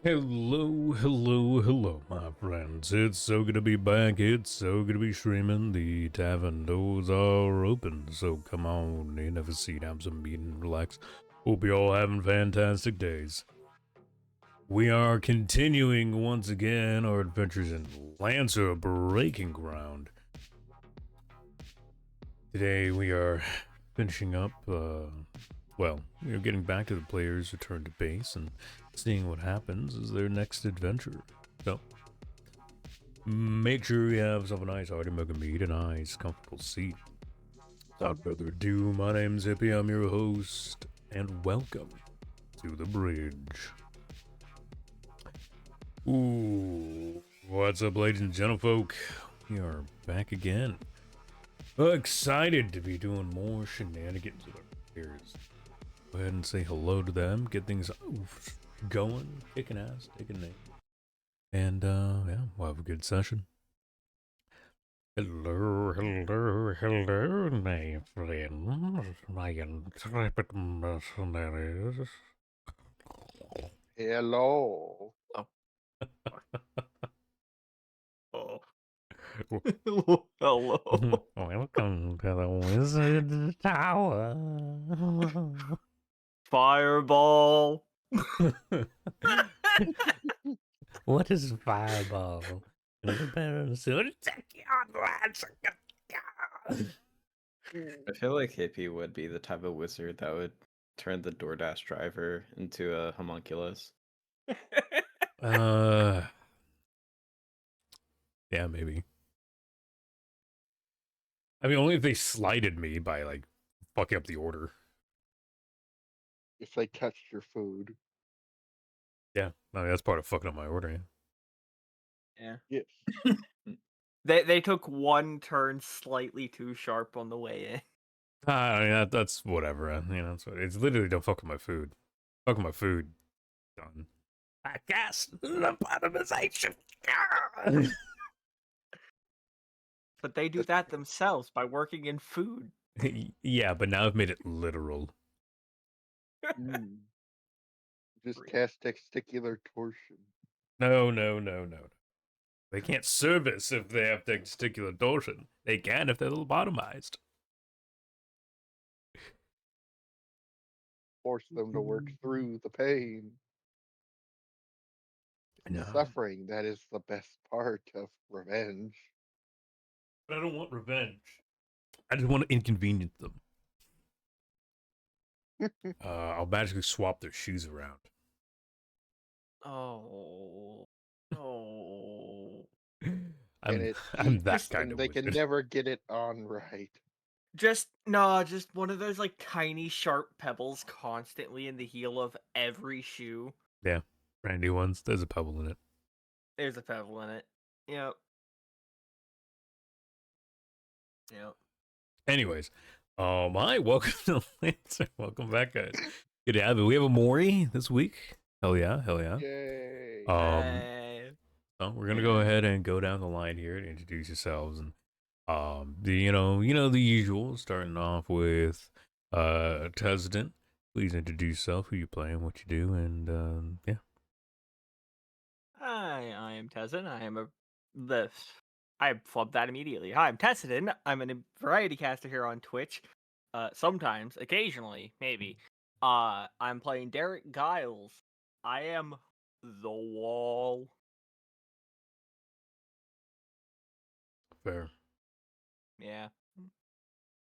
Hello, hello, hello, my friends. It's so good to be back. It's so good to be streaming. The tavern doors are open, so come on in, have a seat, have some meat and relax. Hope you're all having fantastic days. We are continuing once again our adventures in Lancer Breaking Ground. Today we are finishing up, well, we are getting back to the players' return to base and seeing what happens as their next adventure. So, make sure you have yourself a nice hearty mug of meat, a nice comfortable seat. Without further ado, my name's Hippie, I'm your host, and welcome to the bridge. Ooh, what's up, ladies and gentlefolk? We are back again. Excited to be doing more shenanigans with our players. Go ahead and say hello to them, get things going, kicking ass, taking names. And, yeah, we'll have a good session. Hello, hello, hello, my friends, my intrepid mercenaries. Hello. Oh. Hello. Welcome to the Wizard Tower. Fireball. What is fireball? I feel like AP would be the type of wizard that would turn the DoorDash driver into a homunculus. Yeah, maybe. I mean, only if they slighted me by, like, fucking up the order. If they touched your food. Yeah, I mean, that's part of fucking up my order, Yeah. Yes. They took one turn slightly too sharp on the way in. I mean, that's whatever, you know, it's literally don't fuck with my food. Fuck with my food. Done. I guess lobotomization. But they do that themselves by working in food. Yeah, but now I've made it literal. Just cast testicular torsion. No. They can't service if they have testicular torsion. They can if they're lobotomized. Force them to work through the pain. No. Suffering, that is the best part of revenge. But I don't want revenge. I just want to inconvenience them. I'll magically swap their shoes around. Oh. I'm that kind of They wizard. can never get it on right. Just one of those like tiny sharp pebbles constantly in the heel of every shoe. Yeah, brand new ones. There's a pebble in it. There's a pebble in it. Yep. Anyways, hi, welcome to LANCER. Welcome back, guys. Good to have you. We have a Maury this week. Hell yeah. Yay. So we're gonna go ahead and go down the line here to introduce yourselves and the the usual, starting off with President. Please introduce yourself, who you playing, what you do, and yeah. Hi, I am Tessin. I flubbed that immediately. Hi, I'm Tessin. I'm a variety caster here on Twitch. Sometimes, occasionally, maybe. I'm playing Derek Giles. I am the wall. Fair. Yeah.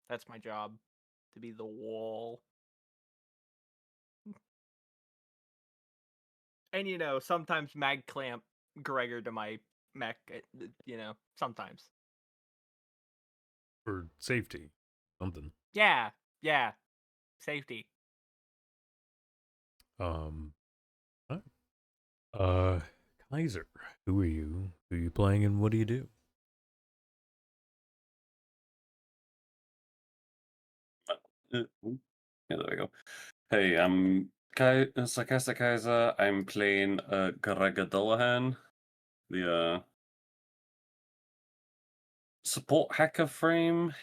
That's my job. To be the wall. And sometimes mag clamp Gregor to my mech, sometimes. For safety. Something. Yeah. Safety. Kaiser, who are you? Who are you playing and what do you do? Yeah, there we go. Hey, I'm Sarcastic Kaiser. I'm playing Gregor Dullahan, the support hacker frame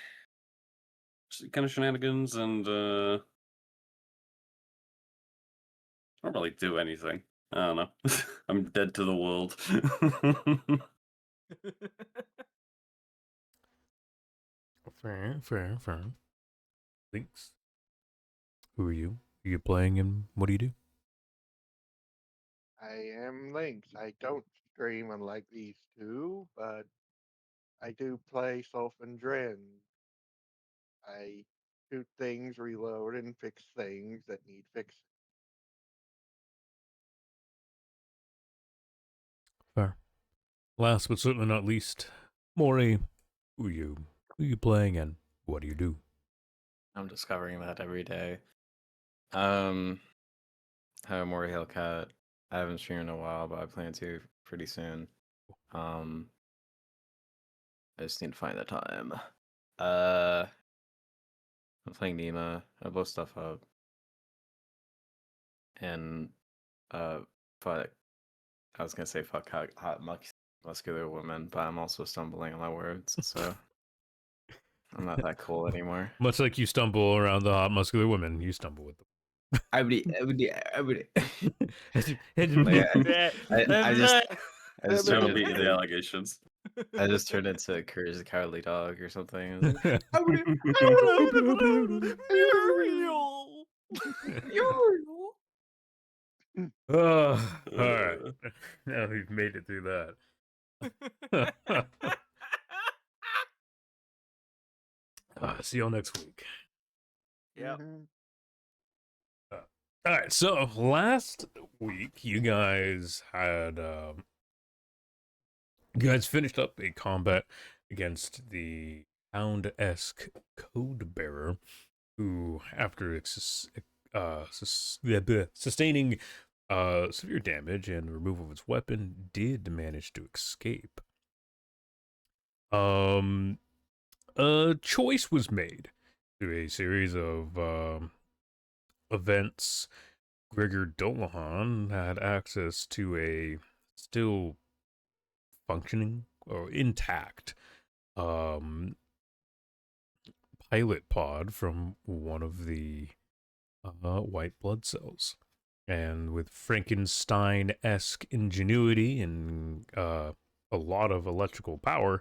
kind of shenanigans, and I don't really do anything. I don't know. I'm dead to the world. Fair. Thanks. Who are you? Who are you playing and what do you do? I am Lynx. I don't stream unlike these two, but I do play Sulf and Dren. I shoot things, reload, and fix things that need fixing. Fair. Last but certainly not least, Maury, who are you? Who are you playing and what do you do? I'm discovering that every day. Hi, Maury Hellcat. I haven't streamed in a while, but I plan to pretty soon. I just need to find the time. I'm playing Nima. I blow stuff up. And fuck. I was gonna say fuck hot muscular woman, but I'm also stumbling on my words, so I'm not that cool anymore. Much like you stumble around the hot muscular women, you stumble with them. I would. I just Trying to turned beat into, the allegations. I just turned into Courage the Cowardly Dog or something. I was like, Oh, all right. Now we've made it through that. See y'all next week. Yep. Mhm. All right. So last week, you guys had you guys finished up a combat against the Hound-esque Code Bearer, who, after sustaining severe damage and removal of its weapon, did manage to escape. A choice was made through a series of events. Gregor Dolahan had access to a still functioning or intact pilot pod from one of the white blood cells. And with Frankenstein-esque ingenuity and a lot of electrical power,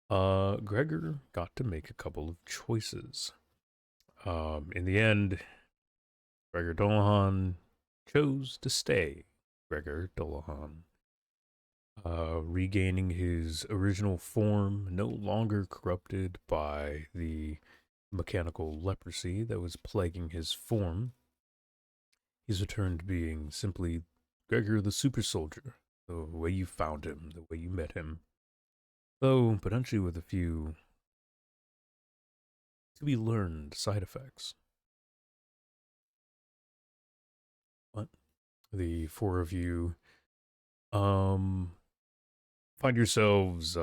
Gregor got to make a couple of choices. In the end, Gregor Dolahan chose to stay Gregor Dolahan, regaining his original form, no longer corrupted by the mechanical leprosy that was plaguing his form. He's returned to being simply Gregor the Super Soldier, the way you found him, the way you met him. Though potentially with a few to be learned side effects. But the four of you find yourselves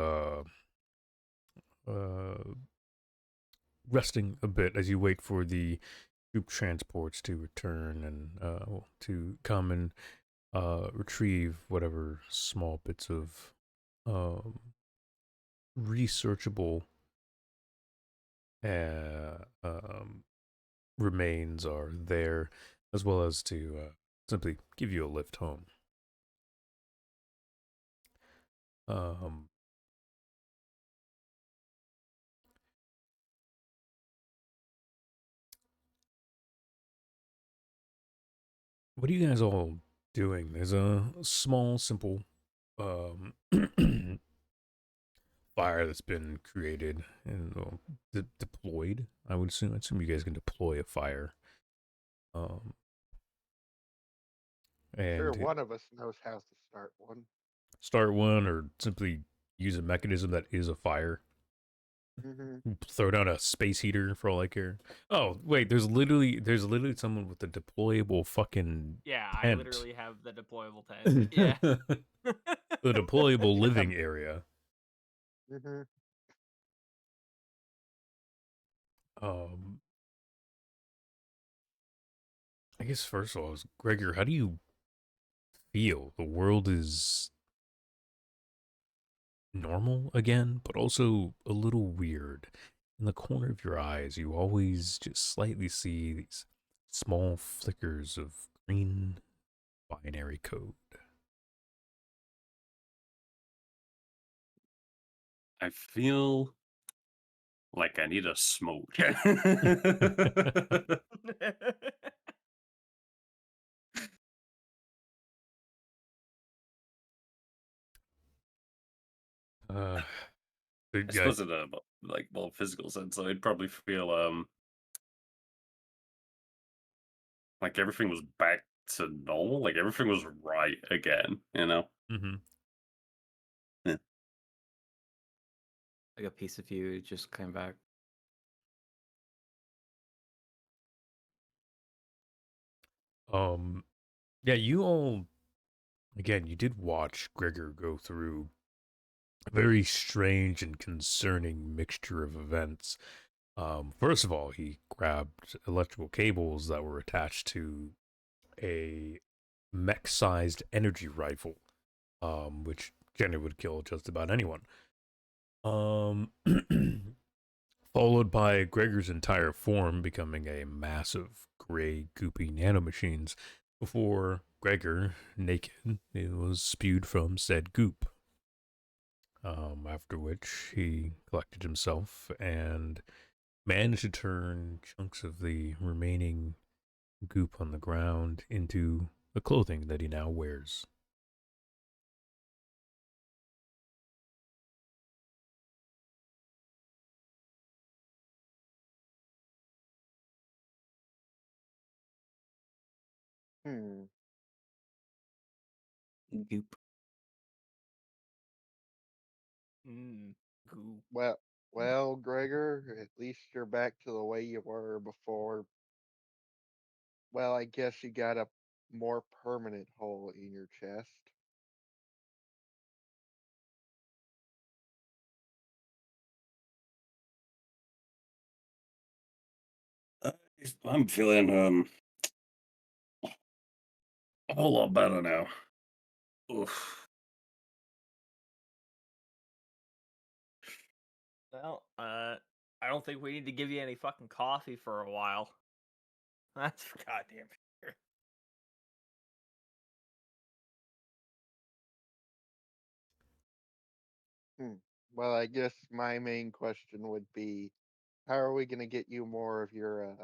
resting a bit as you wait for the troop transports to return and to come and retrieve whatever small bits of researchable remains are there, as well as to simply give you a lift home. What are you guys all doing? There's a small, simple fire that's been created and deployed. I would assume you guys can deploy a fire. Sure, And one of us knows how to start one. start one, or simply use a mechanism that is a fire. Throw down a space heater for all I care. Oh wait, there's literally someone with a deployable fucking Yeah, tent. I literally have the deployable tent. Yeah. The deployable living area. I guess first of all, Gregor, how do you feel? The world is normal again, but also a little weird. In the corner of your eyes, you always just slightly see these small flickers of green binary code. I feel like I need a smoke. I I suppose in a like more physical sense, I'd probably feel like everything was back to normal, like everything was right again, you know? Mm-hmm. Yeah. like a piece of you just came back. Yeah, you all, again, you did watch Gregor go through a very strange and concerning mixture of events. First of all, he grabbed electrical cables that were attached to a mech-sized energy rifle, which generally would kill just about anyone. Um, followed by Gregor's entire form becoming a massive gray, goopy nanomachines before Gregor, naked, was spewed from said goop. After which he collected himself and managed to turn chunks of the remaining goop on the ground into the clothing that he now wears. Hmm. Goop. Goo. Well, Gregor, at least you're back to the way you were before. Well, I guess you got a more permanent hole in your chest. I'm feeling a whole lot better now. Oof. Well, I don't think we need to give you any fucking coffee for a while. That's for goddamn sure. Hmm. Well, I guess my main question would be, how are we going to get you more of your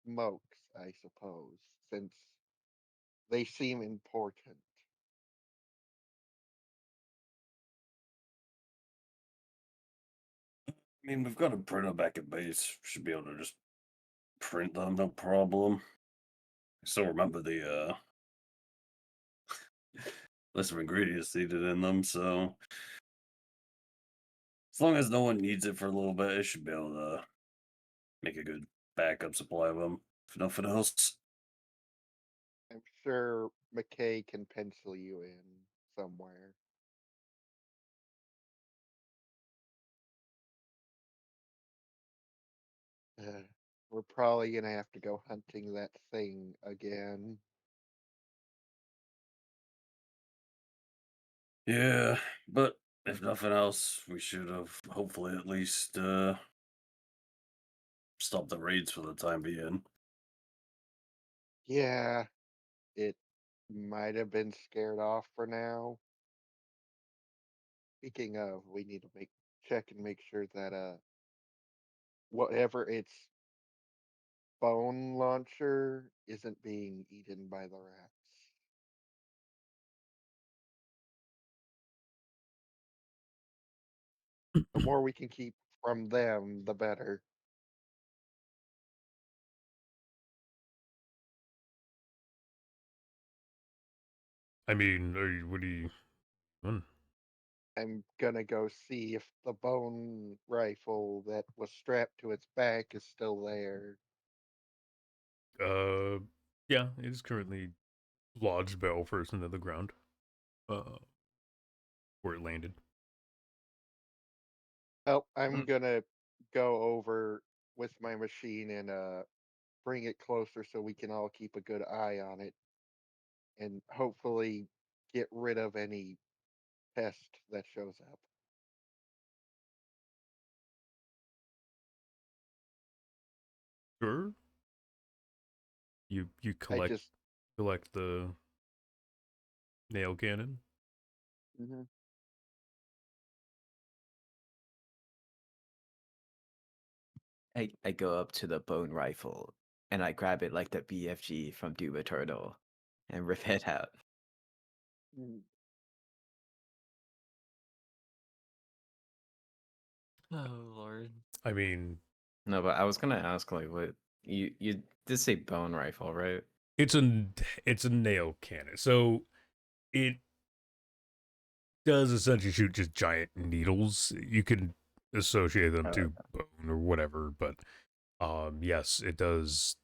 smokes, I suppose, since they seem important. I mean, we've got a printer back at base. Should be able to just print them, no problem. I still remember the list of ingredients needed in them, so as long as no one needs it for a little bit, it should be able to make a good backup supply of them, if nothing else. I'm sure McKay can pencil you in somewhere. We're probably gonna have to go hunting that thing again. Yeah, but if nothing else, we should have hopefully at least stopped the raids for the time being. Yeah, it might have been scared off for now. Speaking of, we need to check and make sure that whatever its bone launcher isn't being eaten by the rats. The more we can keep from them, the better. I mean, what are you doing? I'm gonna go see if the bone rifle that was strapped to its back is still there. Uh, yeah, it is currently lodged barrel first into the ground. Where it landed. Oh, I'm gonna go over with my machine and bring it closer so we can all keep a good eye on it and hopefully get rid of any pest that shows up. Sure. You I just collect the nail cannon. mhm. I go up to the bone rifle and I grab it like the BFG from Doom Eternal and rip it out. Mm. Oh lord. I mean, No, but I was gonna ask like what you did say bone rifle, right? it's a nail cannon, so it does essentially shoot just giant needles. You can associate them to bone or whatever, but yes, it does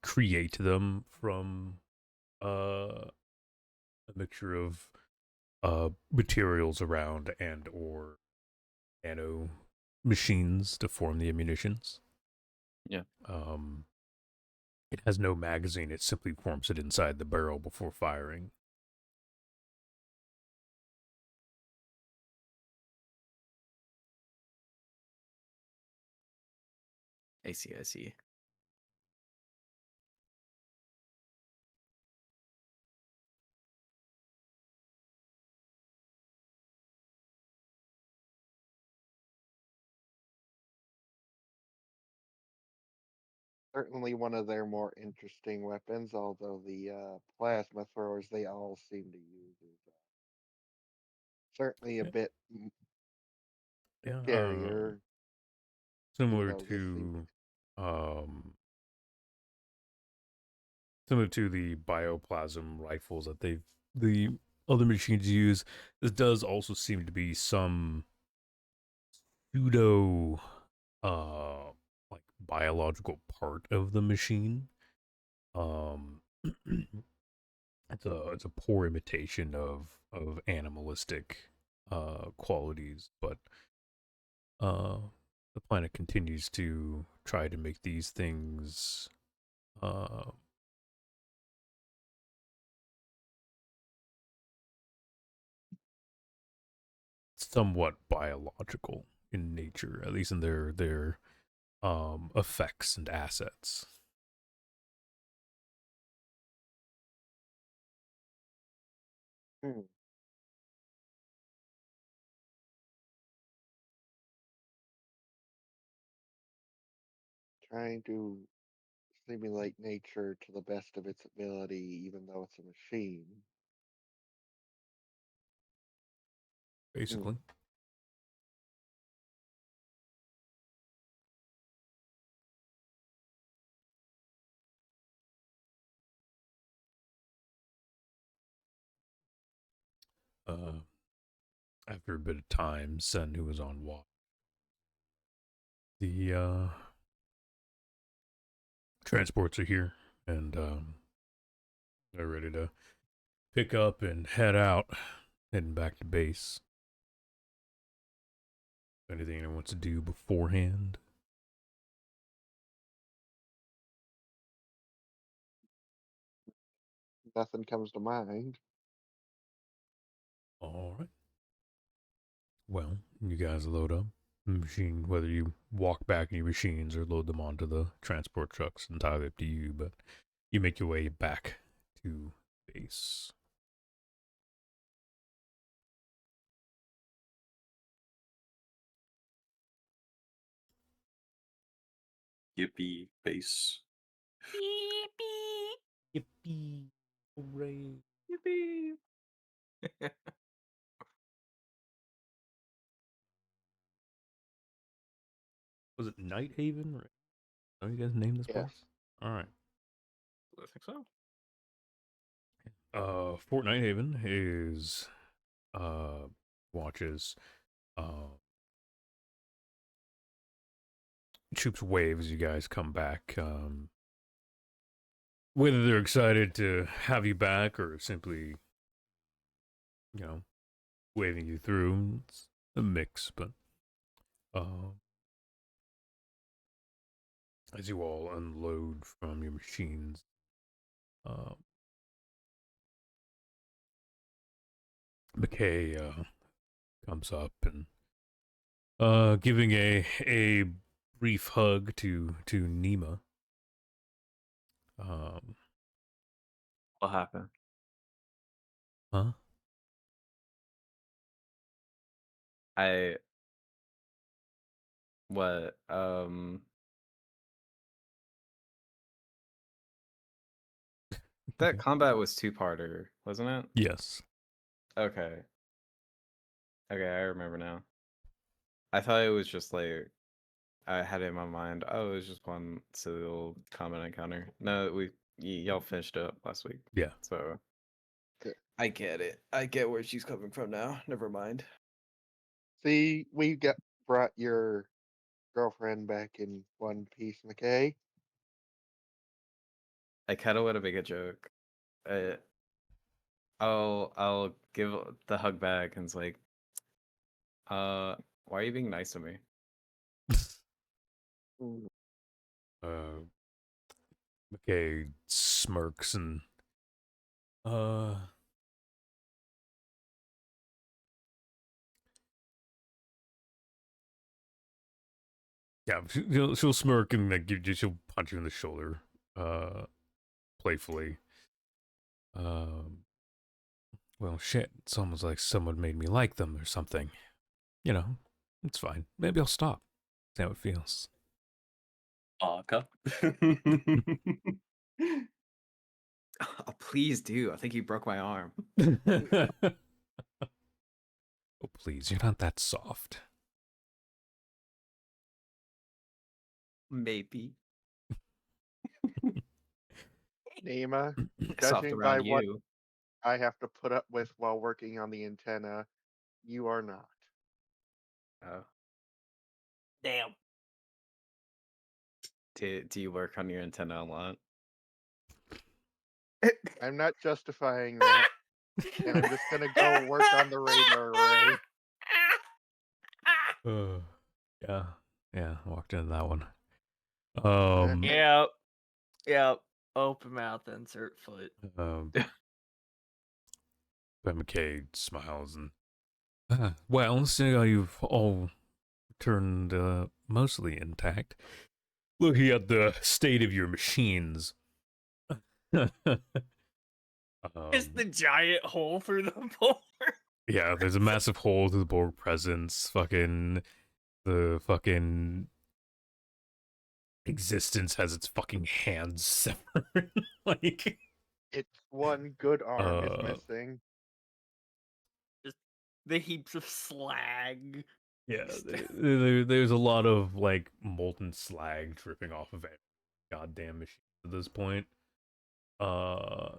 create them from a mixture of materials around and or nano machines to form the ammunitions. Yeah. It has no magazine. It simply forms it inside the barrel before firing. I see. I see. Certainly one of their more interesting weapons, although the plasma throwers they all seem to use is certainly a Yeah. bit Yeah. scarier, even Similar though this seems to similar to the bioplasm rifles that the other machines use. This does also seem to be some pseudo like biological part of the machine. Um it's a poor imitation of animalistic qualities, but uh the planet continues to try to make these things uh somewhat biological in nature, at least in their effects and assets. hmm, trying to simulate nature to the best of its ability, even though it's a machine. Hmm. Basically. Uh, After a bit of time, Sen, who was on watch, the transports are here, and they're ready to pick up and head out, heading back to base. Anything anyone wants to do beforehand? Nothing comes to mind. All right. Well, you guys load up the machine, whether you walk back in your machines or load them onto the transport trucks, entirely up to you, but you make your way back to base. Yippee base. Beep, beep, Yippee! Hooray! yippee. Was it Night Haven? Right? How you guys named this Yes. place? All right. I think so. Fort Night Haven is watches troops wave as you guys come back. Whether they're excited to have you back or simply, you know, waving you through, it's a mix. But as you all unload from your machines, uh, McKay comes up and giving a brief hug to Nima. What happened? Huh? I what that combat was two-parter, wasn't it? Yes. Okay. Okay, I remember now. I thought it was just like I had it in my mind. Oh, it was just one silly little combat encounter. No, y'all finished it up last week. Yeah. So Okay. I get it. I get where she's coming from now. Never mind. See, we got brought your girlfriend back in one piece, McKay. I kind of want to make a joke. I'll give the hug back and it's like, why are you being nice to me? Mm. McKay smirks and yeah, she'll smirk and like she'll punch you in the shoulder, playfully. Well, shit, it's almost like someone made me like them or something. You know, it's fine. Maybe I'll stop. See how it feels. Arca. Oh, please do. I think you broke my arm. Oh, please, you're not that soft. Maybe. Nema, Soft judging by around what you. I have to put up with while working on the antenna, you are not. Oh. Damn. Do you work on your antenna a lot? I'm not justifying that, and I'm just gonna go work on the radar array. Yeah, yeah, walked into that one. Yep. Yep. Open mouth, insert foot. But McKay smiles and, well, seeing how you've all returned mostly intact, looking at the state of your machines. It's the giant hole through the board. Yeah, there's a massive hole through the Borg presence. The fucking existence has its fucking hands severed. Like, It's one good arm is Uh, missing. Just the heaps of slag. yeah, Just- there's a lot of like molten slag dripping off of it. Goddamn machine at this point. Uh,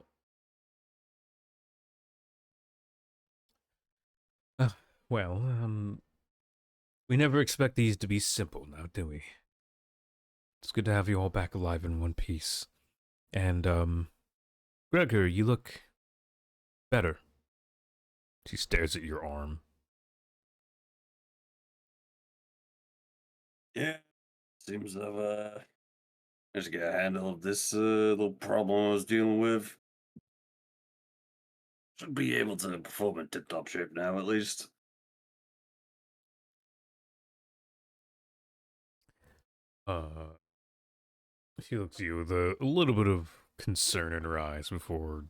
well, we never expect these to be simple now, do we? It's good to have you all back alive in one piece. And, Gregor, you look better. She stares at your arm. Yeah, seems I've just got a handle of this little problem I was dealing with. Should be able to perform in tip-top shape now, at least. She looks at you with a little bit of concern in her eyes before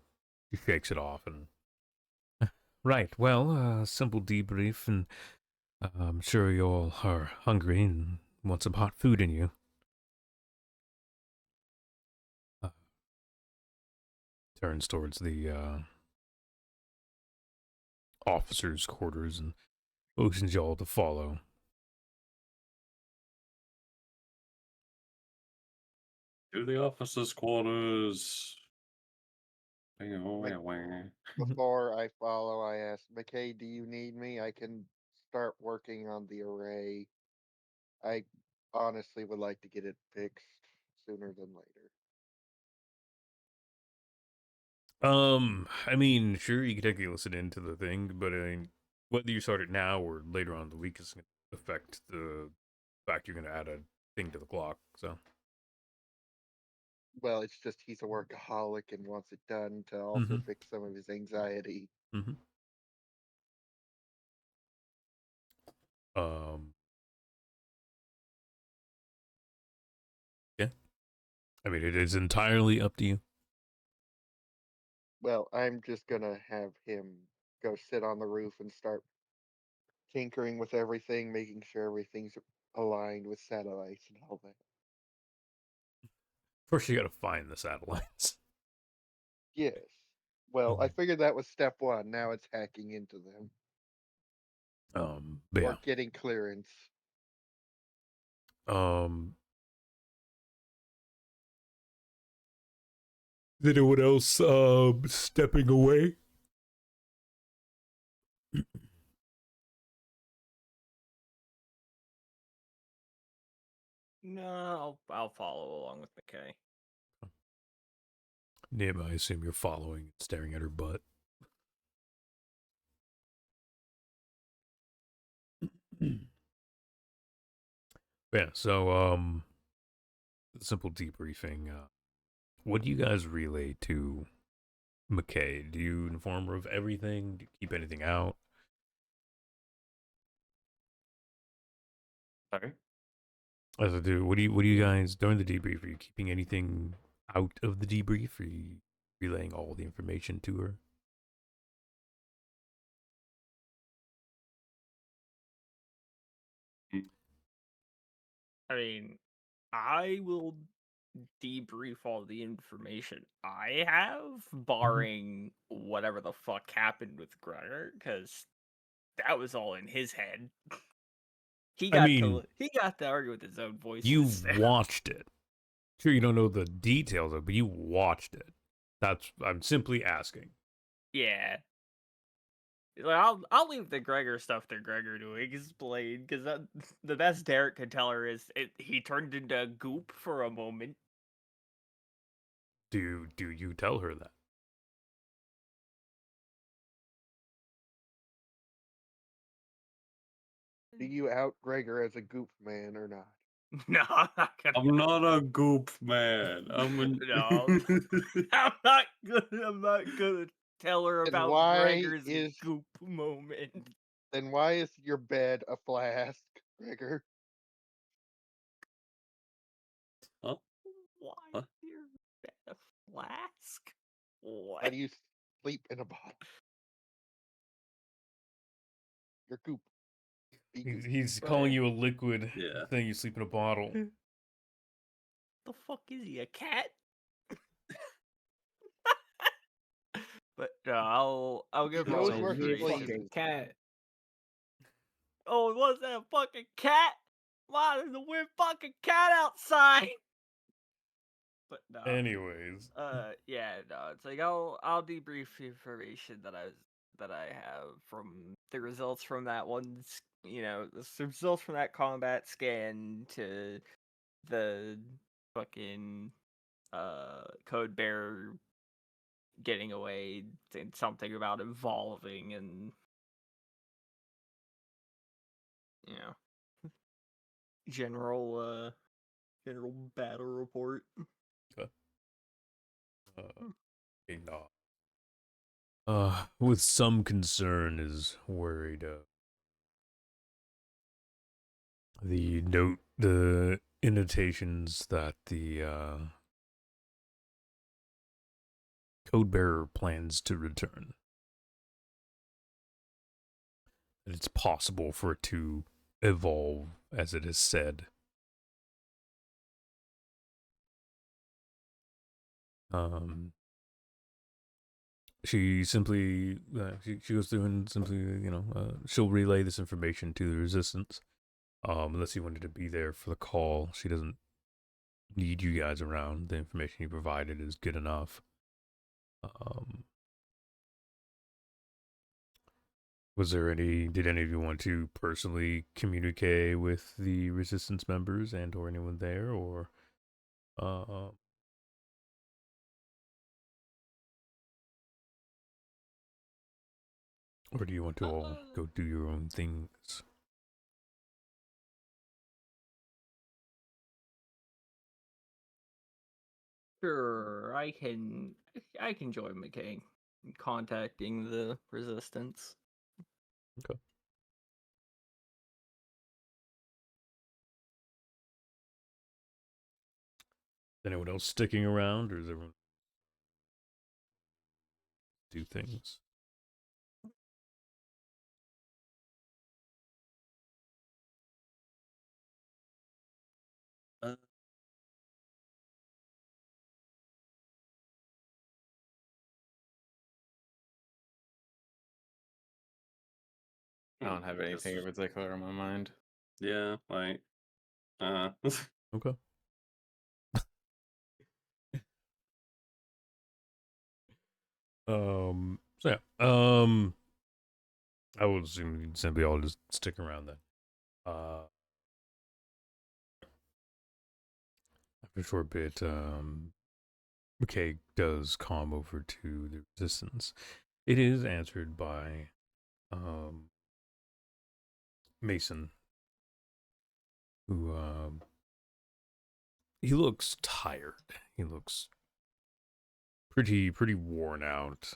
she shakes it off and... Right, well, simple debrief, and I'm sure you all are hungry and want some hot food in you. Turns towards the officers' quarters and motions y'all to follow. To the officers' quarters. Before I follow, I ask McKay, "Do you need me? I can start working on the array. I honestly would like to get it fixed sooner than later." I mean, sure, you could take a listen into the thing, but I mean, whether you start it now or later on in the week is going to affect the fact you're going to add a thing to the clock, so. Well, it's just he's a workaholic and wants it done to also fix some of his anxiety. Mm-hmm. Yeah. I mean, it is entirely up to you. Well, I'm just gonna have him go sit on the roof and start tinkering with everything, making sure everything's aligned with satellites and all that. First, you got to find the satellites. Yes. Well, I figured that was step one. Now it's hacking into them But or yeah. getting clearance. Is anyone else stepping away? No, I'll follow along with McKay. Nim, I assume you're following, staring at her butt. Yeah, so, simple debriefing. What do you guys relay to McKay? Do you inform her of everything? Do you keep anything out? Sorry? As I do, what do you guys, during the debrief, are you keeping anything out of the debrief? Are you relaying all the information to her? I mean, I will debrief all the information I have, barring whatever the fuck happened with Gregor, because that was all in his head. He I got mean, he got to argue with his own voices. you watched it. Sure, you don't know the details of it, but you watched it. I'm simply asking. Yeah. Like, I'll leave the Gregor stuff to Gregor to explain, because the best Derek could tell her is he turned into goop for a moment. Do you tell her that? Do you out Gregor as a goof man or not? No, I'm not gonna. I'm not a goop man. I'm a No. I'm not gonna tell her Then about why Gregor's is goop moment. then why is your bed a flask, Gregor? Huh? Why Huh? is your bed a flask? Why What? do you sleep in a bottle? Your goop. Be goop. He's Right. calling you a liquid, Yeah. saying you sleep in a bottle. The fuck is he, a cat? But no, I'll give her all knows the where he information. plays. cat. Oh, it was that a fucking cat? Why there's a weird fucking cat outside? But no. Anyways, Yeah, no, it's like I'll debrief the information that I have from the results from that one, the results from that combat scan to the fucking code bearer getting away, and something about evolving, and general battle report. okay, no. With some concern is worried. The annotations that the code bearer plans to return. That it's possible for it to evolve, as it is said. She simply she goes through and simply she'll relay this information to the resistance. Unless you wanted to be there for the call, she doesn't need you guys around. The information you provided is good enough. Did any of you want to personally communicate with the resistance members and or anyone there, or do you want to all go do your own things? Sure, I can join McKay in contacting the resistance. Okay. Anyone else sticking around, or is everyone do things? Uh, I don't have anything in particular on my mind. Yeah, like, Okay. So yeah. I would assume you'd simply all just stick around then. After a short bit, McKay does calm over to the resistance. It is answered by Mason, who he looks tired. He looks pretty worn out.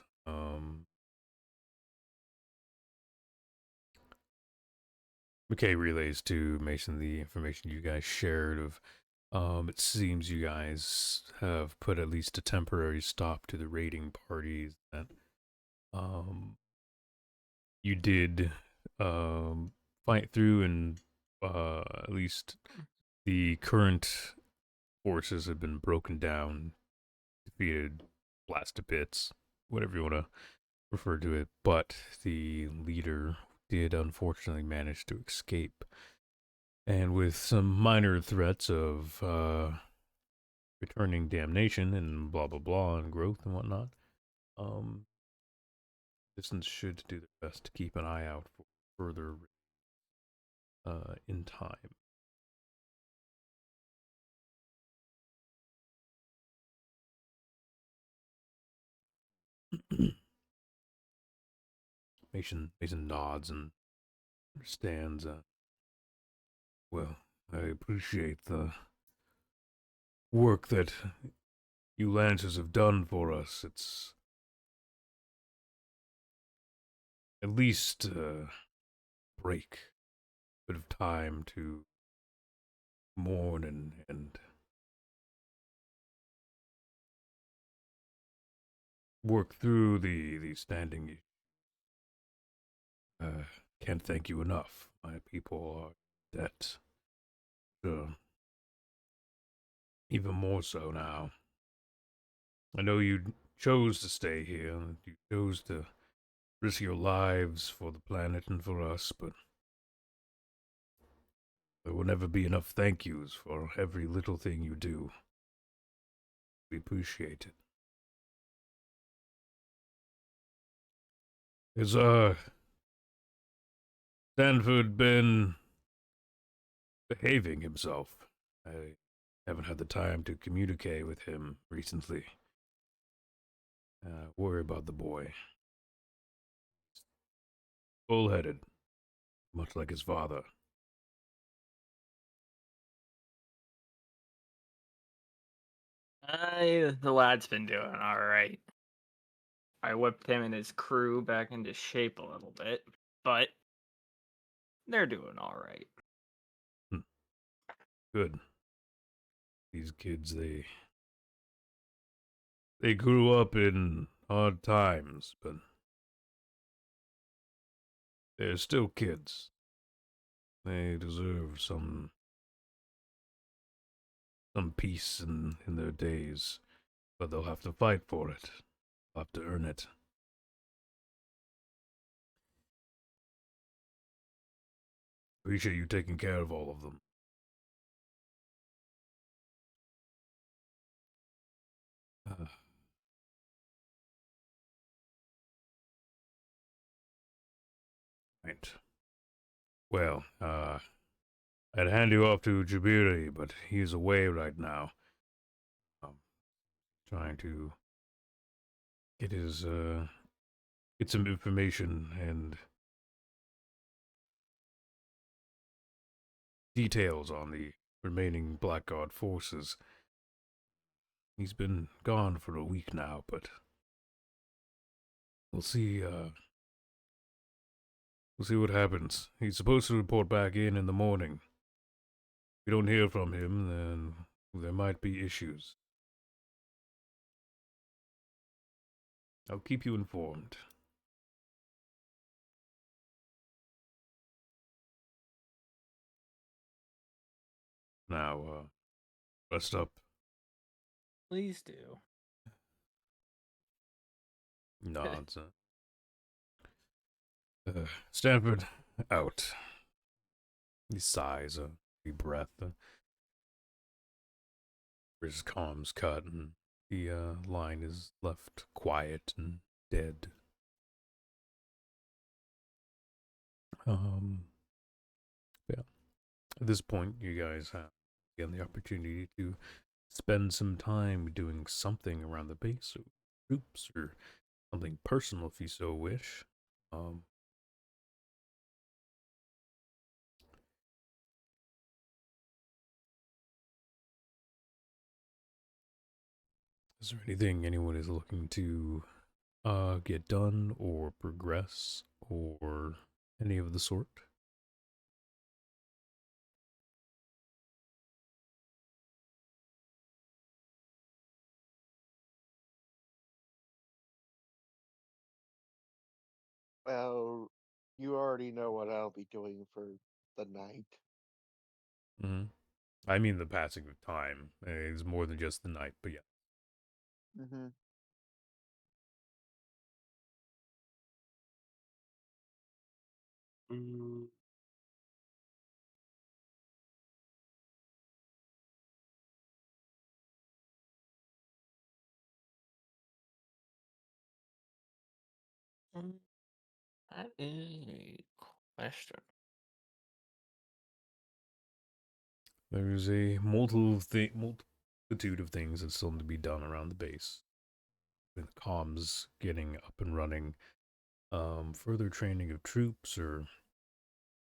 McKay relays to Mason the information you guys shared of it seems you guys have put at least a temporary stop to the raiding parties that you did fight through, and at least the current forces have been broken down, defeated, blasted to bits, whatever you want to refer to it. But the leader did unfortunately manage to escape, and with some minor threats of returning damnation and blah blah blah and growth and whatnot, Distance should do their best to keep an eye out for further in time. Mason nods and understands. Well, I appreciate the work that you Lancers have done for us. It's at least a break, a bit of time to mourn and work through the standing. Can't thank you enough. My people are in debt. Even more so now. I know you chose to stay here. You chose to risk your lives for the planet and for us, but there will never be enough thank yous for every little thing you do. We appreciate it. Has, Stanford been behaving himself? I haven't had the time to communicate with him recently. Worry about the boy. Bullheaded, much like his father. The lad's been doing all right. I whipped him and his crew back into shape a little bit, but they're doing all right. Good. These kids, they grew up in hard times, but they're still kids. They deserve some peace in their days, but they'll have to fight for it. They'll have to earn it. Appreciate you taking care of all of them. Right. Well, I'd hand you off to Jabiri, but he's away right now. Trying to get get some information and details on the remaining Blackguard forces. He's been gone for a week now, but we'll see what happens. He's supposed to report back in the morning. If we don't hear from him, then there might be issues. I'll keep you informed. Now, rest up. Please do. Nods. Stanford, out. He sighs a deep breath. His comms cut, and the line is left quiet and dead. Yeah. At this point, you guys have again the opportunity to spend some time doing something around the base, so troops or something personal if you so wish. Um, is there anything anyone is looking to get done or progress or any of the sort? Well, you already know what I'll be doing for the night. Mm-hmm. I mean, the passing of time is more than just the night, but yeah. Mm-hmm. Mm, That is a question. There's a multitude of things that still need to be done around the base. With comms getting up and running, further training of troops or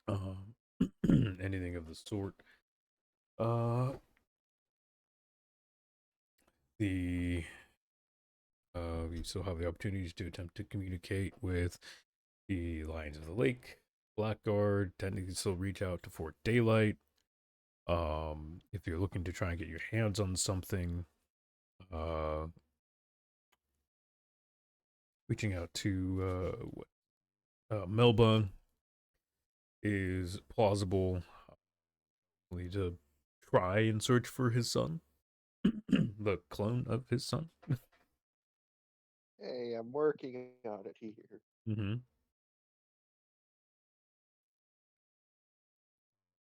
um, anything of the sort. Uh, the we still have the opportunities to attempt to communicate with the Lions of the Lake, Blackguard. Technically, still reach out to Fort Daylight. If you're looking to try and get your hands on something, uh, reaching out to Melba is plausible. We need to try and search for his son, the clone of his son. Hey, I'm working on it here. Mm-hmm.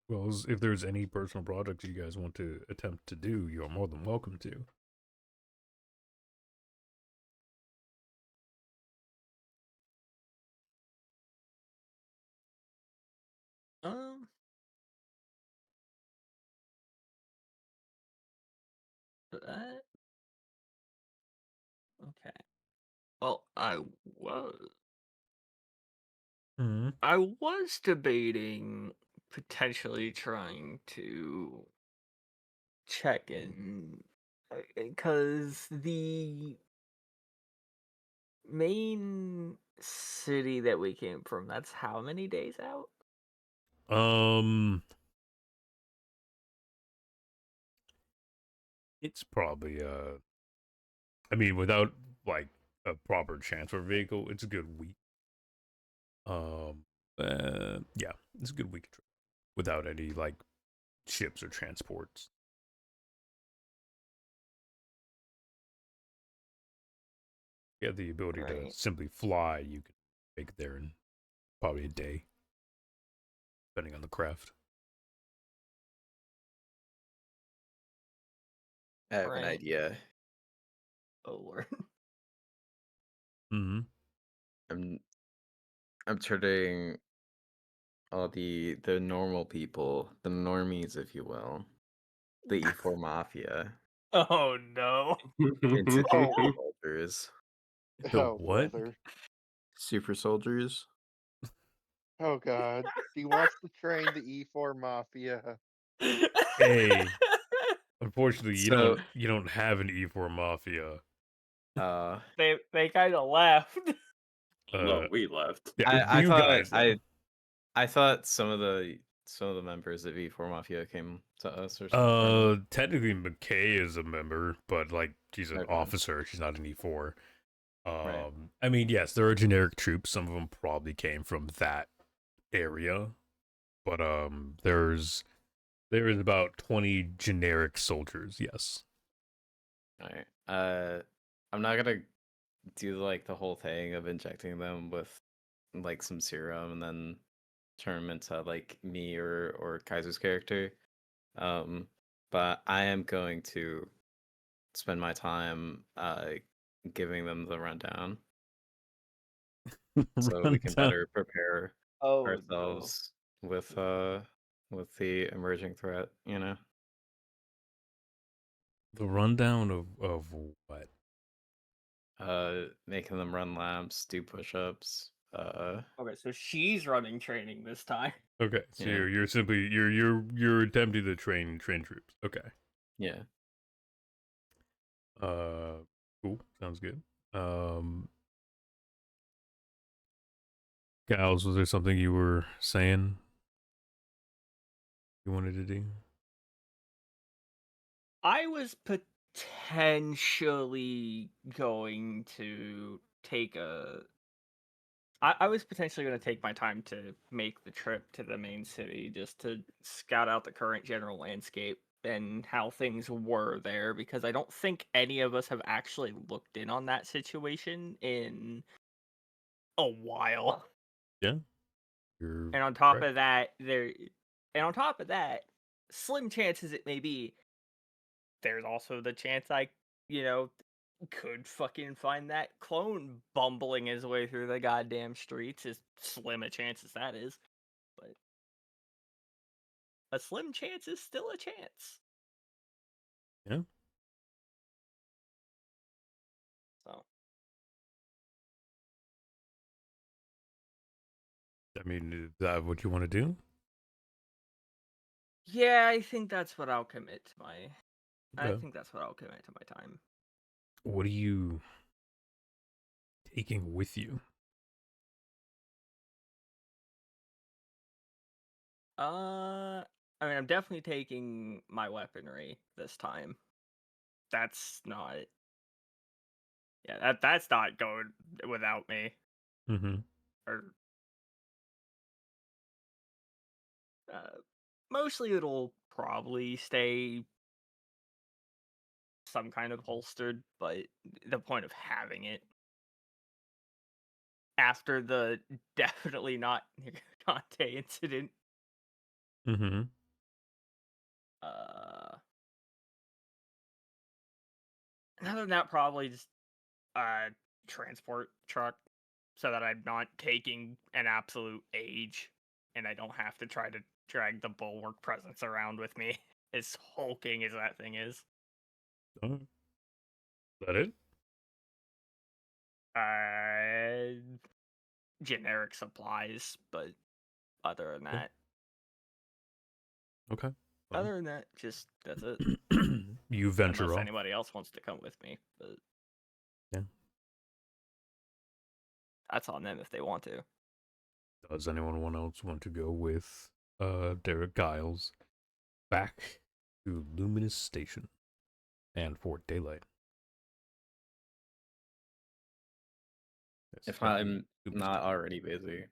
Well, if there's any personal projects you guys want to attempt to do, you're more than welcome to. Um, that okay. Well, Mm-hmm. I was debating potentially trying to check in because the main city that we came from, that's how many days out? Um, it's probably I mean, without like a proper transfer vehicle, it's a good week. Yeah, it's a good week trip without any like ships or transports. You have the ability to Right. simply fly. You can make it there in probably a day, depending on the craft. I have an Right. idea. Oh Lord. Mm-hmm. I'm I'm turning all the normal people, the normies, if you will, the E4 Mafia, Oh no. into Oh, super soldiers. The oh, what? brother. Super soldiers? Oh, God. He wants to train the E4 Mafia. Hey, unfortunately, So, you don't have an E4 Mafia. they kind of left. Uh, no, we left. yeah, I you thought guys though. I thought some of the members of E4 Mafia came to us or something. Or no? Technically, McKay is a member, but like she's an Okay. officer. She's not an E4. Right. I mean, yes, there are generic troops. Some of them probably came from that area, but there is about 20 generic soldiers. Yes. All right. I'm not gonna do like the whole thing of injecting them with like some serum and then turn them into like me or Kaiser's character. But I am going to spend my time giving them the rundown so we can Rundown. better prepare Oh, no. ourselves with the emerging threat, you know. The rundown of what? Making them run laps, do push-ups. Okay, so she's running training this time. Okay, so Yeah. you're simply you're attempting to train troops. Okay. Yeah. Cool. Sounds good. Gals, was there something you were saying you wanted to do? I was potentially going to take a. I was potentially going to take my time to make the trip to the main city just to scout out the current general landscape and how things were there, because I don't think any of us have actually looked in on that situation in a while. Yeah. You're And on top correct. of that, slim chances it may be, there's also the chance I, could fucking find that clone bumbling his way through the goddamn streets. As slim a chance as that is. But a slim chance is still a chance. Yeah. So. I mean, is that what you want to do? Yeah, I think that's what I'll commit to Okay. time. What are you taking with you? I mean, I'm definitely taking my weaponry this time. That's not. Yeah, that's not going without me. Mm-hmm. Or mostly it'll probably stay some kind of holstered, but the point of having it after the definitely not Conte incident. Mm-hmm. Other than that, probably just transport truck, so that I'm not taking an absolute age and I don't have to try to drag the bulwark presence around with me, as hulking as that thing is. Is that it? Generic supplies, but other than that, Okay. just that's it. You venture Unless off. anybody else wants to come with me, but Yeah. that's on them if they want to. Does anyone else want to go with Derek Giles back to Luminous Station and Fort Daylight? If I'm not already busy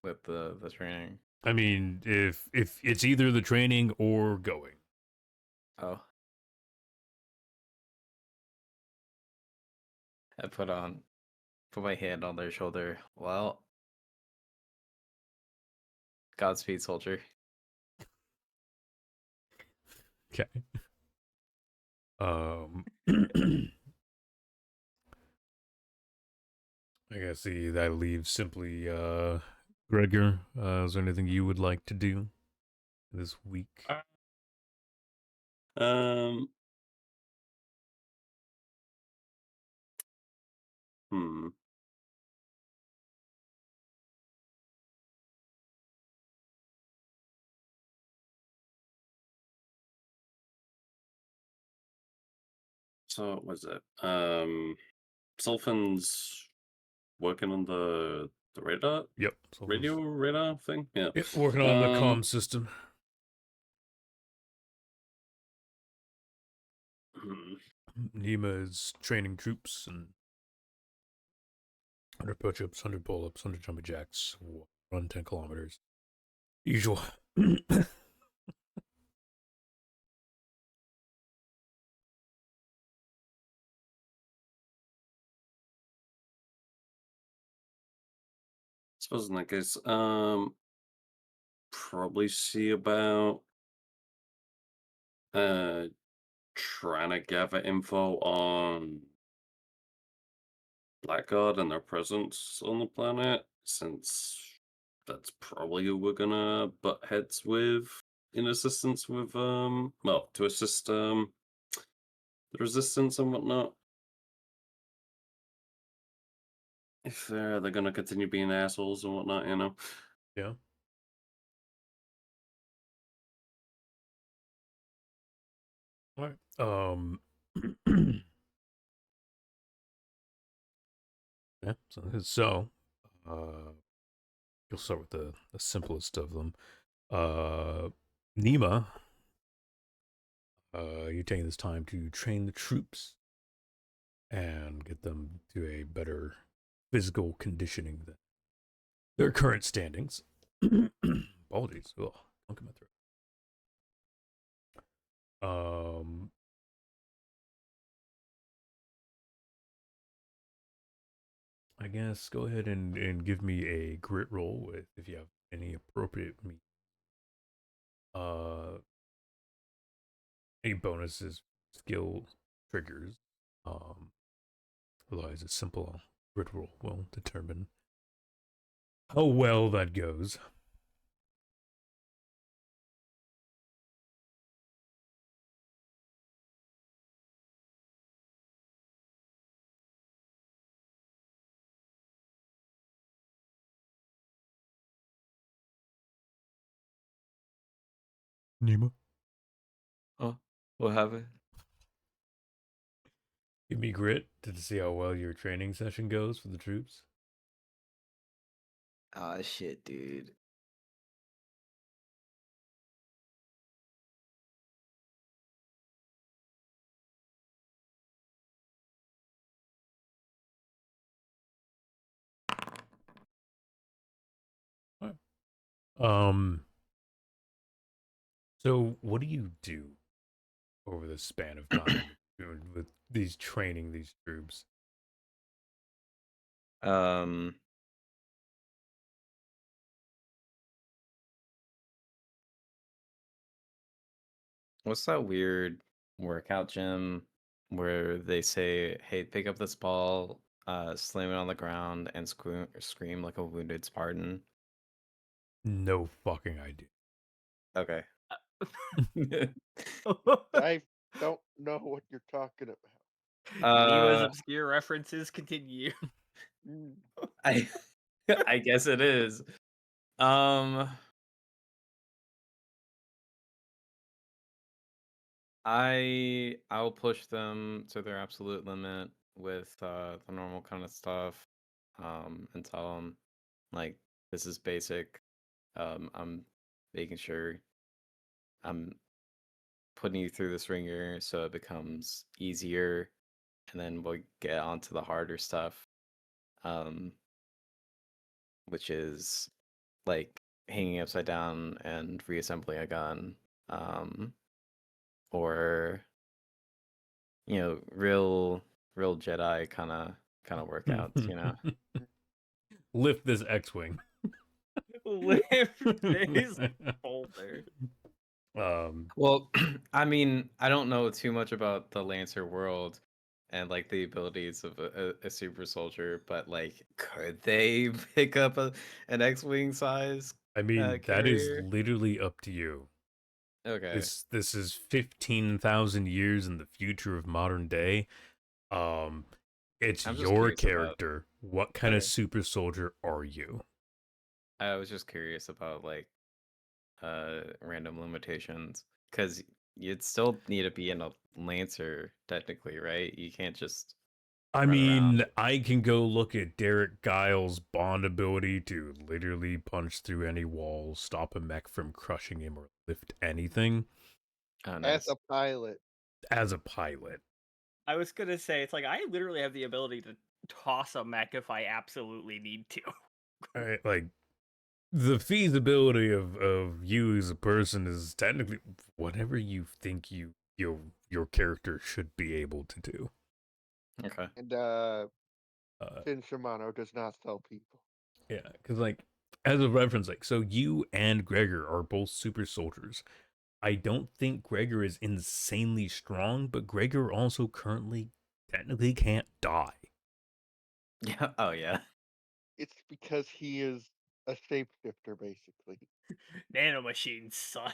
with the training. I mean, if it's either the training or going. Oh. I put my hand on their shoulder. Well, Godspeed, soldier. Okay. I guess that leaves simply Gregor. Is there anything you would like to do this week? Hmm. So what was it? Sulfan's working on the radar? Yep. Radio radar thing? Yeah. Yep, working on the comm system. Nima is training troops and 100 push-ups, 100 pull-ups, 100 jumping jacks, run 10 kilometers. Usual. Suppose in that case, probably see about trying to gather info on Blackguard and their presence on the planet, since that's probably who we're gonna butt heads with in assistance with to assist the resistance and whatnot. If they're gonna continue being assholes and whatnot, you know. Yeah. All right. Yeah. So, you'll start with the simplest of them. Nima, you're taking this time to train the troops and get them to a better physical conditioning than their current standings. Apologies. Ugh, don't come through. I guess go ahead and give me a grit roll with if you have any appropriate uh any bonuses, skill triggers. Otherwise a simple grit roll will determine how well that goes. Nima, Oh, what happened? give me grit to see how well your training session goes for the troops. Ah, shit, dude. All right. So what do you do over the span of time with these training these troops? Um, what's that weird workout gym where they say, "Hey, pick up this ball, slam it on the ground, and scream like a wounded Spartan"? No fucking idea. Okay. I don't know what you're talking about. Nima's Uh, obscure references continue. I I guess it is. Um, I'll push them to their absolute limit with the normal kind of stuff, and tell them like this is basic. I'm making sure I'm putting you through this ringer so it becomes easier, and then we'll get on to the harder stuff, um, which is like hanging upside down and reassembling a gun, um, or real Jedi kind of workouts, you know. Lift this X-wing. Lift this boulder. Well, I mean, I don't know too much about the Lancer world and like the abilities of a super soldier, but like, could they pick up an X-wing size I mean, that is carrier? literally up to you. Okay, This is 15,000 years in the future of modern day. Um, it's I'm just your curious about. character. What kind of Okay, super soldier are you? I was just curious about like random limitations because you'd still need to be in a Lancer technically, right? You can't just I run around. mean, I can go look at Derek Giles' Bond ability to literally punch through any wall, stop a mech from crushing him, or lift anything Oh, As nice. a pilot, as a pilot. I was gonna say it's like I literally have the ability to toss a mech if I absolutely need to. Right? Like the feasibility of you as a person is technically whatever you think your character should be able to do. Okay. and Uh, Shin Shimano does not sell people. yeah, because like as a reference, like so you and Gregor are both super soldiers. I don't think Gregor is insanely strong, but Gregor also currently technically can't die. Yeah. Oh, yeah. It's because he is a shapeshifter, basically. Nanomachines, son.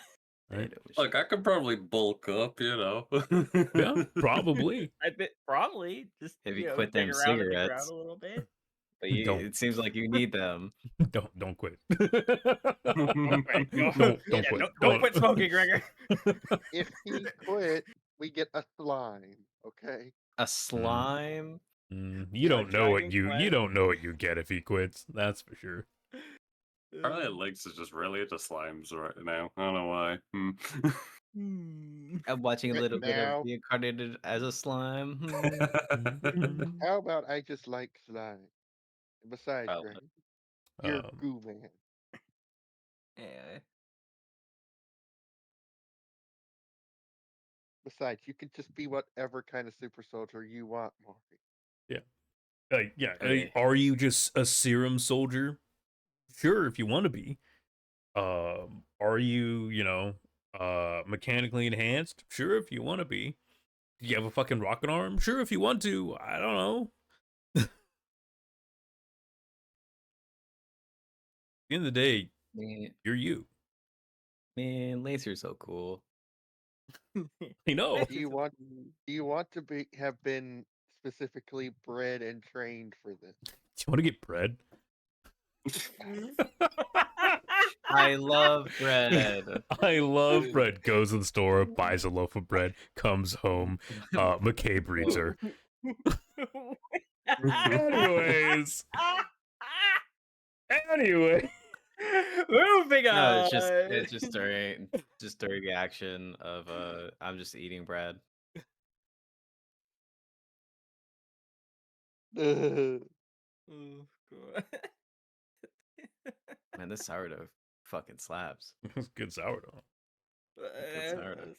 Right? Look, I could probably bulk up, you know. Yeah, probably. I bet probably just If you dig quit them around in the ground cigarettes, a little bit. but Don't. it seems like you need them. Don't quit. Right, go. Don't Yeah, quit. don't quit smoking, Gregor. If he quit, we get a slime. Okay. A slime? You don't know what giant you slime. don't know what you get if he quits. That's for sure. Probably Lynx is just really into slimes right now. I don't know why. I'm watching a Right little bit of now, reincarnated as a slime. how about I just like slime? And besides, Oh, Greg, you're Um, goo man. Yeah. Besides, you can just be whatever kind of super soldier you want, Morphy. Okay. are you just a serum soldier? Sure, if you want to be. Are you, mechanically enhanced? Sure, if you want to be. Do you have a fucking rocket arm? Sure, if you want to. I don't know. At the end of the day, Man, you're you. Lancer's so cool. I know. Do you want to have been specifically bred and trained for this? Do you want to get bread? I love bread. I love bread. Goes to the store, buys a loaf of bread, comes home. McCabe reads her. Anyways. Anyway. Moving No, on. it's just during the action of I'm just eating bread. Oh, God. Man, this sourdough fucking slaps. That's good sourdough. Good sourdough.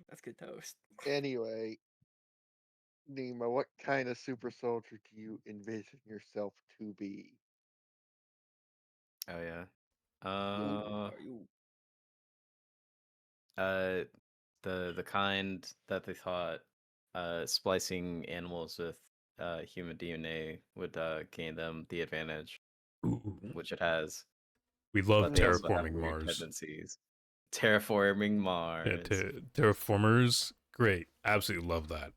That's good toast. Anyway, Nima, what kind of super soldier do you envision yourself to be? Oh yeah. Are you? The kind that they thought splicing animals with human DNA would gain them the advantage, Ooh. which it has. We love But they also have terraforming weird Mars. tendencies. Terraforming Mars. Yeah, terraformers, great. Absolutely love that.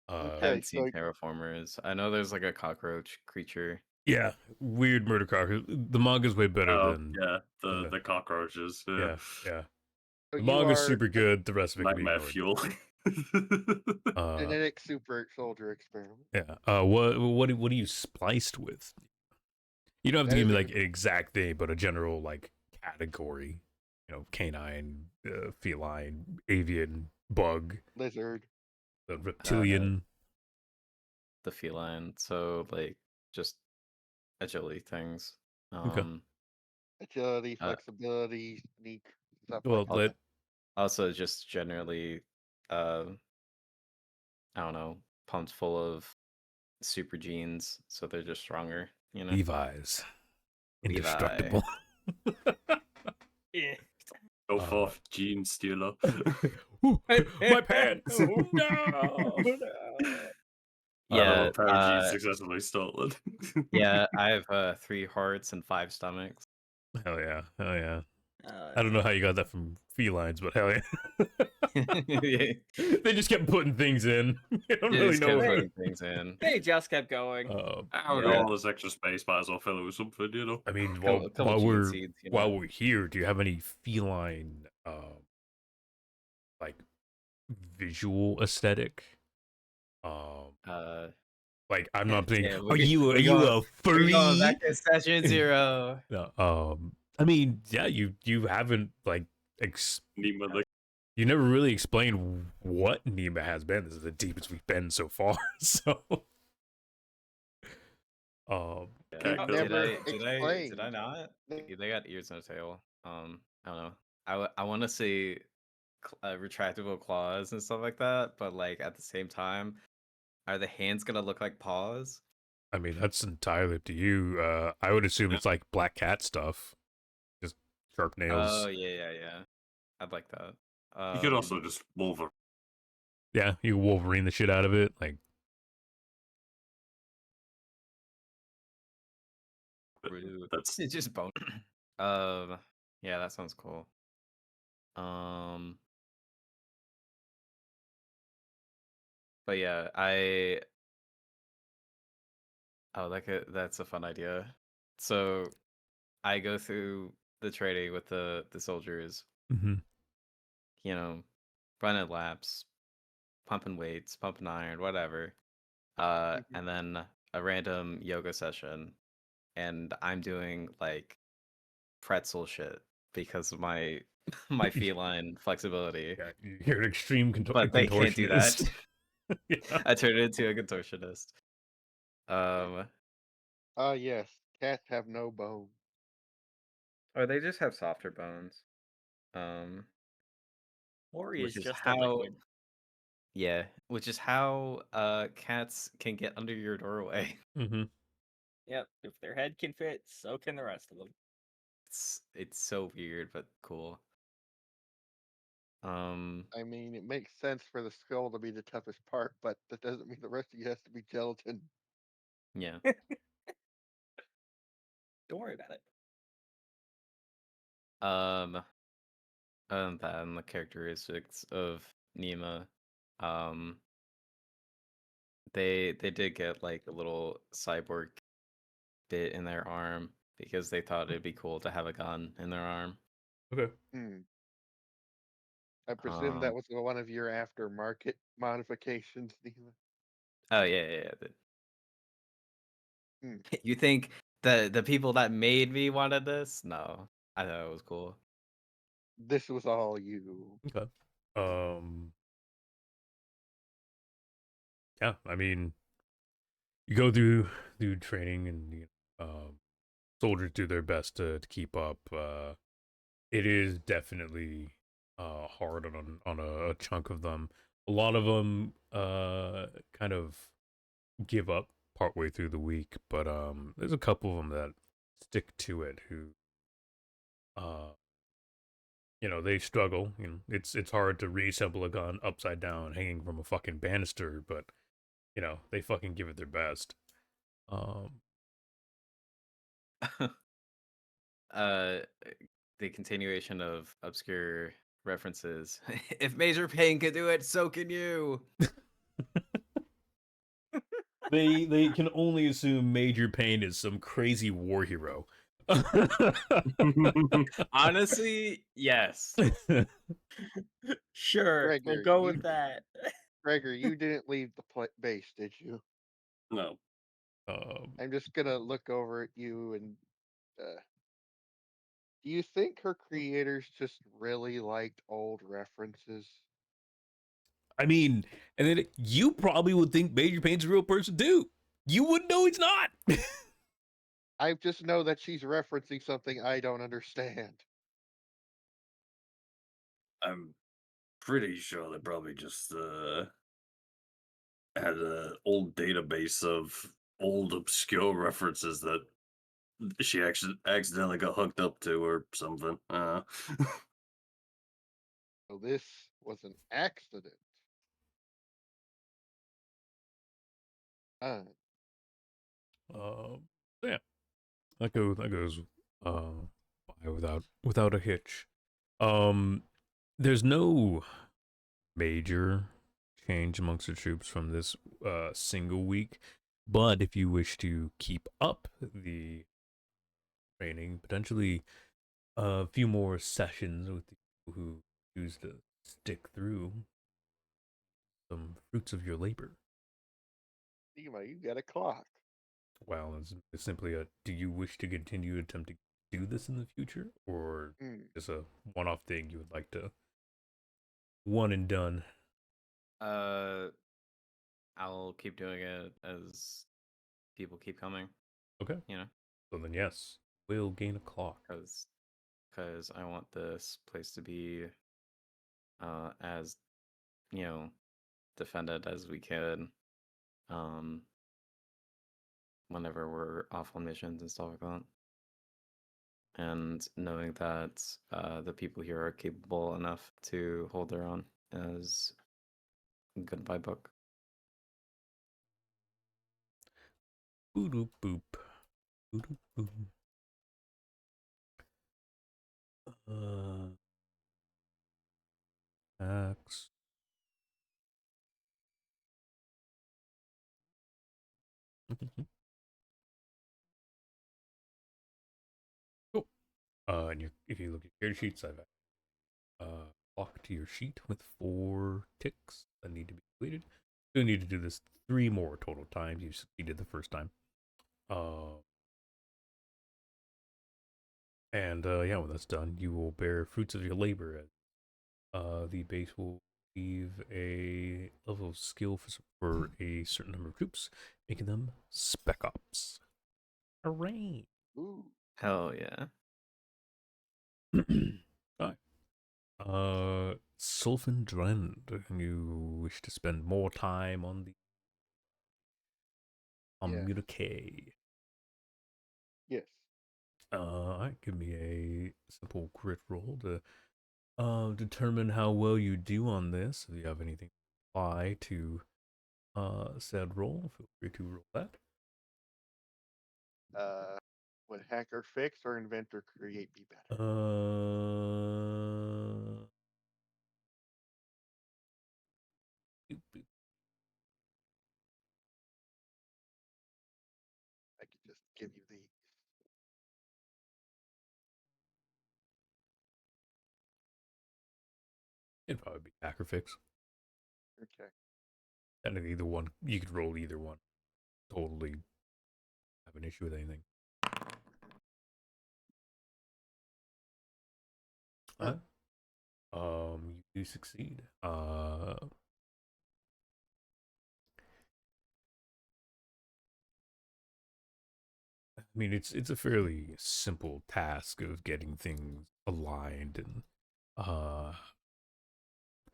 I Okay, haven't seen so terraformers. I know there's like a cockroach creature. Yeah, weird murder cockroach. The manga's way better Oh, than yeah, the- the cockroaches. yeah. The you manga's are super good. The rest of it can be Nightmare ignored. fuel. genetic super soldier experiment. Yeah. What are you spliced with? You don't have to That give is me a like an exact name, but a general like category. Canine, feline, avian, bug, lizard. reptilian. The feline. So like just agility things. Okay. Agility, Uh, flexibility, sneak, stuff Well, like that. Also just generally I don't know, pumped full of super genes, so they're just stronger, you know? Levi's, Levi. indestructible. Yeah. Go forth, gene stealer. Ooh, my pants! Oh, No! Yeah, Apparently successfully stolen. yeah, I have 3 hearts and 5 stomachs. Hell yeah! Hell yeah! Oh, I don't know how you got that from felines, but hell yeah. They just kept putting things in. They don't really Just know. kept Hey. putting things in. They just kept going. I don't Yeah. know, all this extra space might as well fill it with something, you know? I mean, A couple gene seeds, you know? while we're here, do you have any feline, like visual aesthetic? Like I'm not saying, yeah, are you we're going- a furry? We're going back to session 0. No, I mean, yeah, you haven't like Nima, like, you never really explained what Nima has been. This is the deepest we've been so far. So, We've Cactus. never Did explained. I not? No. They got ears and a tail. I don't know. I want to say retractable claws and stuff like that, but like at the same time, are the hands gonna look like paws? I mean, that's entirely up to you. I would assume it's like Black Cat stuff, just sharp nails. Oh yeah. I'd like that. you could also just Wolverine. Yeah, you Wolverine the shit out of it. Like, Rude. That's It's just bone. Yeah, that sounds cool. Um, but yeah, that's a fun idea. So I go through the training with the soldiers, Mm-hmm. you know, running laps, pumping weights, pumping iron, whatever. Mhm. And then a random yoga session, and I'm doing like pretzel shit because of my my feline flexibility. Yeah, you're an extreme But they can't do that. contortionist. Yeah. I turned into a contortionist. Um, Yes, cats have no bone. or they just have softer bones. Um, Ori is which is just a how liquid. yeah, which is how cats can get under your doorway. Mm-hmm. Yep, if their head can fit, so can the rest of them. It's so weird but cool. Um, I mean, it makes sense for the skull to be the toughest part, but that doesn't mean the rest of you has to be gelatin. yeah. Don't worry about it. Um, other than that, and the characteristics of Nima, um, they did get like a little cyborg bit in their arm because they thought it'd be cool to have a gun in their arm. Okay. Hmm. I presume Um, that was one of your aftermarket modifications, Neela. oh yeah. Hmm. You think the people that made me wanted this? No, I thought it was cool. This was all you. Okay. Um. Yeah. I mean, you go through training, and soldiers do their best to keep up. It is definitely hard on a chunk of them. A lot of them kind of give up partway through the week, but there's a couple of them that stick to it who uh they struggle. It's hard to reassemble a gun upside down hanging from a fucking banister, but they fucking give it their best. Um uh, the continuation of obscure references. If Major Payne can do it, so can you. they can only assume Major Payne is some crazy war hero. Honestly, yes. Sure, we'll Gregor, go you with that. Gregor, you didn't leave the base, did you? No. I'm just gonna look over at you and do you think her creators just really liked old references? I mean, and then you probably would think Major Payne's a real person too. You wouldn't know he's not. I just know that she's referencing something I don't understand. I'm pretty sure they probably just had an old database of old obscure references that she actually accidentally got hooked up to or something. So this was an accident. Uh, Um, yeah, that goes by without a hitch. Um, there's no major change amongst the troops from this single week, but if you wish to keep up the training, potentially a few more sessions with the people who choose to stick through, some fruits of your labor. Dima, you got a clock. Well, it's simply a do you wish to continue to attempt to do this in the future, or Hmm. just a one off thing you would like to one and done? Uh, I'll keep doing it as people keep coming. Okay. You know, So then, yes, we'll gain a clock. because I want this place to be as defended as we can. Um, whenever we're off on missions and stuff like that. And knowing that the people here are capable enough to hold their own is good by book. Boop boop. Boop boop. Uh, attacks. Cool. And if you look at your sheets, I've blocked your sheet with 4 ticks that need to be completed. You'll need to do this 3 more total times. You succeeded the first time. And yeah, when that's done, you will bear fruits of your labor. The base will leave a level of skill for a certain number of troops, making them spec ops. Hooray! Ooh. Hell yeah. Alright. Sulfan Drend, you wish to spend more time on the communique. Yes. Alright, give me a simple crit roll to determine how well you do on this. If you have anything to apply to said roll, feel free to roll that. Would hacker fix or inventor create be better? I could just give you the. It'd probably be hacker fix. Okay. And either one, you could roll either one. Totally have an issue with anything. Huh. You do succeed. I mean, it's a fairly simple task of getting things aligned and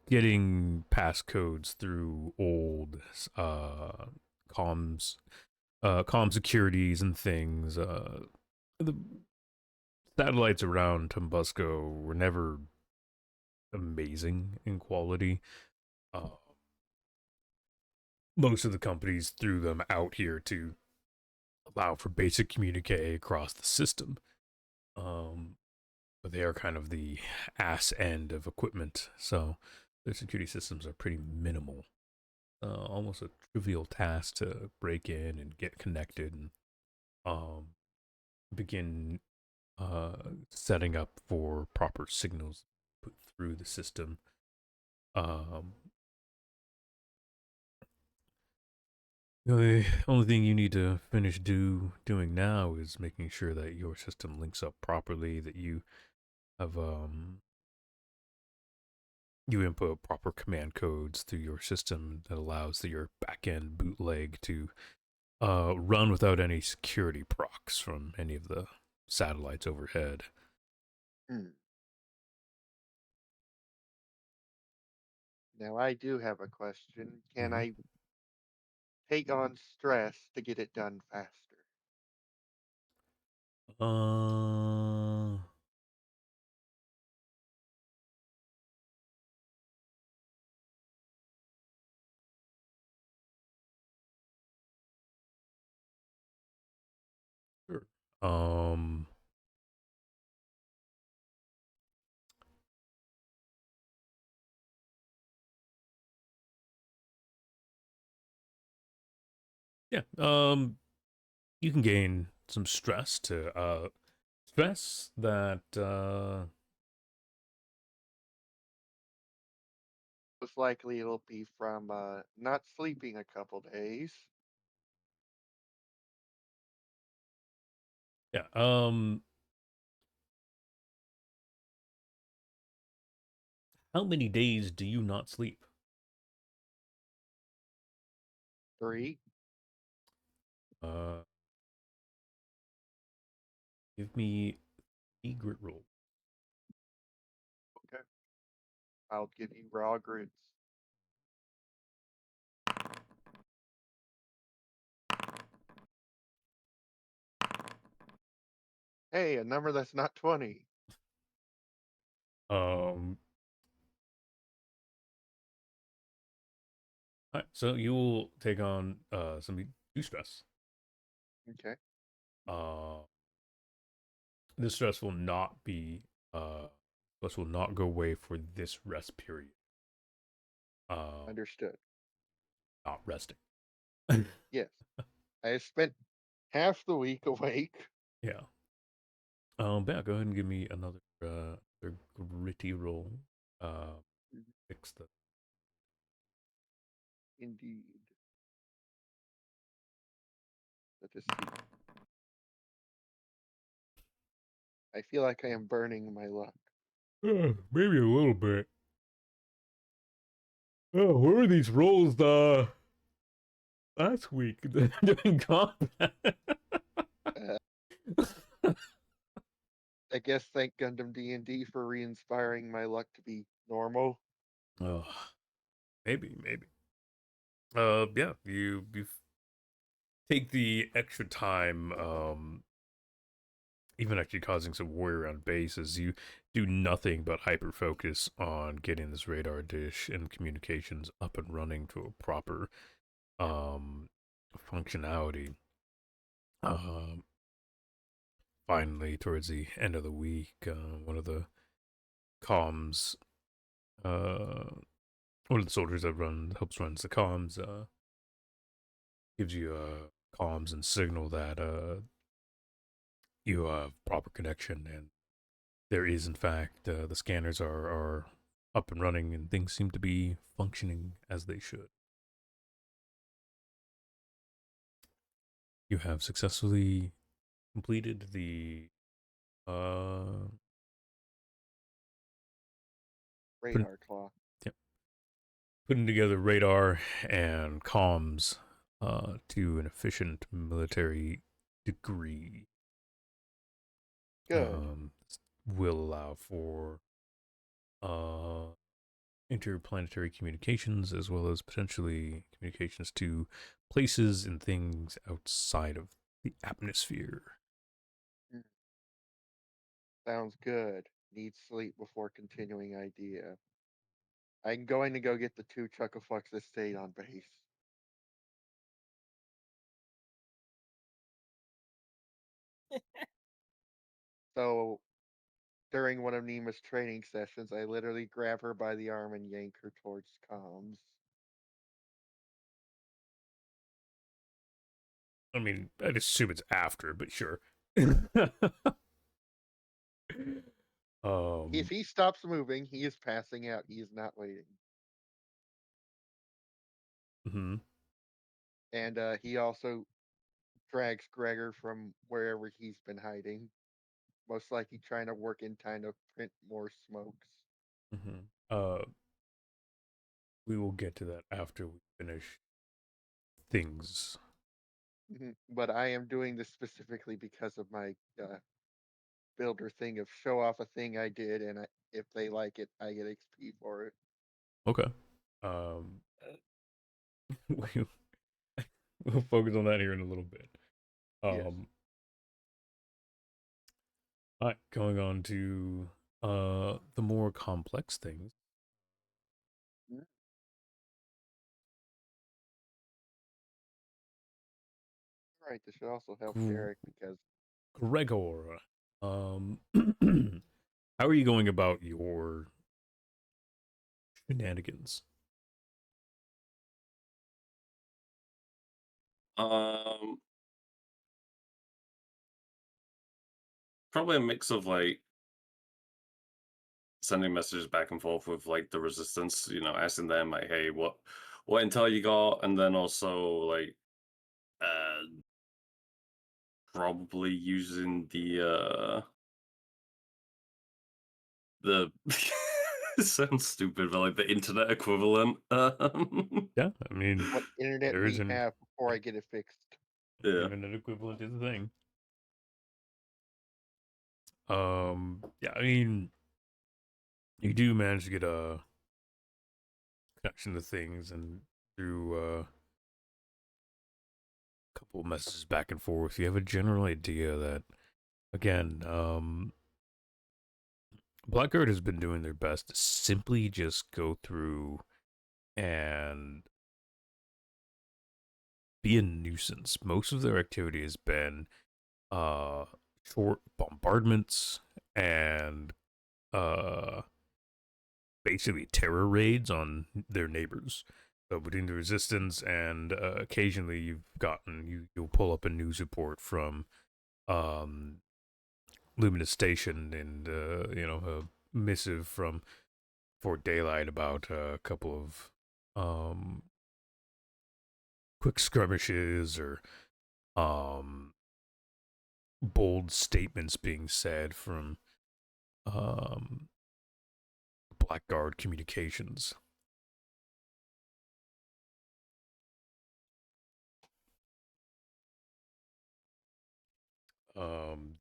getting passcodes through old comms securities and things. The satellites around Tumbusco were never amazing in quality. Most of the companies threw them out here to allow for basic communique across the system. But they are kind of the ass end of equipment, so their security systems are pretty minimal. Almost a trivial task to break in and get connected and begin setting up for proper signals put through the system. The only thing you need to finish doing now is making sure that your system links up properly, that you have you input proper command codes through your system that allows your backend bootleg to run without any security procs from any of the satellites overhead. Now I do have a question. Can Mhm. I take on stress to get it done faster? Uh, sure. Yeah. You can gain some stress to stress that Most likely it'll be from not sleeping a couple days. yeah. How many days do you not sleep? 3. Uh, give me a grit roll. Okay. I'll give you raw grits. Hey, a number that's not 20. Alright, so you will take on some due stress. Okay. This stress will not be stress will not go away for this rest period. Understood. Not resting. Yes. I have spent half the week awake. Yeah. Yeah, go ahead and give me another gritty roll. Fix the Indeed. Let us see. I feel like I am burning my luck. maybe a little bit. Oh, where were these rolls last week during combat? I guess thank Gundam D&D for re-inspiring my luck to be normal. Oh, maybe. Yeah, you take the extra time, even actually causing some worry on base as you do nothing but hyper focus on getting this radar dish and communications up and running to a proper functionality. Finally, towards the end of the week, one of the comms, one of the soldiers that helps runs the comms, gives you comms and signal that you have proper connection, and there is in fact the scanners are up and running, and things seem to be functioning as they should. You have successfully completed the Radar claw. putting together radar and comms to an efficient military degree. Good. Will allow for interplanetary communications as well as potentially communications to places and things outside of the atmosphere. Sounds good. Need sleep before continuing idea. I'm going to go get the 2 Chucklefucks that stayed on base. So during one of Nima's training sessions, I literally grab her by the arm and yank her towards comms. I mean, I'd assume it's after, but sure. If he stops moving, he is passing out. He is not waiting. Mm-hmm. And he also drags Gregor from wherever he's been hiding. Most likely trying to work in time to print more smokes. Mm-hmm. We will get to that after we finish things. But I am doing this specifically because of my builder thing of show off a thing I did, and if they like it, I get XP for it. Okay. We'll focus on that here in a little bit. Yes. All right, going on to the more complex things. Right. This should also help Derek because Gregor, how are you going about your shenanigans? Probably a mix of like sending messages back and forth with like the resistance, asking them like, hey, what intel you got, and then also like probably using the it sounds stupid, but like the internet equivalent. Yeah, I mean, what internet there we isn't- have before I get it fixed. Yeah. internet equivalent is a thing. Yeah, I mean, you do manage to get a connection to things and through a couple of messages back and forth. You have a general idea that, again, Blackguard has been doing their best to simply just go through and be a nuisance. Most of their activity has been short bombardments and basically terror raids on their neighbors. So between the resistance and occasionally you'll pull up a news report from Luminous Station and a missive from Fort Daylight about a couple of quick skirmishes or bold statements being said from Blackguard Communications.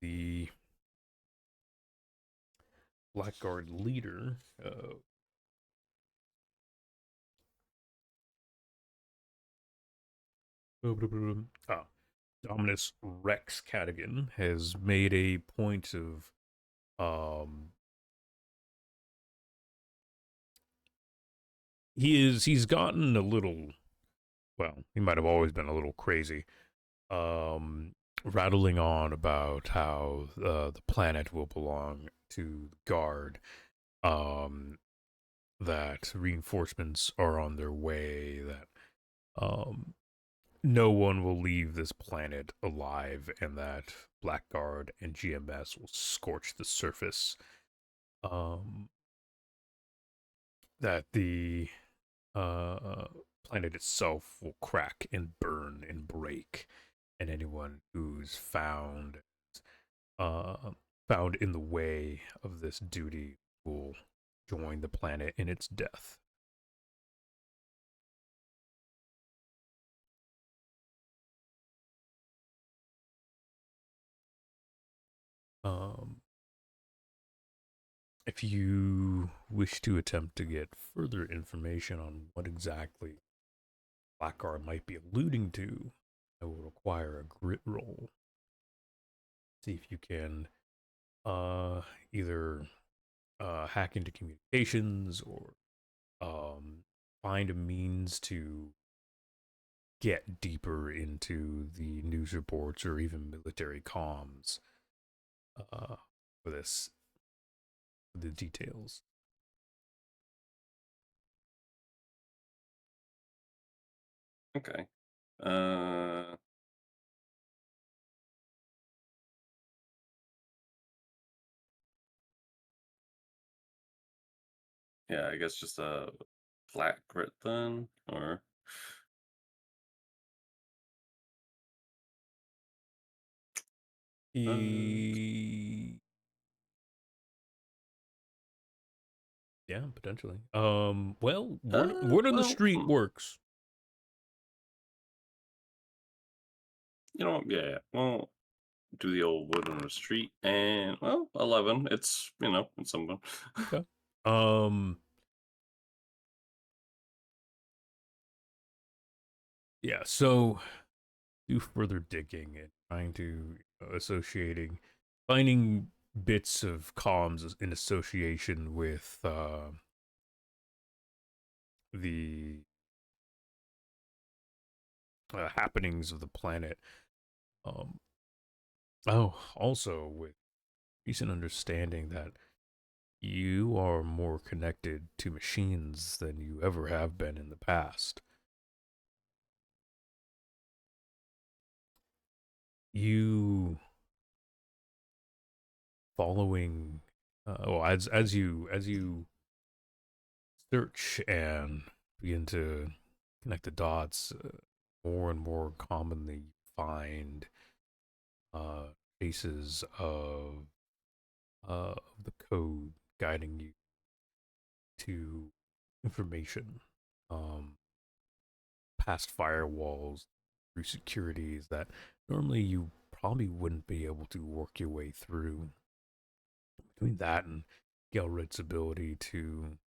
The Blackguard leader, Dominus Rex Cadigan, has made a point of he's gotten a little, well, he might have always been a little crazy, rattling on about how the planet will belong to the Guard, that reinforcements are on their way, that no one will leave this planet alive, and that Blackguard and GMS will scorch the surface. That the planet itself will crack and burn and break, and anyone who's found in the way of this duty will join the planet in its death. If you wish to attempt to get further information on what exactly Blackguard might be alluding to, I will require a grit roll. See if you can either hack into communications or find a means to get deeper into the news reports or even military comms for the details. Okay. Yeah, I guess just a flat grit then, or Yeah, potentially. Well, word on the street works. you know, yeah. Well, do the old wood on the street, and well, 11. It's it's something. Okay. Yeah. So do further digging and trying to finding bits of comms in association with the happenings of the planet. Also with recent understanding that you are more connected to machines than you ever have been in the past. You following, as you search and begin to connect the dots, more and more commonly find traces of the code guiding you to information, past firewalls, through securities that normally you probably wouldn't be able to work your way through. Between that and Gelred's ability to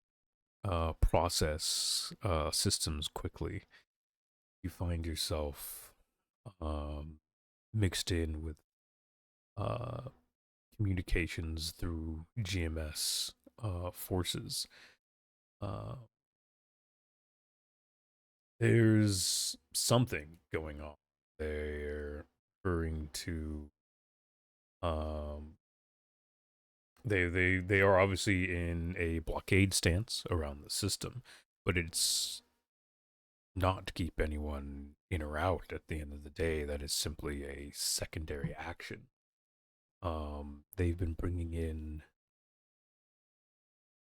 process systems quickly, you find yourself mixed in with communications through GMS forces. There's something going on. They're referring to They are obviously in a blockade stance around the system, but it's not to keep anyone in or out at the end of the day. That is simply a secondary action. They've been bringing in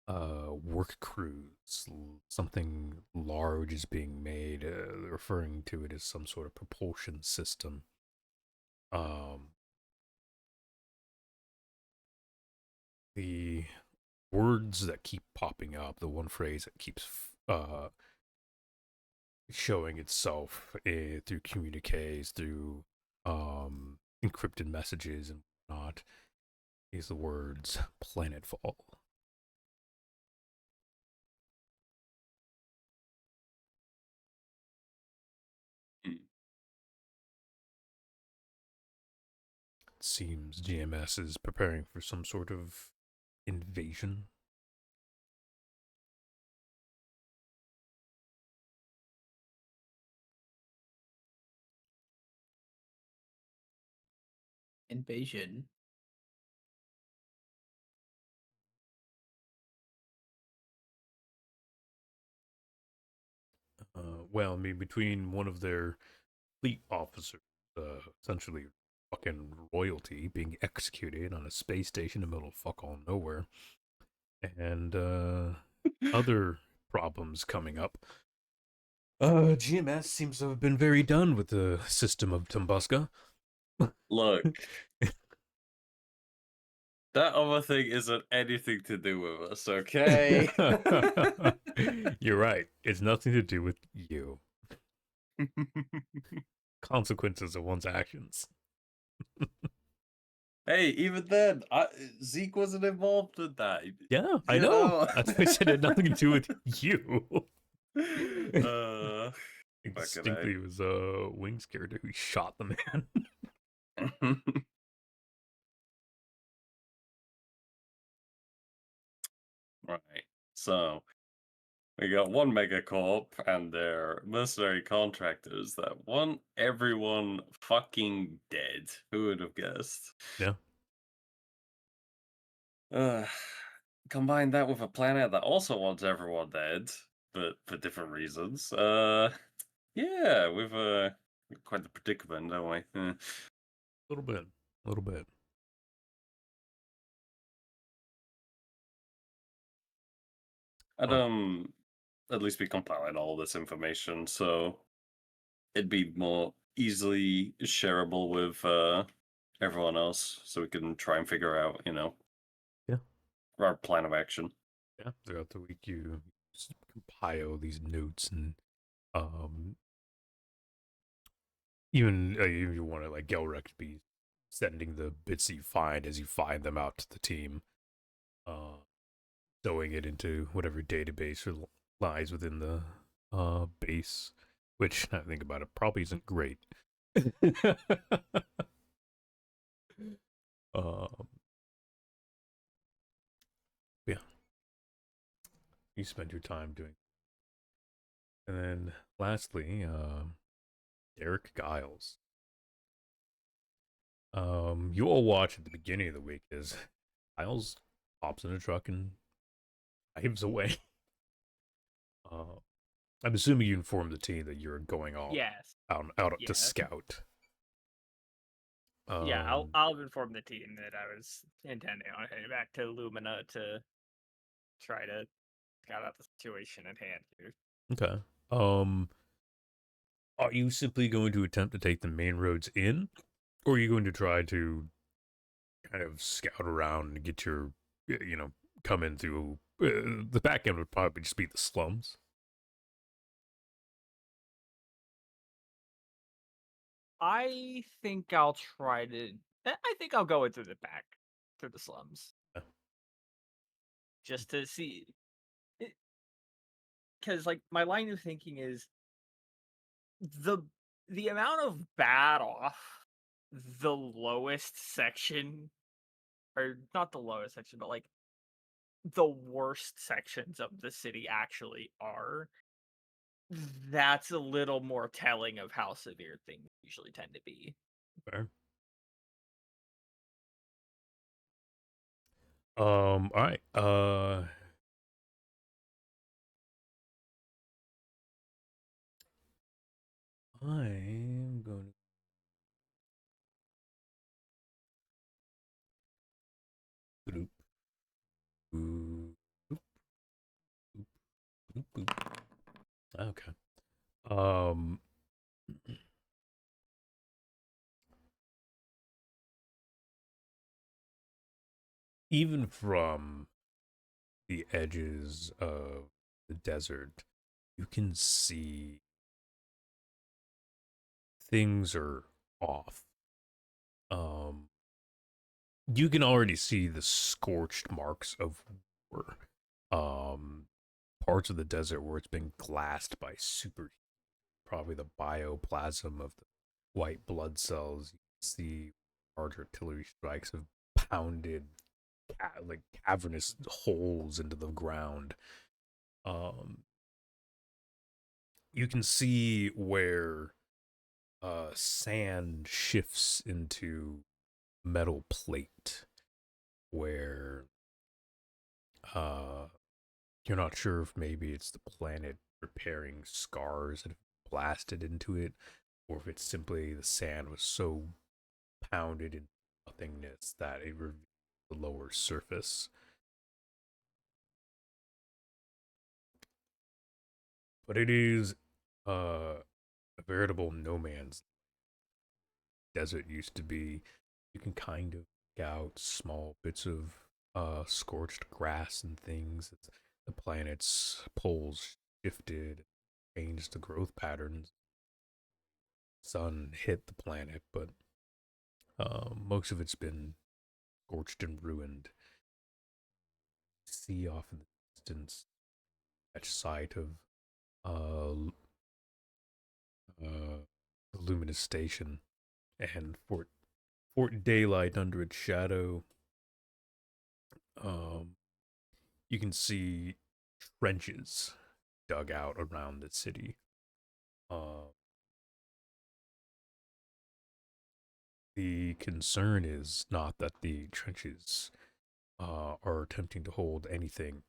work crews. Something large is being made, referring to it as some sort of propulsion system. The words that keep popping up, the one phrase that keeps showing itself through communiques, through encrypted messages and whatnot, is the words planetfall. It seems GMS is preparing for some sort of invasion. Invasion. Well, I mean, between one of their fleet officers, essentially fucking royalty, being executed on a space station in the middle of fuck all nowhere, and other problems coming up. GMS seems to have been very done with the system of Tumbuska. Look, that other thing isn't anything to do with us, okay? You're right. It's nothing to do with you. Consequences of one's actions. Hey, even then, Zeke wasn't involved with that. Yeah, I know. That's why I said it had nothing to do with you. Distinctly, it was Wings character who shot the man. Right. So we got one megacorp and their mercenary contractors that want everyone fucking dead. Who would have guessed? Yeah. Combine that with a planet that also wants everyone dead, but for different reasons. Yeah, we've quite the predicament, don't we? A little bit. A little bit. I'd at least be compiling all this information, so it'd be more easily shareable with everyone else, so we can try and figure out, Yeah, our plan of action. Yeah, throughout the week you compile these notes and even if you want to like Gelrex be sending the bits you find as you find them out to the team, throwing it into whatever database lies within the base, which now I think about it probably isn't great. Yeah, you spend your time doing. And then lastly, Derek Giles. You all watch at the beginning of the week as Giles hops in a truck and drives away. I'm assuming you informed the team that you're going off out to scout. Yeah, I'll inform the team that I was intending on heading back to Lumina to try to scout out the situation at hand here. Okay. Are you simply going to attempt to take the main roads in, or are you going to try to kind of scout around and get your, come in through the back end would probably just be the slums. I think I'll try to. I think I'll go in through the back, through the slums, just to see. Because like my line of thinking is the amount of bad off the lowest section, or not the lowest section, but like the worst sections of the city actually are. That's a little more telling of how severe things usually tend to be. Fair. All right. I'm going to. Boop, boop, boop, boop, boop. Okay. Um. Even from the edges of the desert, you can see things are off. Um, you can already see the scorched marks of war. Parts of the desert where it's been glassed by super, probably the bioplasm of the white blood cells. You can see large artillery strikes have pounded like cavernous holes into the ground. Um, you can see where sand shifts into metal plate, where uh, you're not sure if maybe it's the planet repairing scars that have blasted into it, or if it's simply the sand was so pounded in nothingness that it reveals the lower surface. But it is a veritable no man's desert used to be. You can kind of pick out small bits of scorched grass and things. The planet's poles shifted, changed the growth patterns. Sun hit the planet, but most of it's been scorched and ruined. See off in the distance that sight of uh, uh, the luminous station and Fort Daylight under its shadow. Um, you can see trenches dug out around the city. Uh, the concern is not that the trenches are attempting to hold anything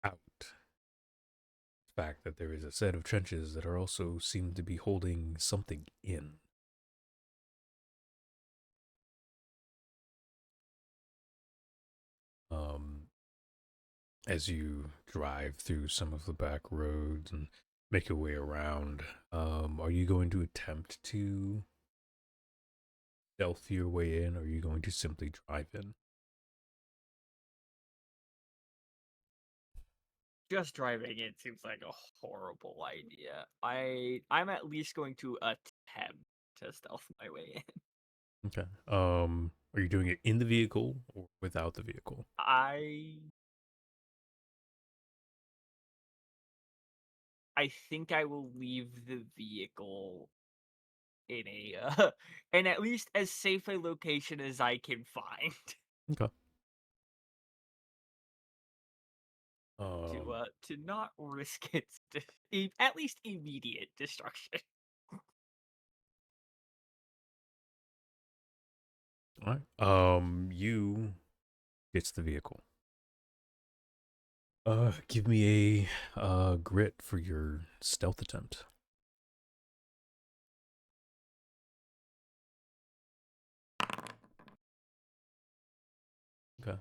out. The fact that there is a set of trenches that are also seem to be holding something in. Um, as you drive through some of the back roads and make your way around, are you going to attempt to stealth your way in, or are you going to simply drive in? Just driving it seems like a horrible idea. I'm at least going to attempt to stealth my way in. Okay. Are you doing it in the vehicle or without the vehicle? I think I will leave the vehicle in a in at least as safe a location as I can find Okay. to not risk its at least immediate destruction. All right. You gets the vehicle. Give me a grit for your stealth attempt. Okay.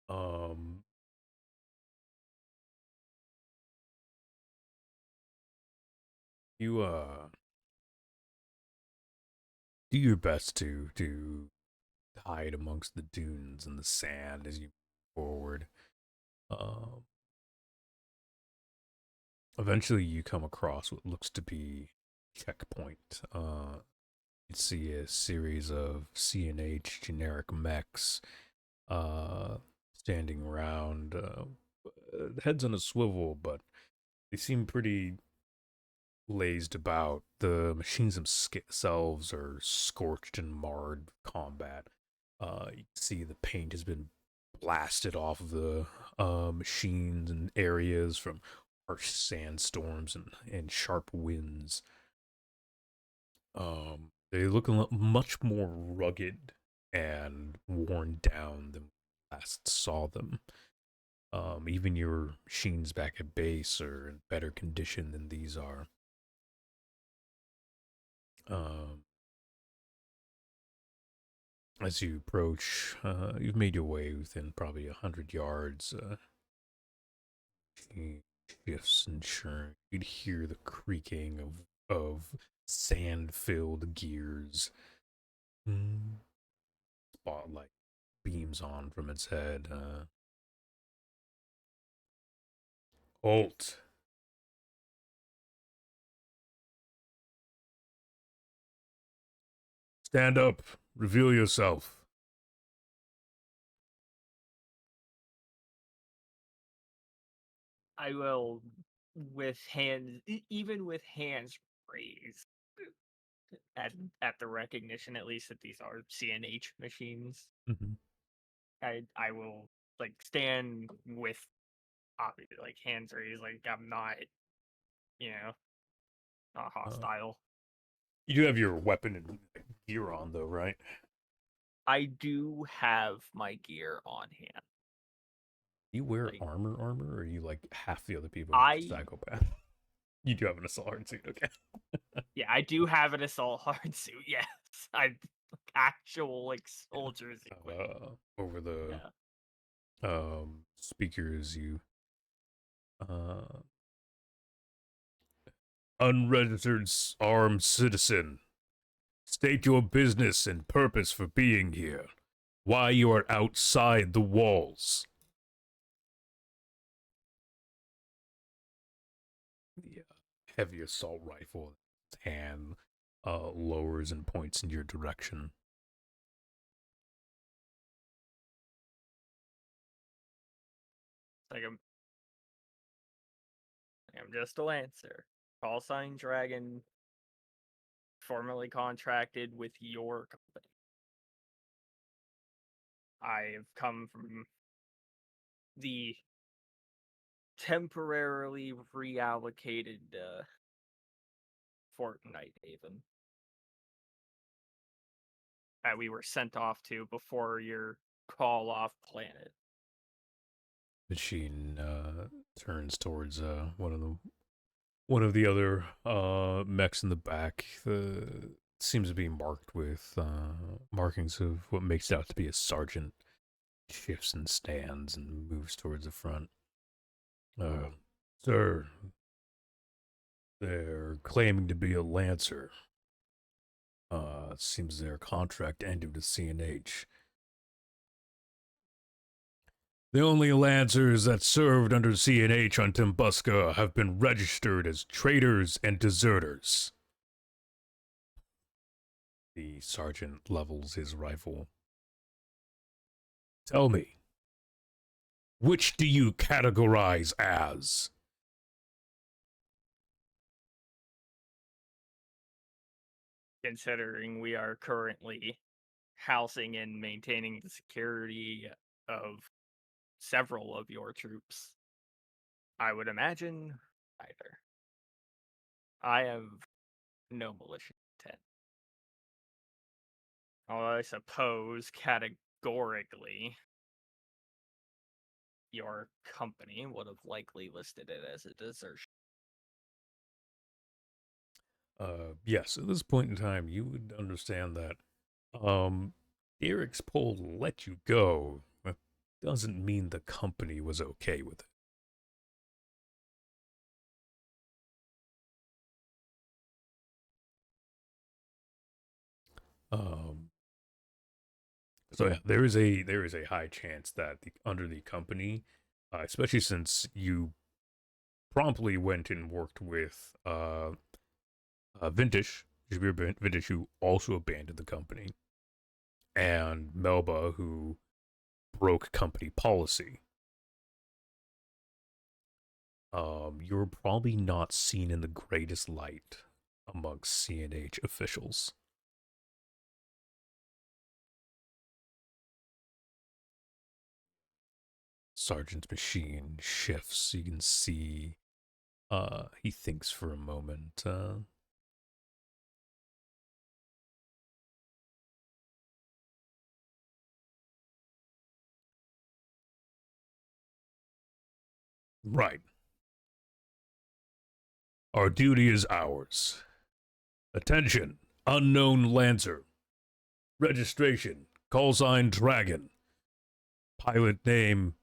Um, you do your best to hide amongst the dunes and the sand as you move forward. Um, eventually you come across what looks to be checkpoint. You see a series of CNH generic mechs standing around, heads on a swivel, but they seem pretty lazed about. The machines themselves are scorched and marred combat. You can see the paint has been blasted off of the machines and areas from harsh sandstorms and sharp winds. They look much more rugged and worn down than last saw them. Even your machines back at base are in better condition than these are. As you approach, you've made your way within probably 100 yards. She shifts and churn. You'd hear the creaking of sand-filled gears. Spotlight beams on from its head. Halt. Stand up. Reveal yourself. I will, with hands, even with hands raised, at the recognition, at least, that these are CNH machines. Mm-hmm. I will like stand with obviously like hands raised, like I'm not, not hostile. You do have your weapon and gear on, though, right? I do have my gear on hand. You wear Like, armor, or are you like half the other people? Psychopath. You do have an assault hard suit, okay? Yeah, I do have an assault hard suit. Yes, I actual like soldiers equipment. Over the speakers, you unregistered armed citizen, state your business and purpose for being here. Why you are outside the walls. The heavy assault rifle in its hand lowers and points in your direction. Like I'm just a Lancer. Call sign Dragon, formerly contracted with your company. I've come from the temporarily reallocated Fort Nighthaven that we were sent off to before your call off planet. Machine turns towards one of the other mechs in the back. Seems to be marked with markings of what makes out to be a sergeant. Shifts and stands and moves towards the front. Sir, they're claiming to be a Lancer. Seems their contract ended with CNH. The only Lancers that served under CNH on Tumbuska have been registered as traitors and deserters. The sergeant levels his rifle. Tell me, which do you categorize as? Considering we are currently housing and maintaining the security of several of your troops, I would imagine either. I have no malicious intent. Although I suppose categorically your company would have likely listed it as a desertion. Yes, at this point in time, you would understand that Derek's poll let you go. That doesn't mean the company was okay with it. So yeah, there is a high chance that under the company, especially since you promptly went and worked with Vintage, Vintage, who also abandoned the company, and Melba, who broke company policy. You're probably not seen in the greatest light amongst CNH officials. Sergeant's machine shifts. You can see he thinks for a moment. Right. Our duty is ours. Attention, unknown Lancer. Registration, call sign Dragon. Pilot name,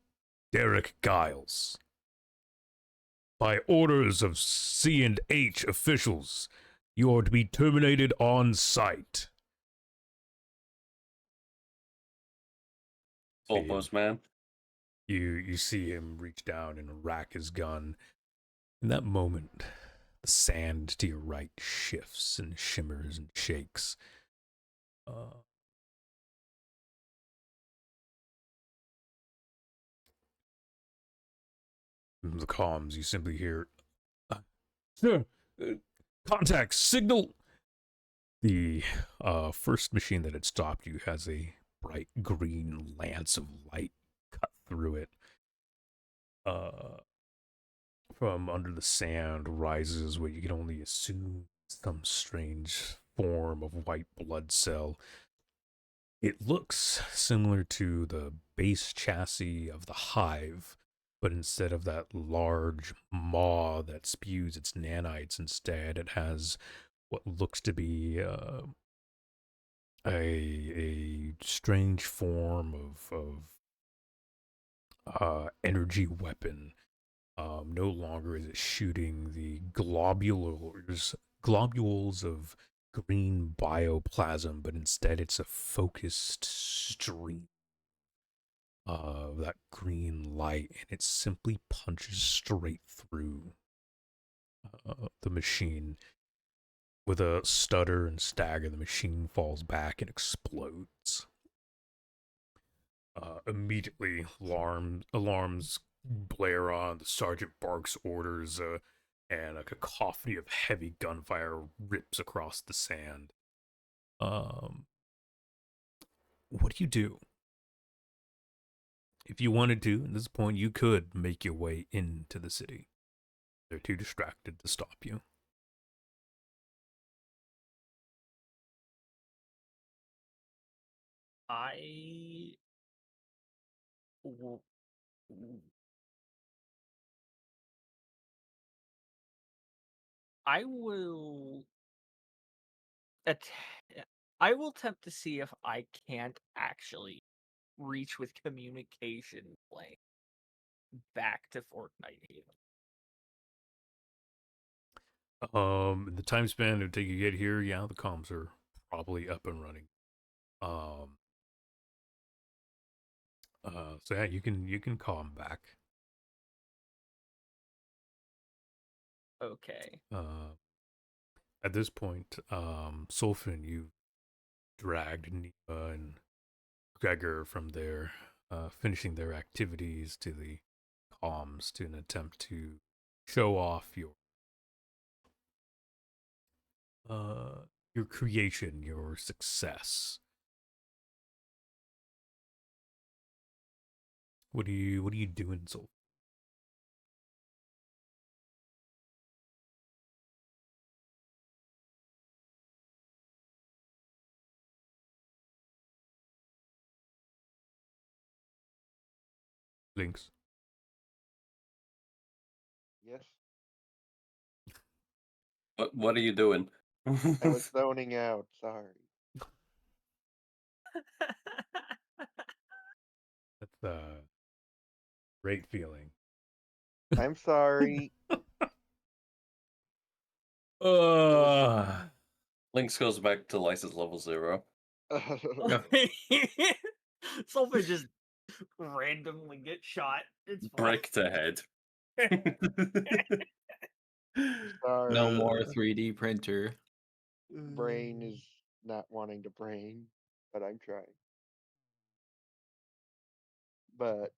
Derek Giles. By orders of C&H officials, you are to be terminated on sight. Full postman. You see him reach down and rack his gun. In that moment, the sand to your right shifts and shimmers and shakes. The comms, you simply hear, Sir, contact, signal. The first machine that had stopped you has a bright green lance of light cut through it. From under the sand rises what you can only assume some strange form of white blood cell. It looks similar to the base chassis of the Hive, but instead of that large maw that spews its nanites, instead it has what looks to be a strange form of energy weapon. No longer is it shooting the globules of green bioplasm, but instead it's a focused stream of that green light, and it simply punches straight through the machine. With a stutter and stagger, the machine falls back and explodes. Immediately, alarms blare on. The sergeant barks orders, and a cacophony of heavy gunfire rips across the sand. What do you do? If you wanted to, at this point, you could make your way into the city. They're too distracted to stop you. I will I will attempt to see if I can't actually reach with communication link back to Fort Nightingale. The time span it would take you to get here, yeah, the comms are probably up and running. So yeah, you can call him back. Okay. At this point, Sulfin, you dragged Nima and Gregor from there, finishing their activities to the comms to an attempt to show off your creation, your success. What are you doing, Sulfin? Links. Yes, What are you doing? I was zoning out. Sorry. That's a great feeling. I'm sorry. Lynx goes back to license level 0. Sulfur just randomly gets shot. It's fine. Brick to head. Sorry. No more 3D printer. Brain is not wanting to brain, but I'm trying. But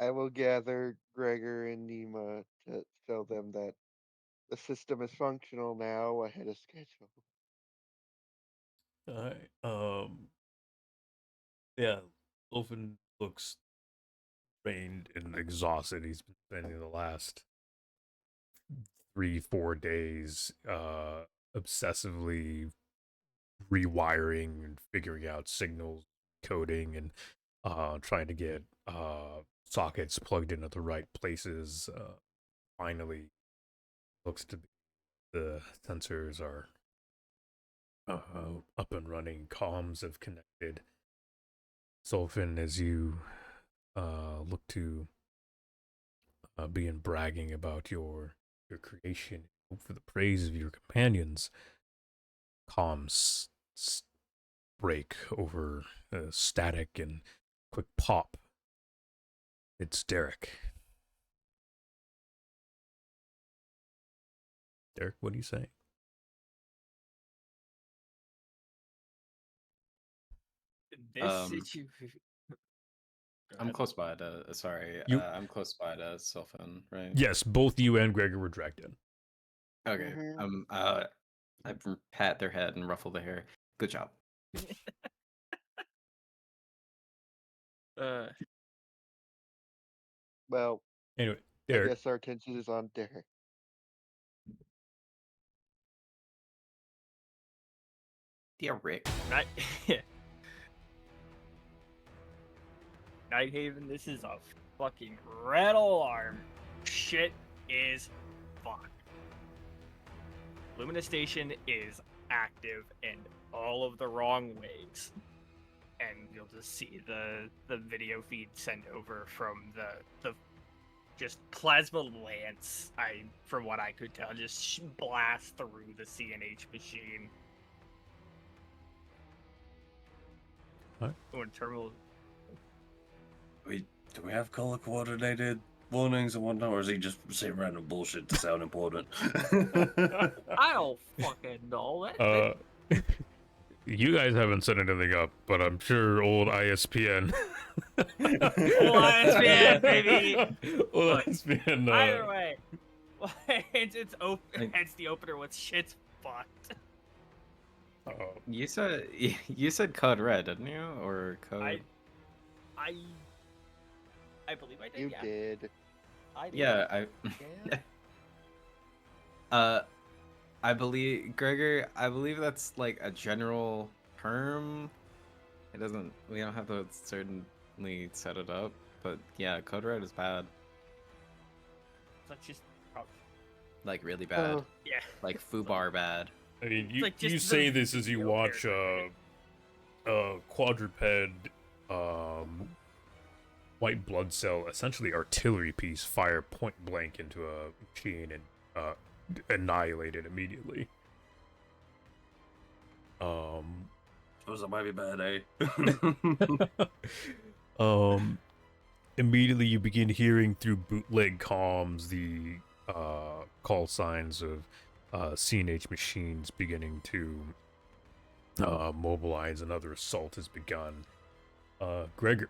I will gather Gregor and Nima to show them that the system is functional now ahead of schedule. Yeah, Sulfin looks drained and exhausted. He's been spending the last 3-4 days obsessively rewiring and figuring out signals, coding, and trying to get sockets plugged in at the right places. Finally, looks to be the sensors are up and running. Comms have connected. Sulfin, as you look to begin bragging about your creation, hope for the praise of your companions, comms break over static and quick pop. It's Derek. Derek, what do you say? This situation. I'm close by to. Sorry, You- I'm close by to Sylphin, right? Yes, both you and Gregor were dragged in. Okay. Mhm. I pat their head and ruffle their hair. Good job. Well, Anyway, I Derek, guess our attention is on Derek. Dear Rick. Night Nighthaven, this is a fucking red alarm. Shit is fucked. Lumina Station is active in all of the wrong ways. And you'll just see the video feed sent over from the just plasma lance. From what I could tell, just blast through the CNH machine. What? When terminal. Do we have color coordinated warnings and whatnot, or is he just saying random bullshit to sound important? I don't fucking know. You guys haven't set anything up, but I'm sure old ISPN. Old ISPN, baby. Old Look, ISPN. Either way, it's open. It's the opener. What's shit's fucked. You said code red, didn't you? Or code? I believe I did. You Yeah. did. I did. Yeah, Yeah. I believe Gregor. I believe that's like a general term. It doesn't. We don't have to certainly set it up, but yeah, code red is bad. It's just. Like really bad. Oh. Yeah. Like foobar bad. I mean, It's like just you the say this as you video watch character, quadruped white blood cell, essentially artillery piece, fire point blank into a machine and annihilate it immediately. Those might be bad, Immediately you begin hearing through bootleg comms the call signs of CNH machines beginning to mobilize. Another assault has begun. Derek.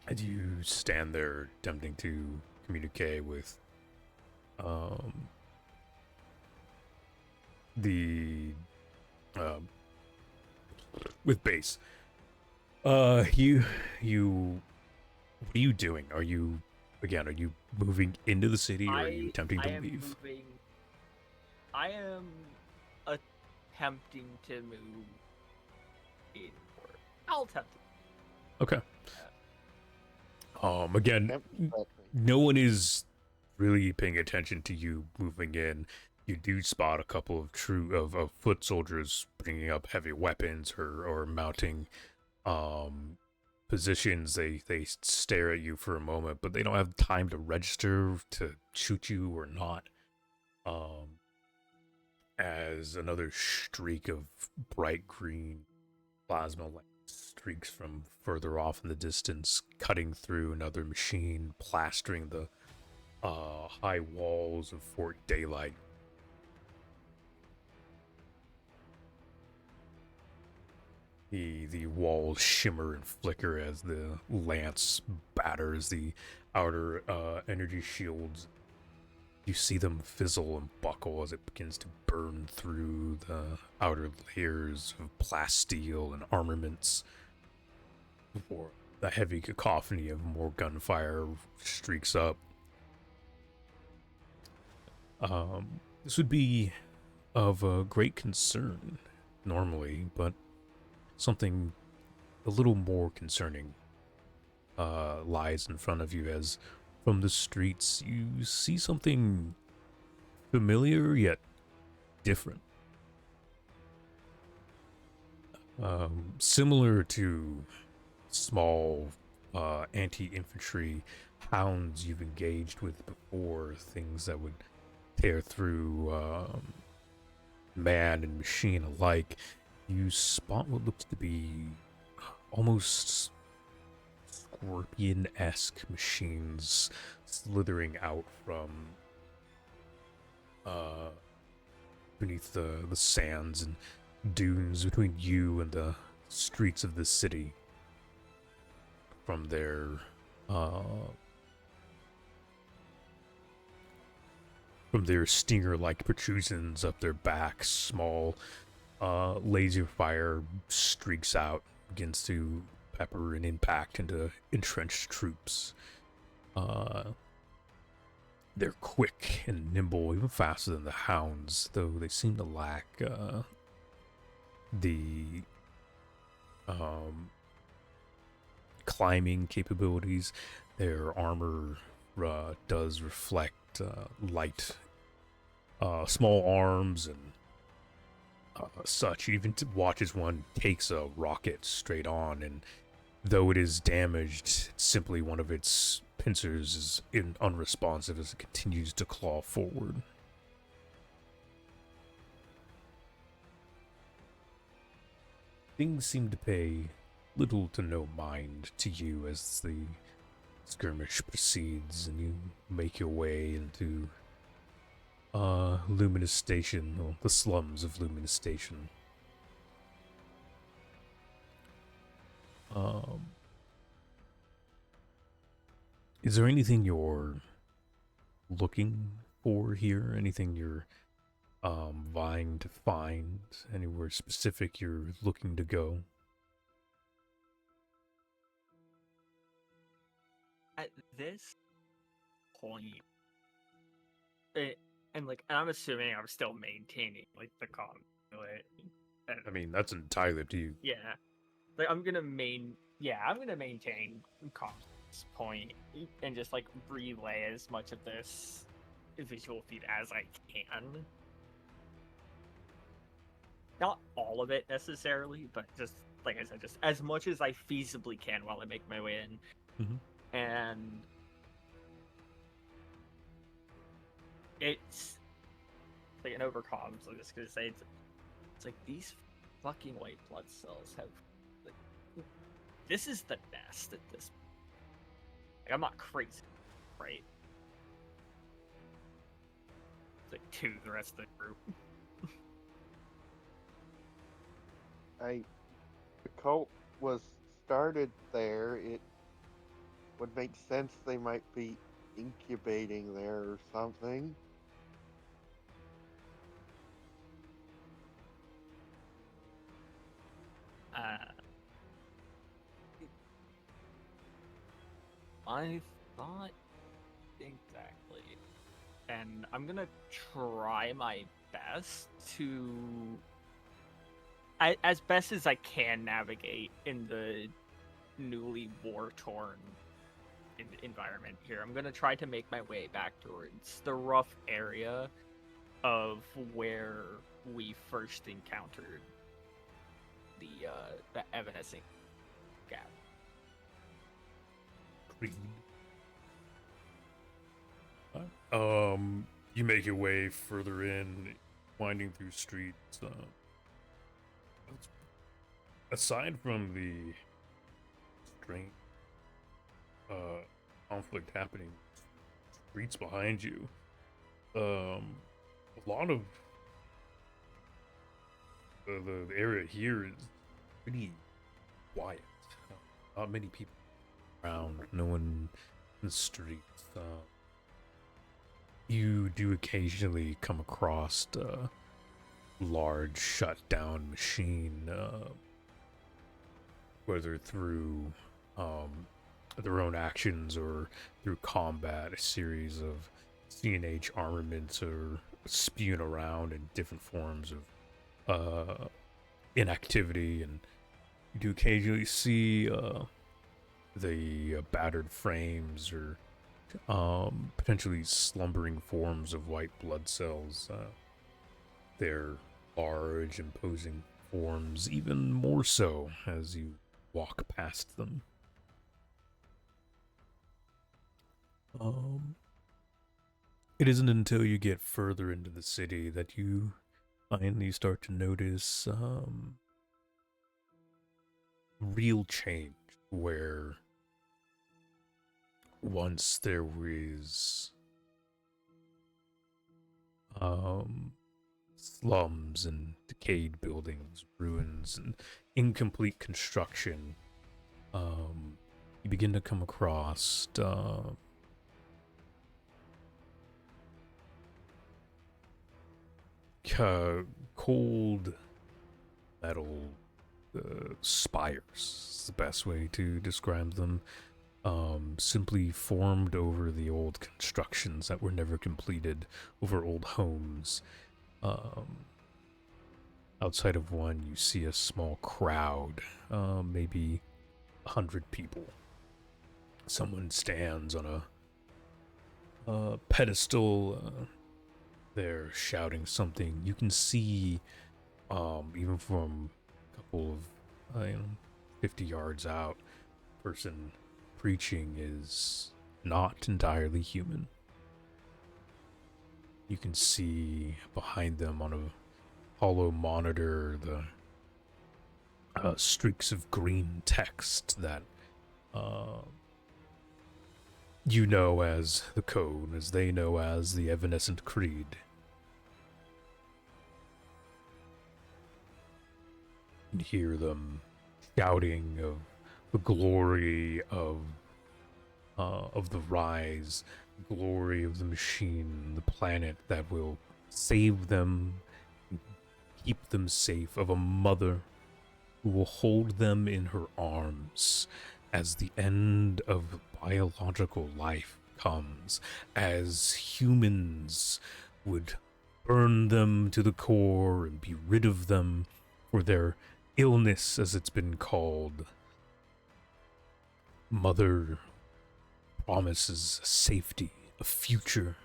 As you stand there attempting to communicate with with base. You what are you doing? Are you moving into the city, or are you attempting to leave? I am attempting to move inward. I'll attempt. Okay. Again, Yep, exactly. no one is really paying attention to you moving in. You do spot a couple of foot soldiers bringing up heavy weapons or mounting positions. They stare at you for a moment, but they don't have time to register to shoot you or not. As another streak of bright green plasma light streaks from further off in the distance, cutting through another machine, plastering the high walls of Fort Daylight. The walls shimmer and flicker as the lance batters the outer energy shields. You see them fizzle and buckle as it begins to burn through the outer layers of plasteel and armaments before the heavy cacophony of more gunfire streaks up. This would be of great concern normally, but something a little more concerning lies in front of you, as from the streets you see something familiar yet different. Similar to small anti-infantry hounds you've engaged with before, things that would tear through man and machine alike, you spot what looks to be almost scorpion-esque machines slithering out from beneath the sands and dunes between you and the streets of the city. From their stinger-like protrusions up their backs, small laser fire streaks out, begins to pepper and impact into entrenched troops. They're quick and nimble, even faster than the hounds, though they seem to lack the climbing capabilities. Their armor does reflect light, small arms and such. Even to watch as one takes a rocket straight on, and though it is damaged, simply one of its pincers is unresponsive as it continues to claw forward. Things seem to pay little to no mind to you as the skirmish proceeds and you make your way into Luminous Station, or the slums of Luminous Station. Is there anything you're looking for here? Anything you're vying to find? Anywhere specific you're looking to go? At this point, and I'm assuming I'm still maintaining like the conduit. I mean, that's entirely up to you. Yeah, like I'm gonna maintain comms at this point and just like relay as much of this visual feed as I can. Not all of it necessarily, but just like I said, just as much as I feasibly can while I make my way in. Mm-hmm. And it's like an over comms. I'm just gonna say it's like these fucking white blood cells have like, this is the best at this. Like, I'm not crazy, right? It's like to the rest of the group. The cult was started there. It would make sense they might be incubating there or something. I thought exactly, and I'm gonna try my best to, as best as I can, navigate in the newly war-torn environment here. I'm gonna try to make my way back towards the rough area of where we first encountered the evanescing gap. You make your way further in, winding through streets. Aside from the strange conflict happening streets behind you, a lot of the area here is pretty quiet. Not many people around, no one in the streets. You do occasionally come across a large shut-down machine, whether through their own actions or through combat. A series of CNH armaments are spewing around in different forms of inactivity and You do occasionally see the battered frames or potentially slumbering forms of white blood cells. They're large, imposing forms, even more so as you walk past them. It isn't until you get further into the city that you finally start to notice real change, where once there was slums and decayed buildings, ruins and incomplete construction, you begin to come across cold metal spires is the best way to describe them. Simply formed over the old constructions that were never completed, over old homes. Outside of one, you see a small crowd, maybe 100 people. Someone stands on a pedestal. They're shouting something. You can see, even from a couple of 50 yards out, person preaching is not entirely human. You can see behind them on a hollow monitor the streaks of green text that you know as the code, as they know as the Evanescent Creed. You hear them shouting of the glory of the rise, glory of the machine, the planet that will save them, keep them safe, of a mother who will hold them in her arms as the end of biological life comes, as humans would burn them to the core and be rid of them for their illness, as it's been called. Mother promises safety, a future,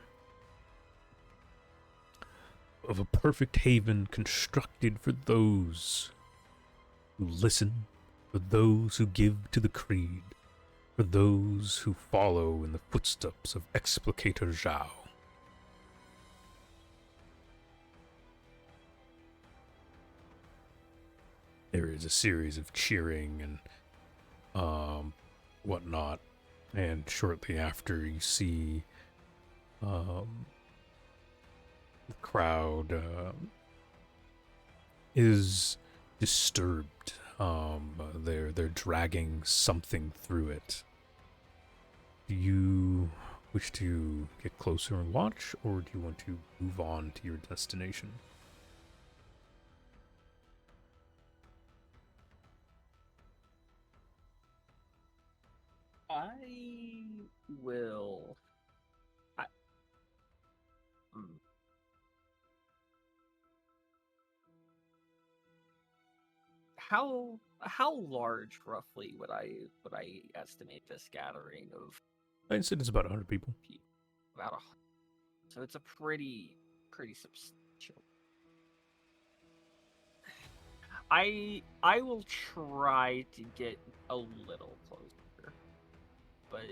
of a perfect haven constructed for those who listen, for those who give to the creed, for those who follow in the footsteps of Explicator Zhao. There is a series of cheering and whatnot, and shortly after you see the crowd is disturbed. They're dragging something through it. Do you wish to get closer and watch, or do you want to move on to your destination? I will. I, hmm. How large roughly would I estimate this gathering of I'd say it's about 100 people. people? About so it's a pretty substantial. I will try to get a little closer, but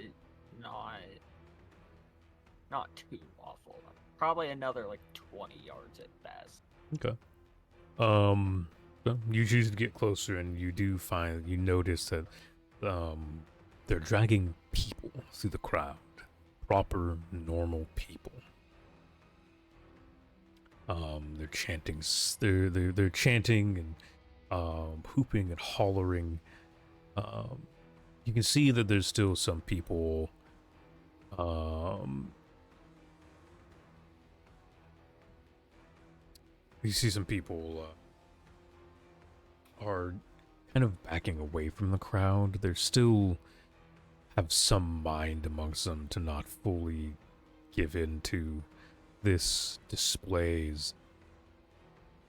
not too awful. Probably another like 20 yards at best. Okay. So you choose to get closer, and you do find, you notice that they're dragging people through the crowd, proper normal people. They're chanting, they're chanting and hooping and hollering. You can see that there's still some people you see some people are kind of backing away from the crowd. They still have some mind amongst them to not fully give in to this displays.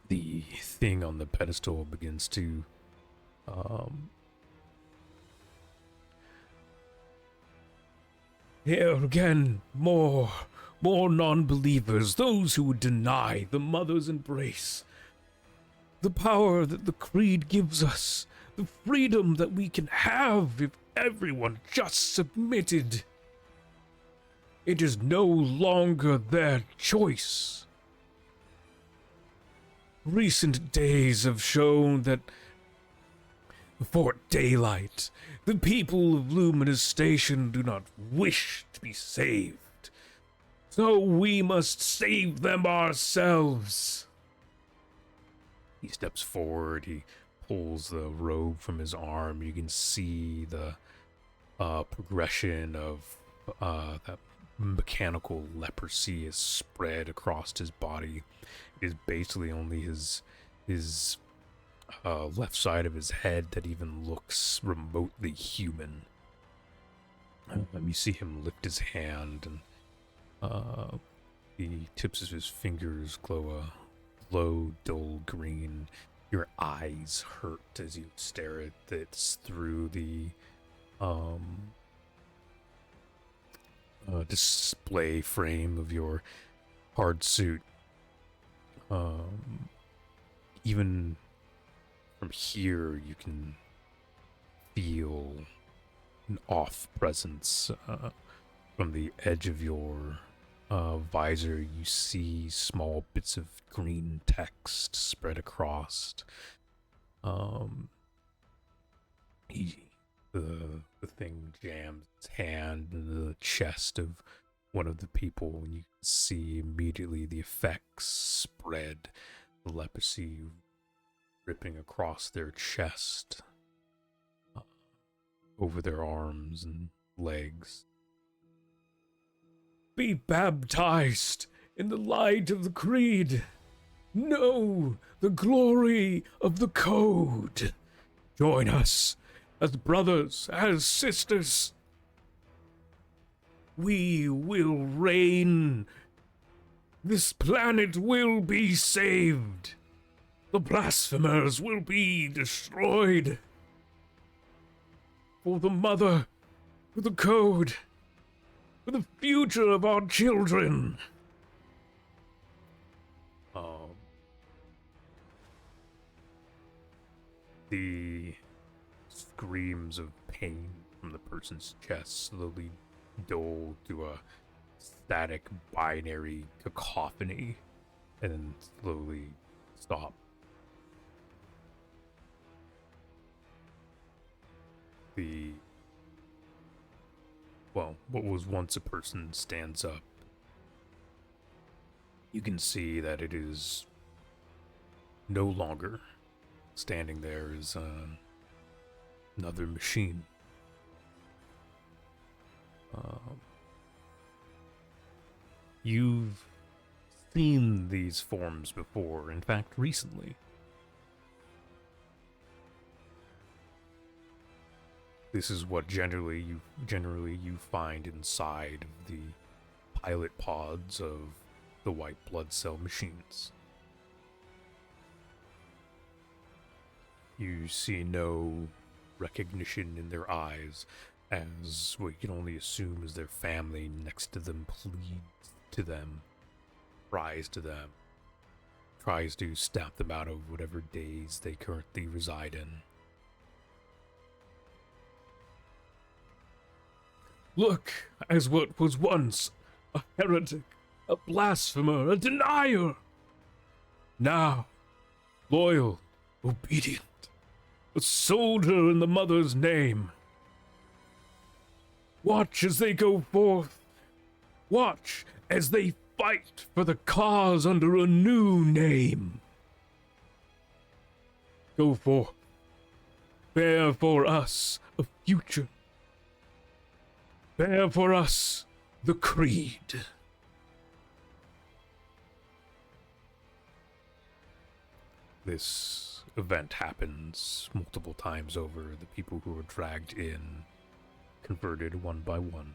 The thing on the pedestal begins to Here again, more non-believers, those who would deny the mother's embrace, the power that the creed gives us, the freedom that we can have if everyone just submitted. It is no longer their choice. Recent days have shown that before daylight, the people of Luminous Station do not wish to be saved. So we must save them ourselves. He steps forward, he pulls the robe from his arm. You can see the progression of that mechanical leprosy is spread across his body. It is basically only his left side of his head that even looks remotely human. You see him lift his hand, and the tips of his fingers glow a low, dull green. Your eyes hurt as you stare at it through the display frame of your hard suit. Even from here, you can feel an off presence. From the edge of your visor, you see small bits of green text spread across. The thing jams its hand in the chest of one of the people, and you can see immediately the effects spread. The leprosy ripping across their chest, over their arms and legs. Be baptized in the light of the creed. Know the glory of the code. Join us as brothers, as sisters. We will reign. This planet will be saved. The blasphemers will be destroyed. For the mother, for the code, for the future of our children. The screams of pain from the person's chest slowly dull to a static binary cacophony and then slowly stop. What was once a person stands up. You can see that it is no longer. Standing there is another machine. You've seen these forms before, in fact, recently. This is what generally you find inside of the pilot pods of the white blood cell machines. You see no recognition in their eyes, as what you can only assume is their family next to them pleads to them, cries to them, tries to snap them out of whatever daze they currently reside in. Look, as what was once a heretic, a blasphemer, a denier, now loyal, obedient, a soldier in the mother's name. Watch as they go forth. Watch as they fight for the cause under a new name. Go forth. Bear for us a future. Bear for us the creed. This event happens multiple times over. The people who are dragged in, converted one by one.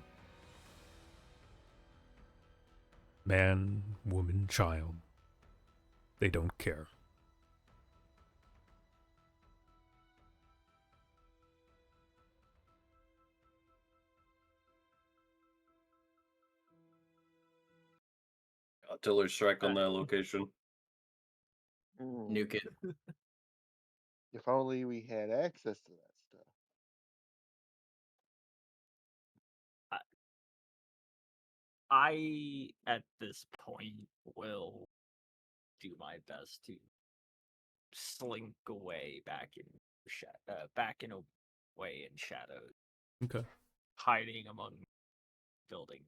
Man, woman, child. They don't care. artillery strike on their location. Nuke it. If only we had access to that stuff. I at this point will do my best to slink away back in away in shadows, Okay. hiding among buildings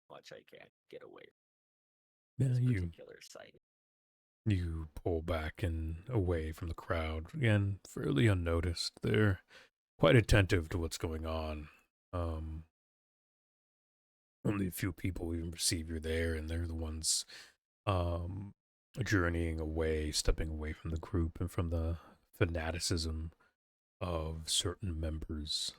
much I can get away Yeah, from this you particular site. you pull back and away from the crowd again, fairly unnoticed. They're quite attentive to what's going on. Only a few people even perceive you're there, and they're the ones um, journeying away, stepping away from the group and from the fanaticism of certain members.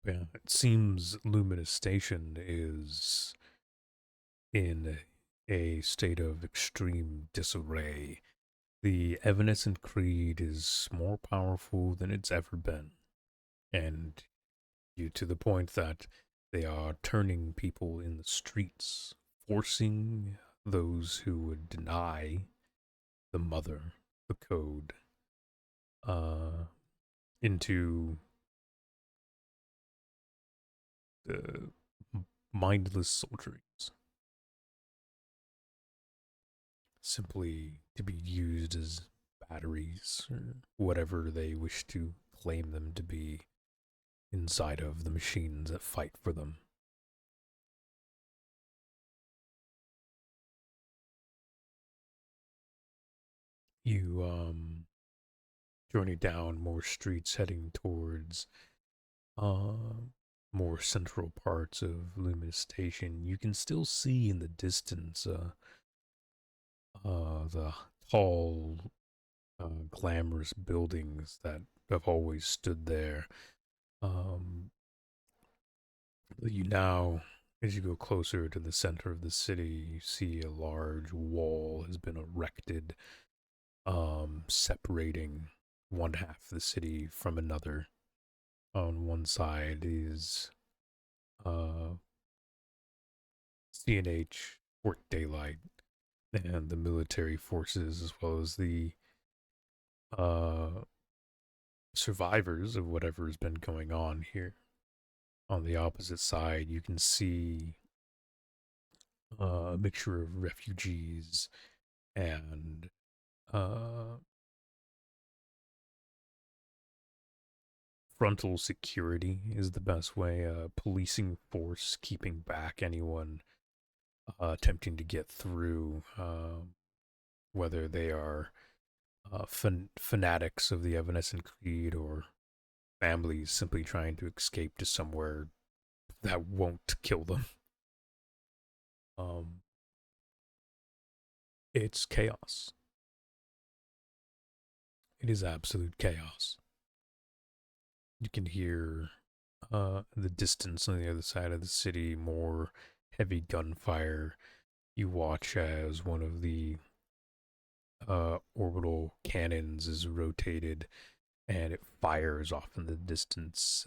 Yeah, it seems Luminous Station is in a state of extreme disarray. The Evanescent Creed is more powerful than it's ever been, and you to the point that they are turning people in the streets, forcing those who would deny the mother, the code, into the mindless soldieries, simply to be used as batteries or whatever they wish to claim them to be inside of the machines that fight for them. You journey down more streets heading towards more central parts of Luminous Station. You can still see in the distance the tall, glamorous buildings that have always stood there. You now, as you go closer to the center of the city, you see a large wall has been erected, separating one half of the city from another. On one side is CNH, Fort Daylight, and the military forces, as well as the survivors of whatever has been going on here. On the opposite side, you can see a mixture of refugees and frontal security is the best way. Policing force keeping back anyone attempting to get through, whether they are fanatics of the Evanescent Creed or families simply trying to escape to somewhere that won't kill them. It's chaos. It is absolute chaos. You can hear the distance on the other side of the city, more heavy gunfire. You watch as one of the orbital cannons is rotated and it fires off in the distance.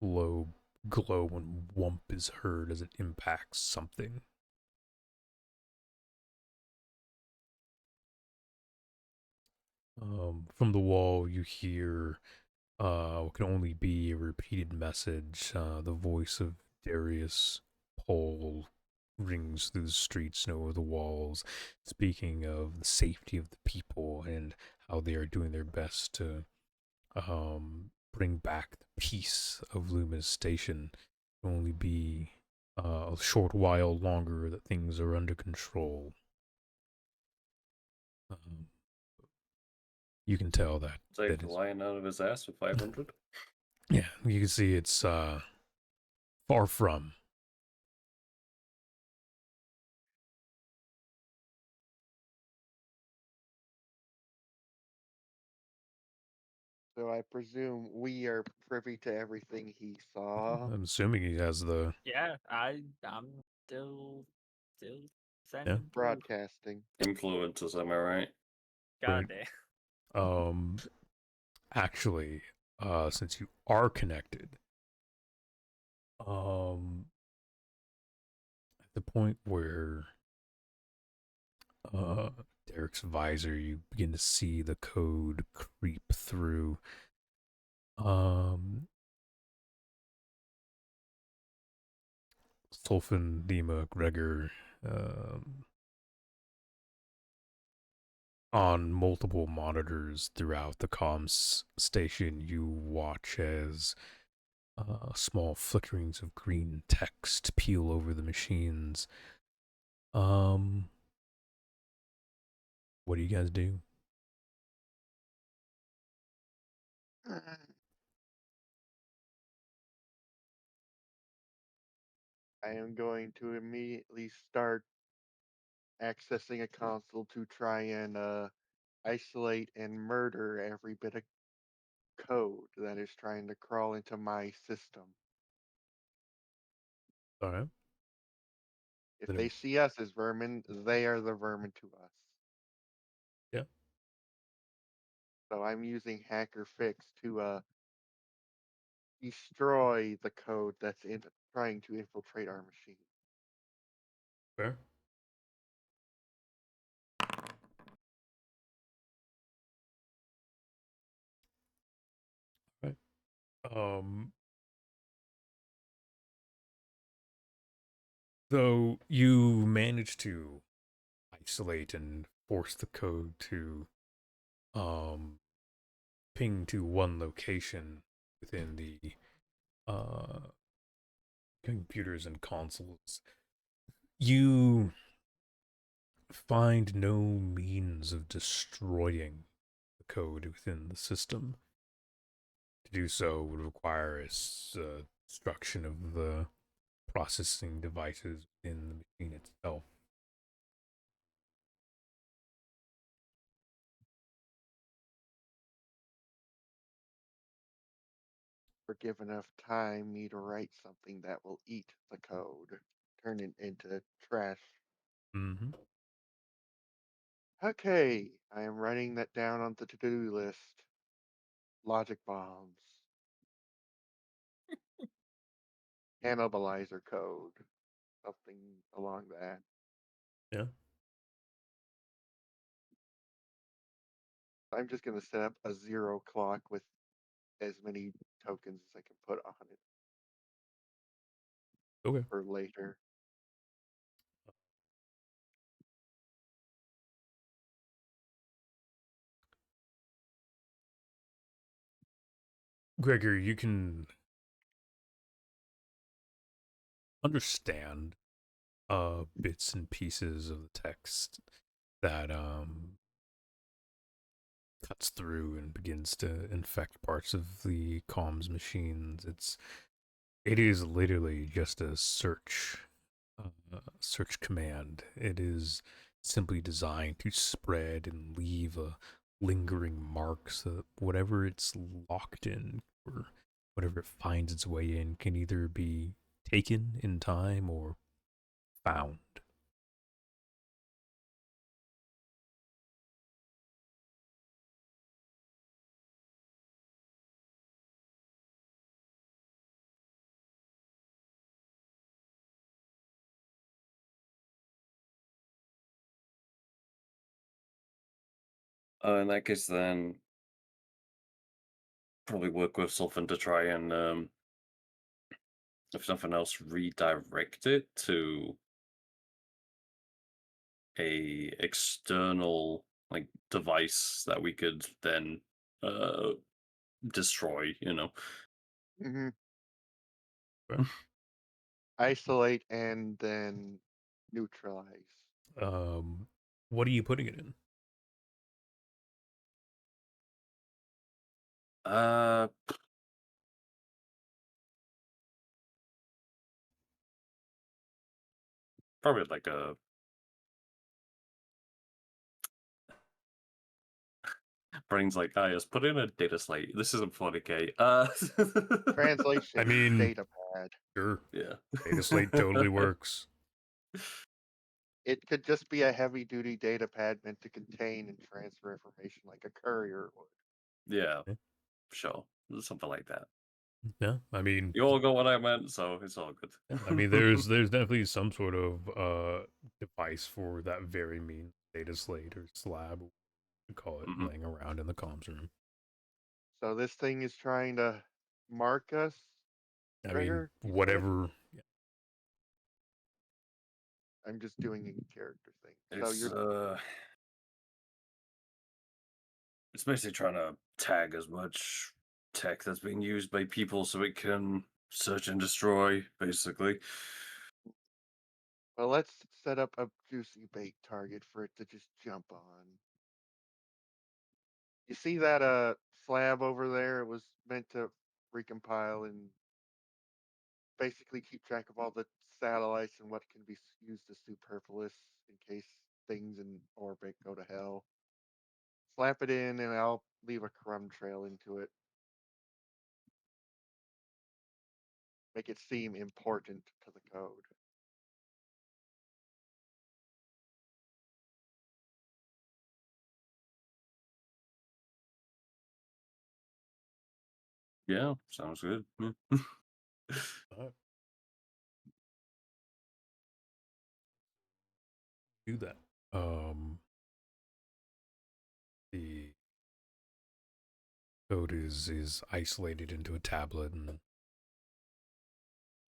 Low glow and whump is heard as it impacts something. From the wall, you hear what can only be a repeated message. The voice of Darius Pole rings through the streets and over the walls, speaking of the safety of the people and how they are doing their best to bring back the peace of Luminous Station. It will only be a short while longer that things are under control. You can tell that. Take the lion out of his ass with 500. Yeah, you can see it's far from. So I presume we are privy to everything he saw. I'm assuming he has the. Yeah, I'm still sending through. Broadcasting. Influences, am I right? God Right. damn. Actually, since you are connected, the point where Derek's visor, you begin to see the code creep through. Sulfan, Dima, Gregor, on multiple monitors throughout the comms station, you watch as small flickerings of green text peel over the machines. What do you guys do? I am going to immediately start accessing a console to try and isolate and murder every bit of code that is trying to crawl into my system. All right. If Then they see us as vermin, they are the vermin to us. yeah. So I'm using hacker fix to destroy the code that's trying to infiltrate our machine. Fair. Right. Though you manage to isolate and force the code to ping to one location within the uh computers and consoles, you find no means of destroying the code within the system. To do so would require destruction of the processing devices in the machine itself. For give enough time me to write something that will eat the code, turn it into trash. Mm-hmm. Okay, I am writing that down on the to-do list. Logic bombs. Cannibalizer code. Something along that. Yeah. I'm just going to set up a 0 clock with as many tokens as I can put on it Okay. for later. Gregor, you can understand bits and pieces of the text that cuts through and begins to infect parts of the comms machines. It is literally just a search command. It is simply designed to spread and leave a lingering mark so that whatever it's locked in or whatever it finds its way in can either be taken in time or found. In that case, then probably work with something to try and, if nothing else, redirect it to a external like device that we could then destroy. Hmm. Okay. Isolate and then neutralize. What are you putting it in? Uh, Probably like a. Brain's like, ah, yes, put in a data slate. This isn't 40K. Translation I mean, data pad. sure, Yeah. data slate totally works. It could just be a heavy duty data pad meant to contain and transfer information like a courier would. Yeah, Yeah. sure. Something like that. Yeah, I mean, You all got what I meant, so it's all good. I mean, there's definitely some sort of device for that very mean data slate or slab, we call it, Mhm. laying around in the comms room. So this thing is trying to mark us, I mean, Gregor, you said? whatever. I'm just doing a character thing. So It's you're it's basically trying to tag as much tech that's being used by people so it can search and destroy, basically. well, let's set up a juicy bait target for it to just jump on. You see that slab over there? It was meant to recompile and basically keep track of all the satellites and what can be used as superfluous in case things in orbit go to hell. Slap it in, and I'll leave a crumb trail into it. Make it seem important to the code. Yeah, sounds good. Yeah. Do that. The code is isolated into a tablet, and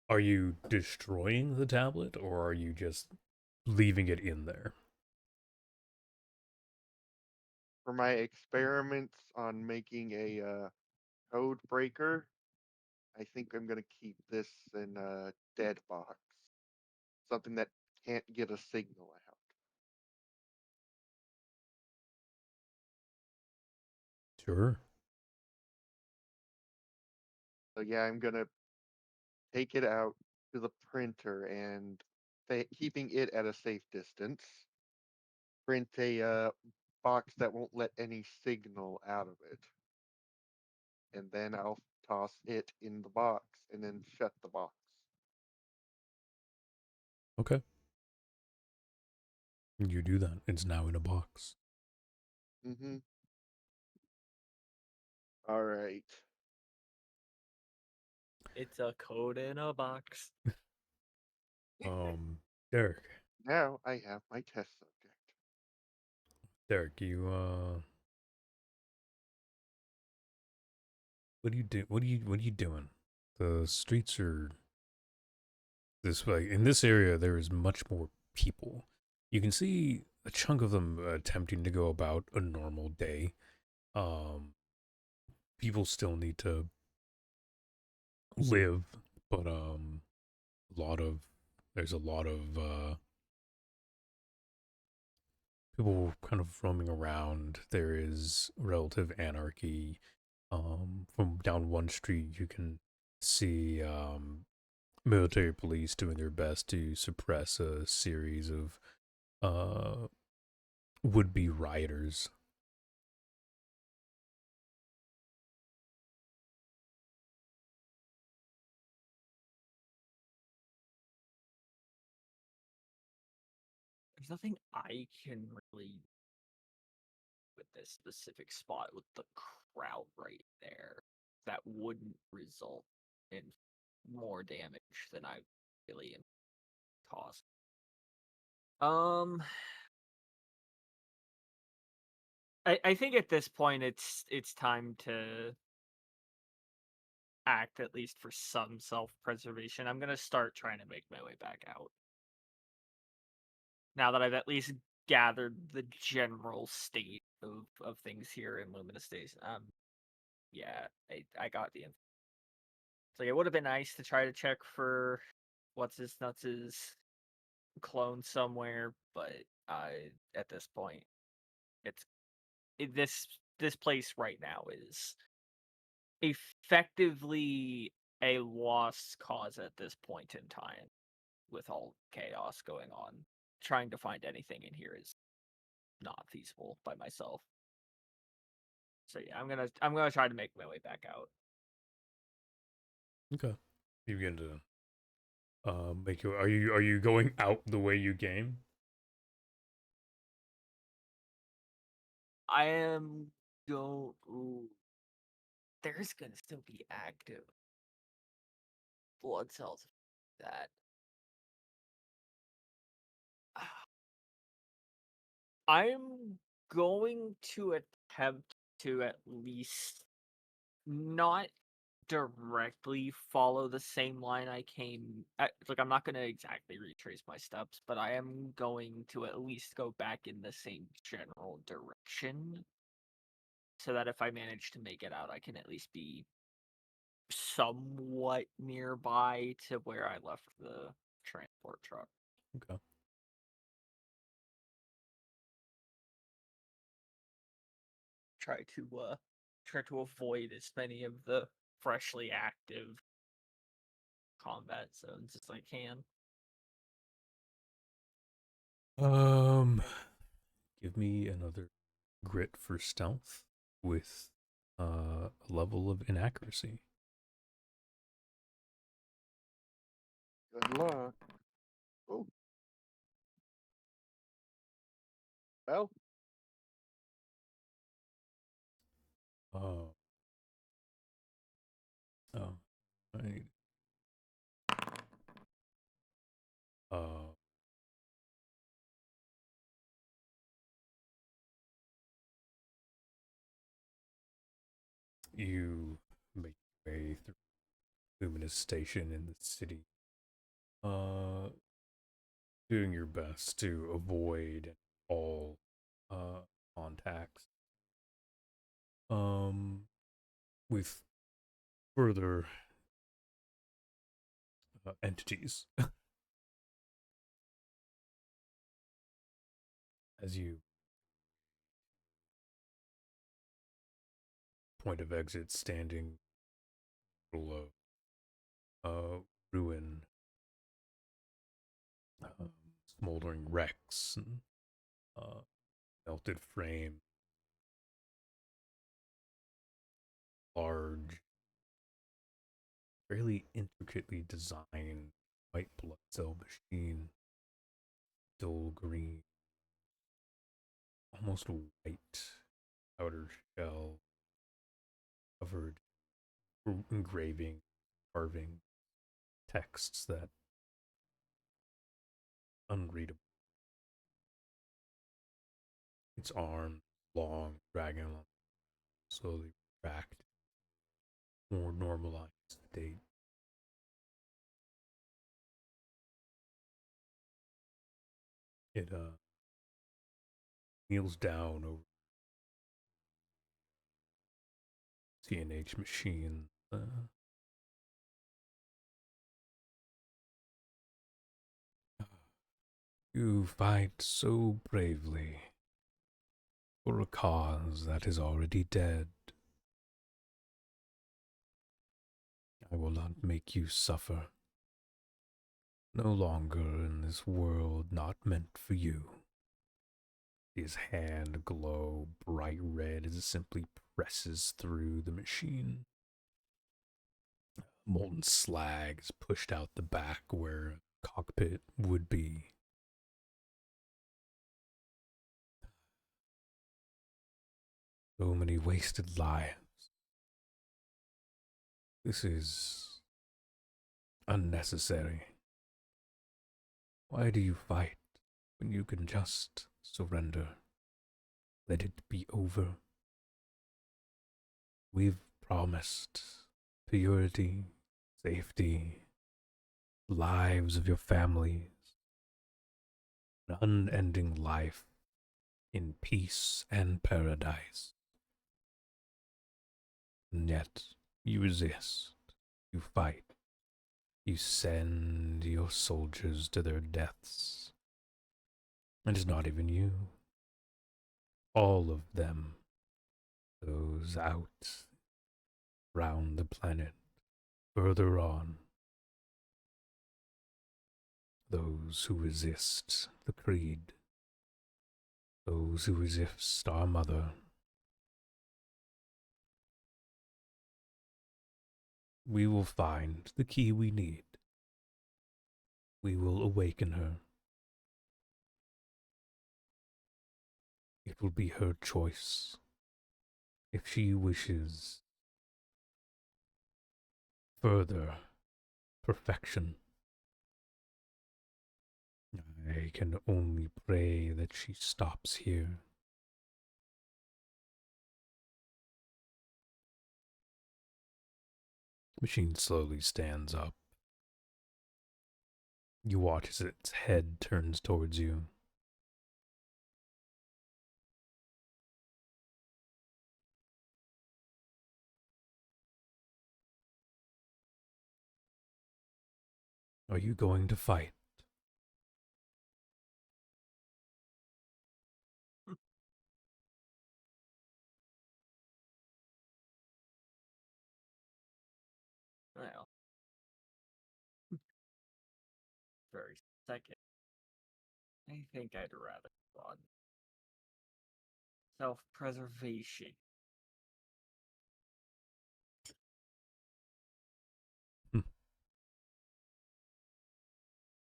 are you destroying the tablet or are you just leaving it in there? For my experiments on making a code breaker, I think I'm going to keep this in a dead box. Something that can't get a signal out. Sure. So yeah, I'm going to take it out to the printer and keeping it at a safe distance, print a box that won't let any signal out of it. And then I'll toss it in the box and then shut the box. Okay. You do that. It's now in a box. Mm-hmm. All right. It's a code in a box. Derek. Now I have my test subject. Derek, you what do you do? What are you doing? The streets are this way. In this area, there is much more people. You can see a chunk of them attempting to go about a normal day. Um, People still need to live, but a lot of there's a lot of people kind of roaming around. There is relative anarchy. From down one street, you can see military police doing their best to suppress a series of uh, would-be rioters. There's nothing I can really with this specific spot with the crowd right there that wouldn't result in more damage than I really am causing. I think at this point it's time to act at least for some self-preservation. I'm gonna start trying to make my way back out. Now that I've at least gathered the general state of things here in Lumina Station. Yeah, I got the info. So it would have been nice to try to check for what's his nuts' clone somewhere, but at this point, it's this place right now is effectively a lost cause at this point in time with all chaos going on. Trying to find anything in here is not feasible by myself. So yeah, I'm gonna try to make my way back out. Okay, you begin to make your. Are you going out the way you came? I am go. Ooh, there's gonna still be active blood cells. That. I'm going to attempt to at least not directly follow the same line I came at. Like, I'm not going to exactly retrace my steps, but I am going to at least go back in the same general direction so that if I manage to make it out, I can at least be somewhat nearby to where I left the transport truck. Okay. Try to avoid as many of the freshly active combat zones as I can. Give me another grit for stealth with a level of inaccuracy. Good luck. Oh. Well, Oh. Oh. Right. Uh. You make your way through Luminous Station in the city. Doing your best to avoid all contacts. With further entities. As you point of exit standing below ruin, smoldering wrecks and melted frame, large, fairly intricately designed white blood cell machine, dull green, almost white outer shell, covered engraving, carving, texts that unreadable. Its arm, long, dragging along, slowly retract, more normalized state. It kneels down over CNH machine. You fight so bravely for a cause that is already dead. I will not make you suffer. No longer in this world not meant for you. His hand glow bright red as it simply presses through the machine. Molten slag is pushed out the back where a cockpit would be. So many wasted lives. This is unnecessary. Why do you fight when you can just surrender? Let it be over. We've promised purity, safety, lives of your families, an unending life in peace and paradise. And yet, you resist, you fight, you send your soldiers to their deaths. And it's not even you. All of them, those out round the planet, further on, those who resist the creed, those who resist our mother. We will find the key we need. We will awaken her. It will be her choice. If she wishes further perfection. I can only pray that she stops here. The machine slowly stands up. You watch as its head turns towards you. Are you going to fight? Well, very second. I think I'd rather run. Self-preservation.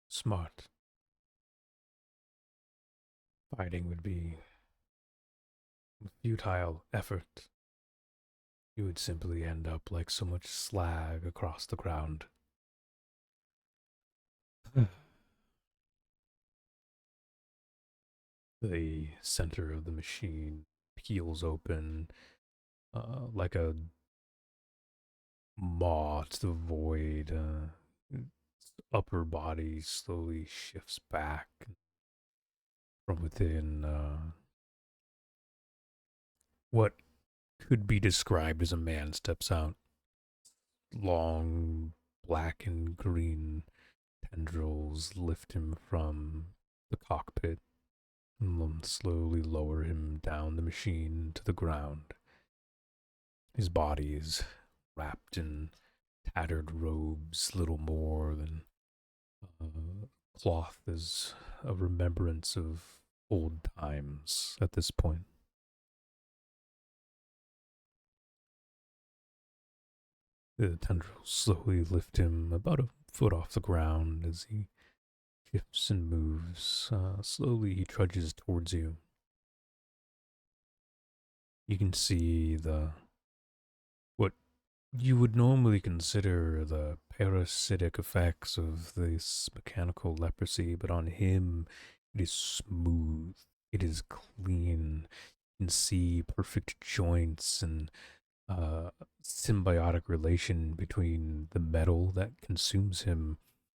Smart. Fighting would be a futile effort. You would simply end up like so much slag across the ground. The center of the machine peels open like a maw to the void. Its upper body slowly shifts back from within what could be described as a man steps out. Long black and green tendrils lift him from the cockpit and slowly lower him down the machine to the ground. His body is wrapped in tattered robes, little more than cloth as a remembrance of old times at this point. The tendrils slowly lift him about a foot off the ground as he shifts and moves. Slowly he trudges towards you. You can see what you would normally consider the parasitic effects of this mechanical leprosy, but on him it is smooth, it is clean. You can see perfect joints and symbiotic relation between the metal that consumes him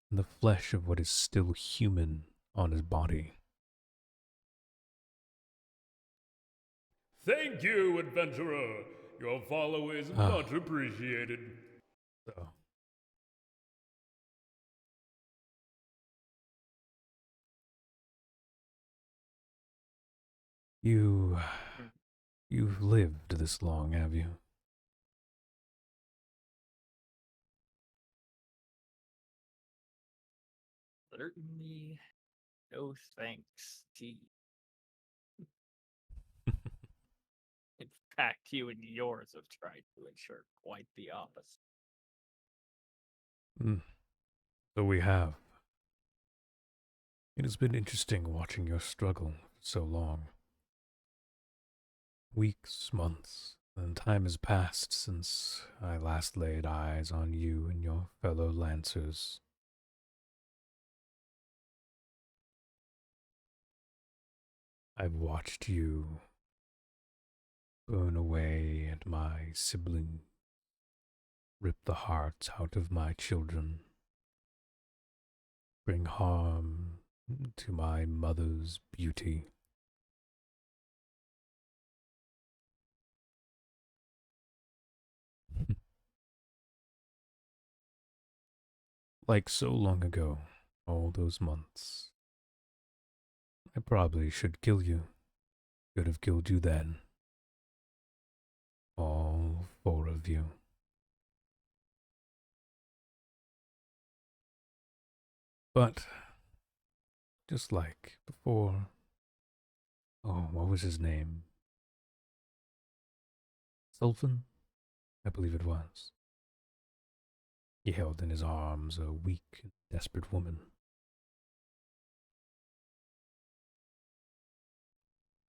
and the flesh of what is still human on his body. Thank you, adventurer. Your follow is much appreciated. So, you've lived this long, have you? Certainly, no thanks to you. In fact, you and yours have tried to ensure quite the opposite. So we have. It has been interesting watching your struggle for so long. Weeks, months, and time has passed since I last laid eyes on you and your fellow Lancers. I've watched you burn away at my sibling, rip the hearts out of my children, bring harm to my mother's beauty. Like so long ago, all those months. I probably should kill you. Could have killed you then. All four of you. But, just like before, oh, what was his name? Sulfan? I believe it was. He held in his arms a weak and desperate woman.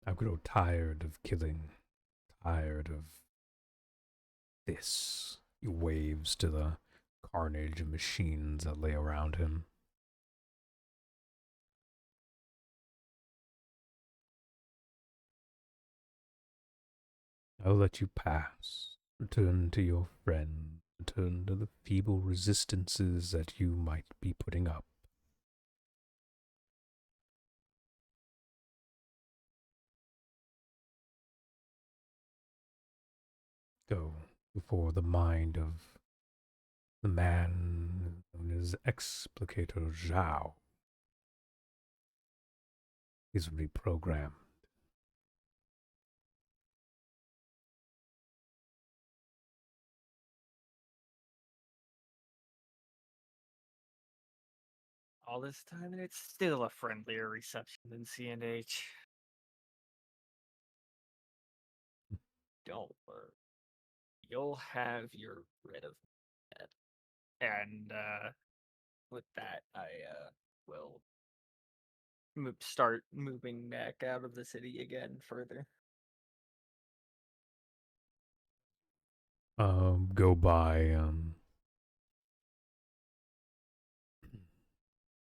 I grow tired of killing, tired of this. He waves to the carnage and machines that lay around him. I'll let you pass. Return to your friend. Return to the feeble resistances that you might be putting up. Go before the mind of the man known as Explicator Zhao is reprogrammed. All this time, and it's still a friendlier reception than C&H. Don't worry. You'll have your rid of that. And with that, I will start moving back out of the city again further. Go by,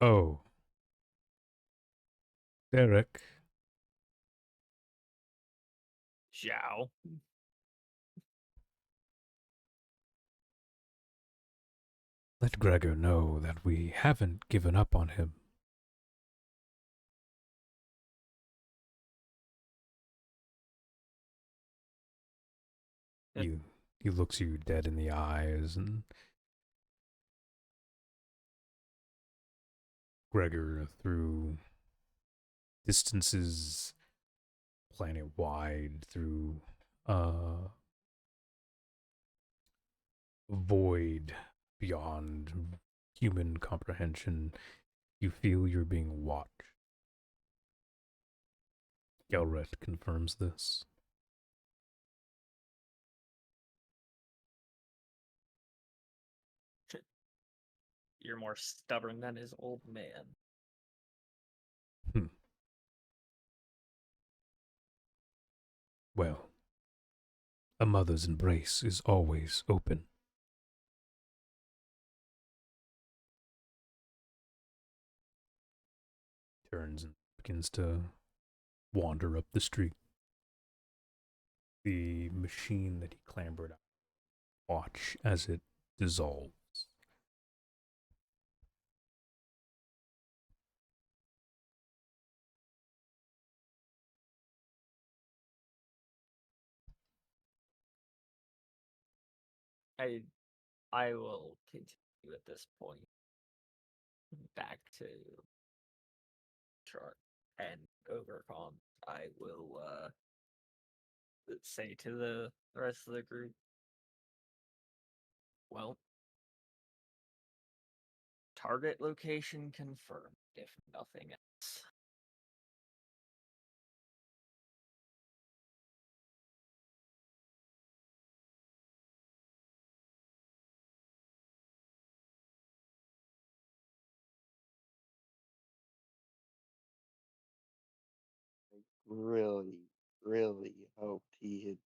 oh, Derek. Zhao. Let Gregor know that we haven't given up on him. He looks you dead in the eyes, and Gregor, through distances planet wide, through a void beyond human comprehension, you feel you're being watched. Gelret confirms this. You're more stubborn than his old man. Well, a mother's embrace is always open. Turns and begins to wander up the street. The machine that he clambered out, watch as it dissolves. I will continue at this point back to Chart and Overcon. I will say to the rest of the group, well, target location confirmed, if nothing else. Really, really hoped he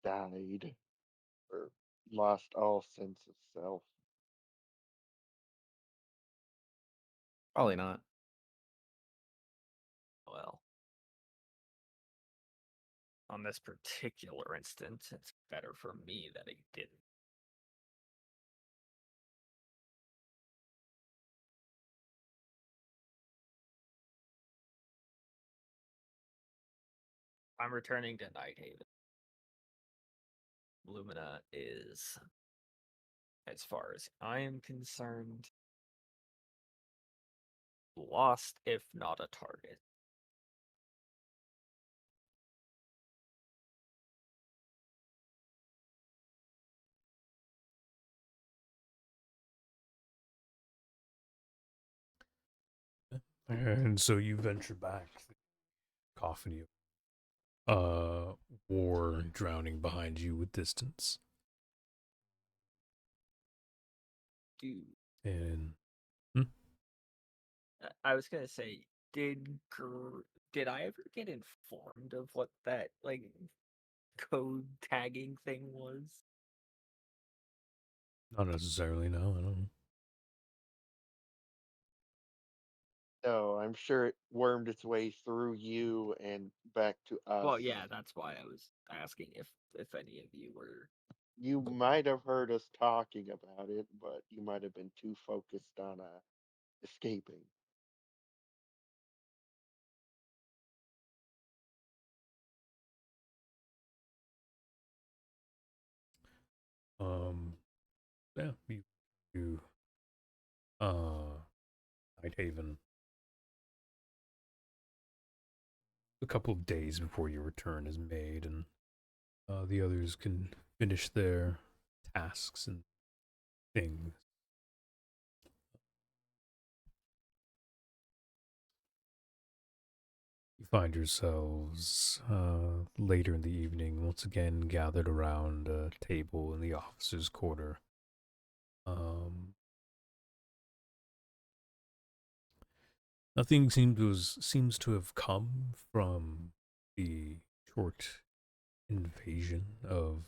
had died or lost all sense of self. Probably not. Well, on this particular instance, it's better for me that he didn't. I'm returning to Nighthaven. Lumina is, as far as I am concerned, lost if not a target. And so you venture back, cacophony of war drowning behind you with distance. Dude, And I was gonna say, did I ever get informed of what that code tagging thing was? Not necessarily, no, I don't. No, I'm sure it wormed its way through you and back to us. Well, yeah, that's why I was asking if any of you were. You might have heard us talking about it, but you might have been too focused on escaping. Yeah, you Nighthaven a couple of days before your return is made, and the others can finish their tasks and things. You find yourselves later in the evening, once again gathered around a table in the officers' quarter. Nothing seems to have come from the short invasion of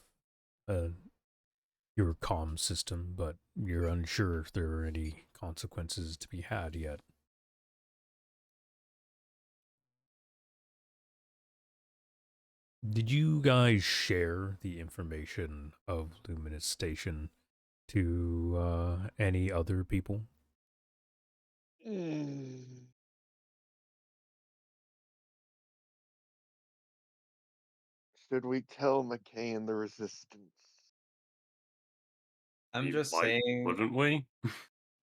your comm system, but you're unsure if there are any consequences to be had yet. Did you guys share the information of Luminous Station to any other people? Should we tell McKay and the Resistance? I'm just Like, saying. wouldn't we?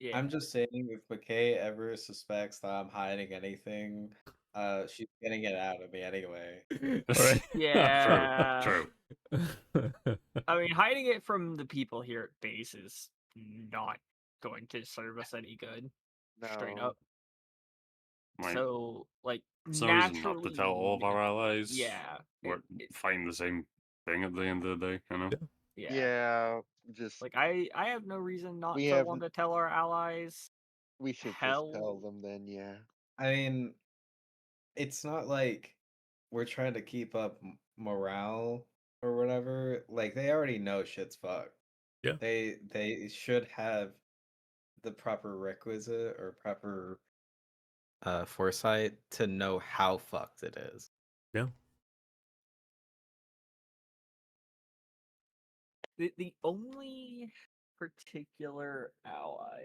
Yeah. I'm just saying, if McKay ever suspects that I'm hiding anything, she's getting it out of me anyway. All right. Yeah. True. I mean, hiding it from the people here at base is not going to serve us any good. Straight No. up. Like, So, like, there's no reason not to naturally, tell all of our allies. yeah, We're find the same thing at the end of the day, you know? yeah. Yeah, just Like, I have no reason not we to have want to tell our allies. we should just tell Hell, them then, yeah. I mean, it's not like we're trying to keep up morale or whatever. Like, they already know shit's fucked. Yeah. They should have the proper requisite or proper foresight to know how fucked it is. Yeah. the only particular ally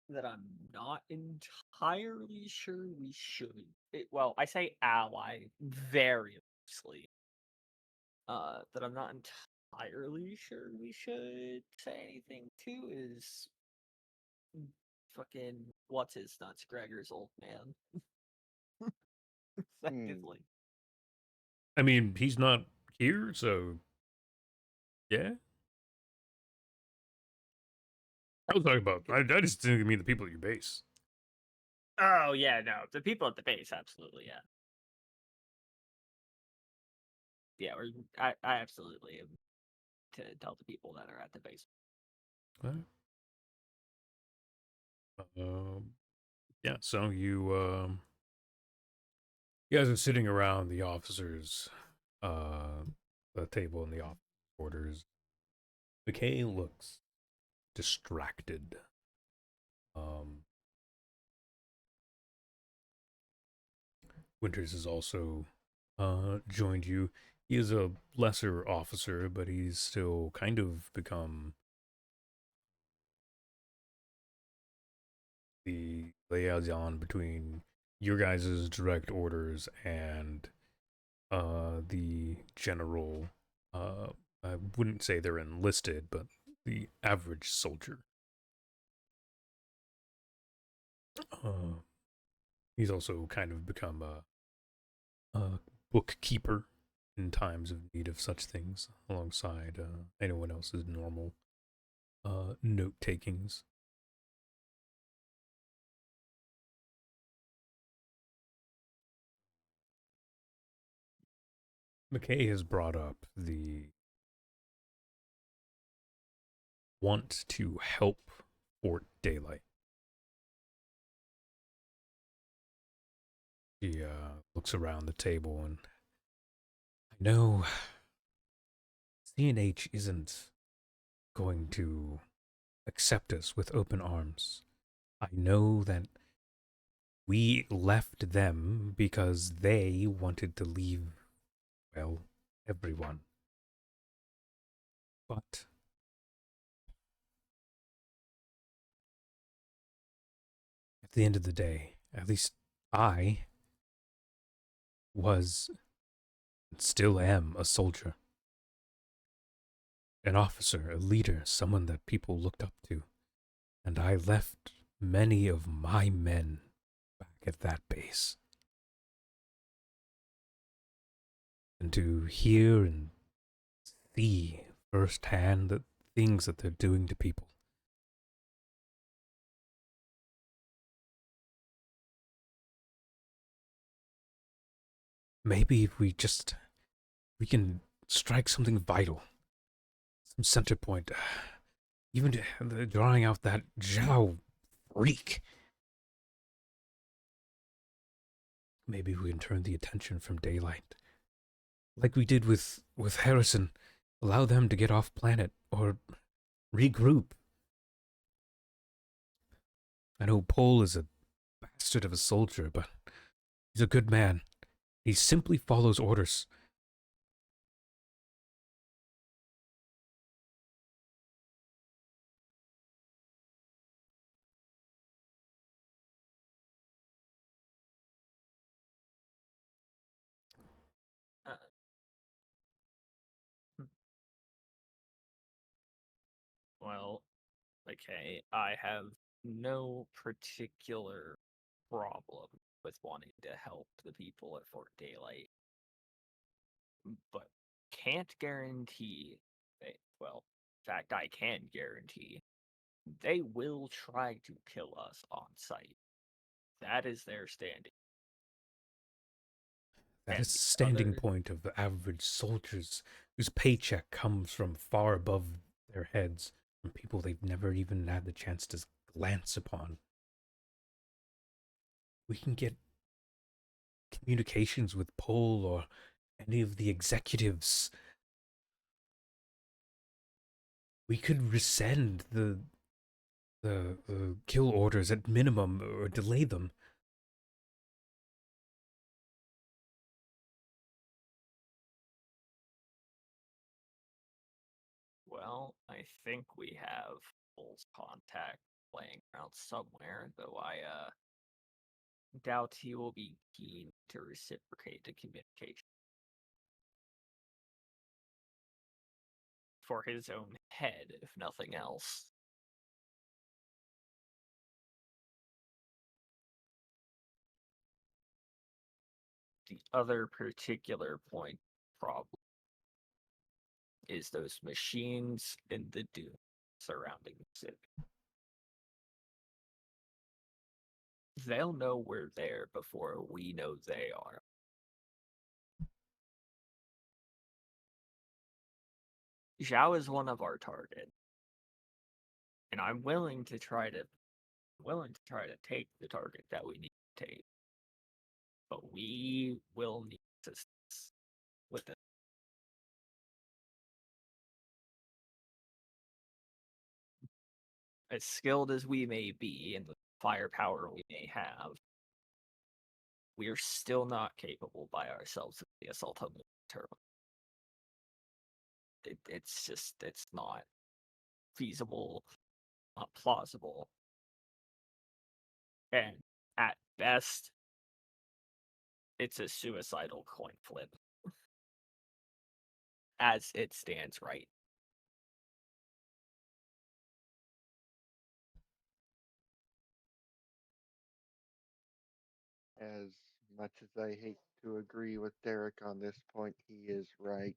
that I'm not entirely sure we should. Well, I say ally very loosely. That I'm not entirely sure we should say anything to is fucking what's his nuts, Gregor's old man. Effectively. I mean, he's not here, so yeah. I was talking about. I just didn't mean the people at your base. Oh yeah, no, the people at the base, absolutely, yeah. Yeah, I absolutely am to tell the people that are at the base. Right. Yeah. So you guys are sitting around the officers, the table in the office quarters. McKay looks distracted. Winters has also joined you. He is a lesser officer, but he's still kind of become the liaison between your guys' direct orders and the general. I wouldn't say they're enlisted, but the average soldier. He's also kind of become a bookkeeper in times of need of such things, alongside anyone else's normal note takings. McKay has brought up the want to help Fort Daylight. He looks around the table, and I know CNH isn't going to accept us with open arms. I know that we left them because they wanted to leave, well, everyone. But at the end of the day, at least I was and still am a soldier, an officer, a leader, someone that people looked up to. And I left many of my men back at that base. And to hear and see firsthand the things that they're doing to people. Maybe if we can strike something vital, some center point, even drawing out that Zhao freak. Maybe we can turn the attention from daylight, like we did with Harrison, allow them to get off planet or regroup. I know Paul is a bastard of a soldier, but he's a good man. He simply follows orders. Uh, hmm, well, okay, I have no particular problem with wanting to help the people at Fort Daylight, but can't guarantee well, in fact, I can guarantee they will try to kill us on sight. That is their standing. That And is the standing other, point of the average soldiers whose paycheck comes from far above their heads, from people they've never even had the chance to glance upon. We can get communications with Paul or any of the executives. We could rescind the kill orders at minimum or delay them. well, I think we have Bull's contact laying around somewhere, though I doubt he will be keen to reciprocate the communication. For his own head, if nothing else. The other particular point problem is those machines in the dune surrounding the city. They'll know we're there before we know they are. Zhao is one of our targets, and I'm willing to try to take the target that we need to take. But we will need assistance with it. As skilled as we may be and the firepower we may have, we're still not capable by ourselves of the assault on the terminal. It's not feasible, not plausible, and at best, it's a suicidal coin flip as it stands right. As much as I hate to agree with Derek on this point, he is right.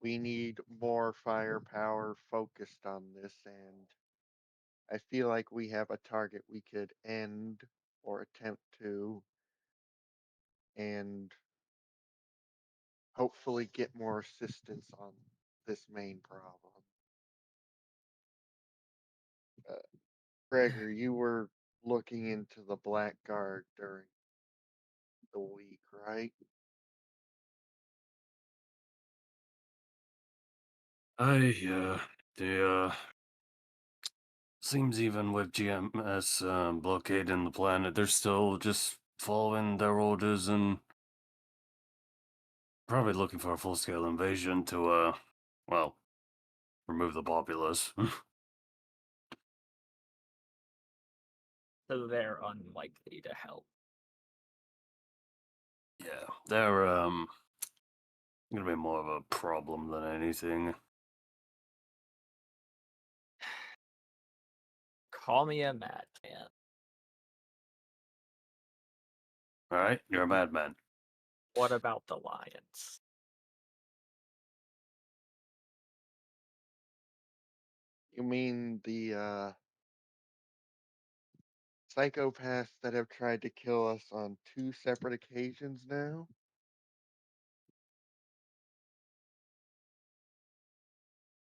We need more firepower focused on this, and I feel like we have a target we could end or attempt to, and hopefully get more assistance on this main problem. Uh, Gregor, you were looking into the Blackguard during the week, right? I The seems even with GMS blockading the planet, they're still just following their orders and probably looking for a full-scale invasion to well, remove the populace. So they're unlikely to help. Yeah, they're gonna be more of a problem than anything. Call me a madman. All right, you're a madman. What about the Lions? You mean the psychopaths that have tried to kill us on 2 separate occasions now?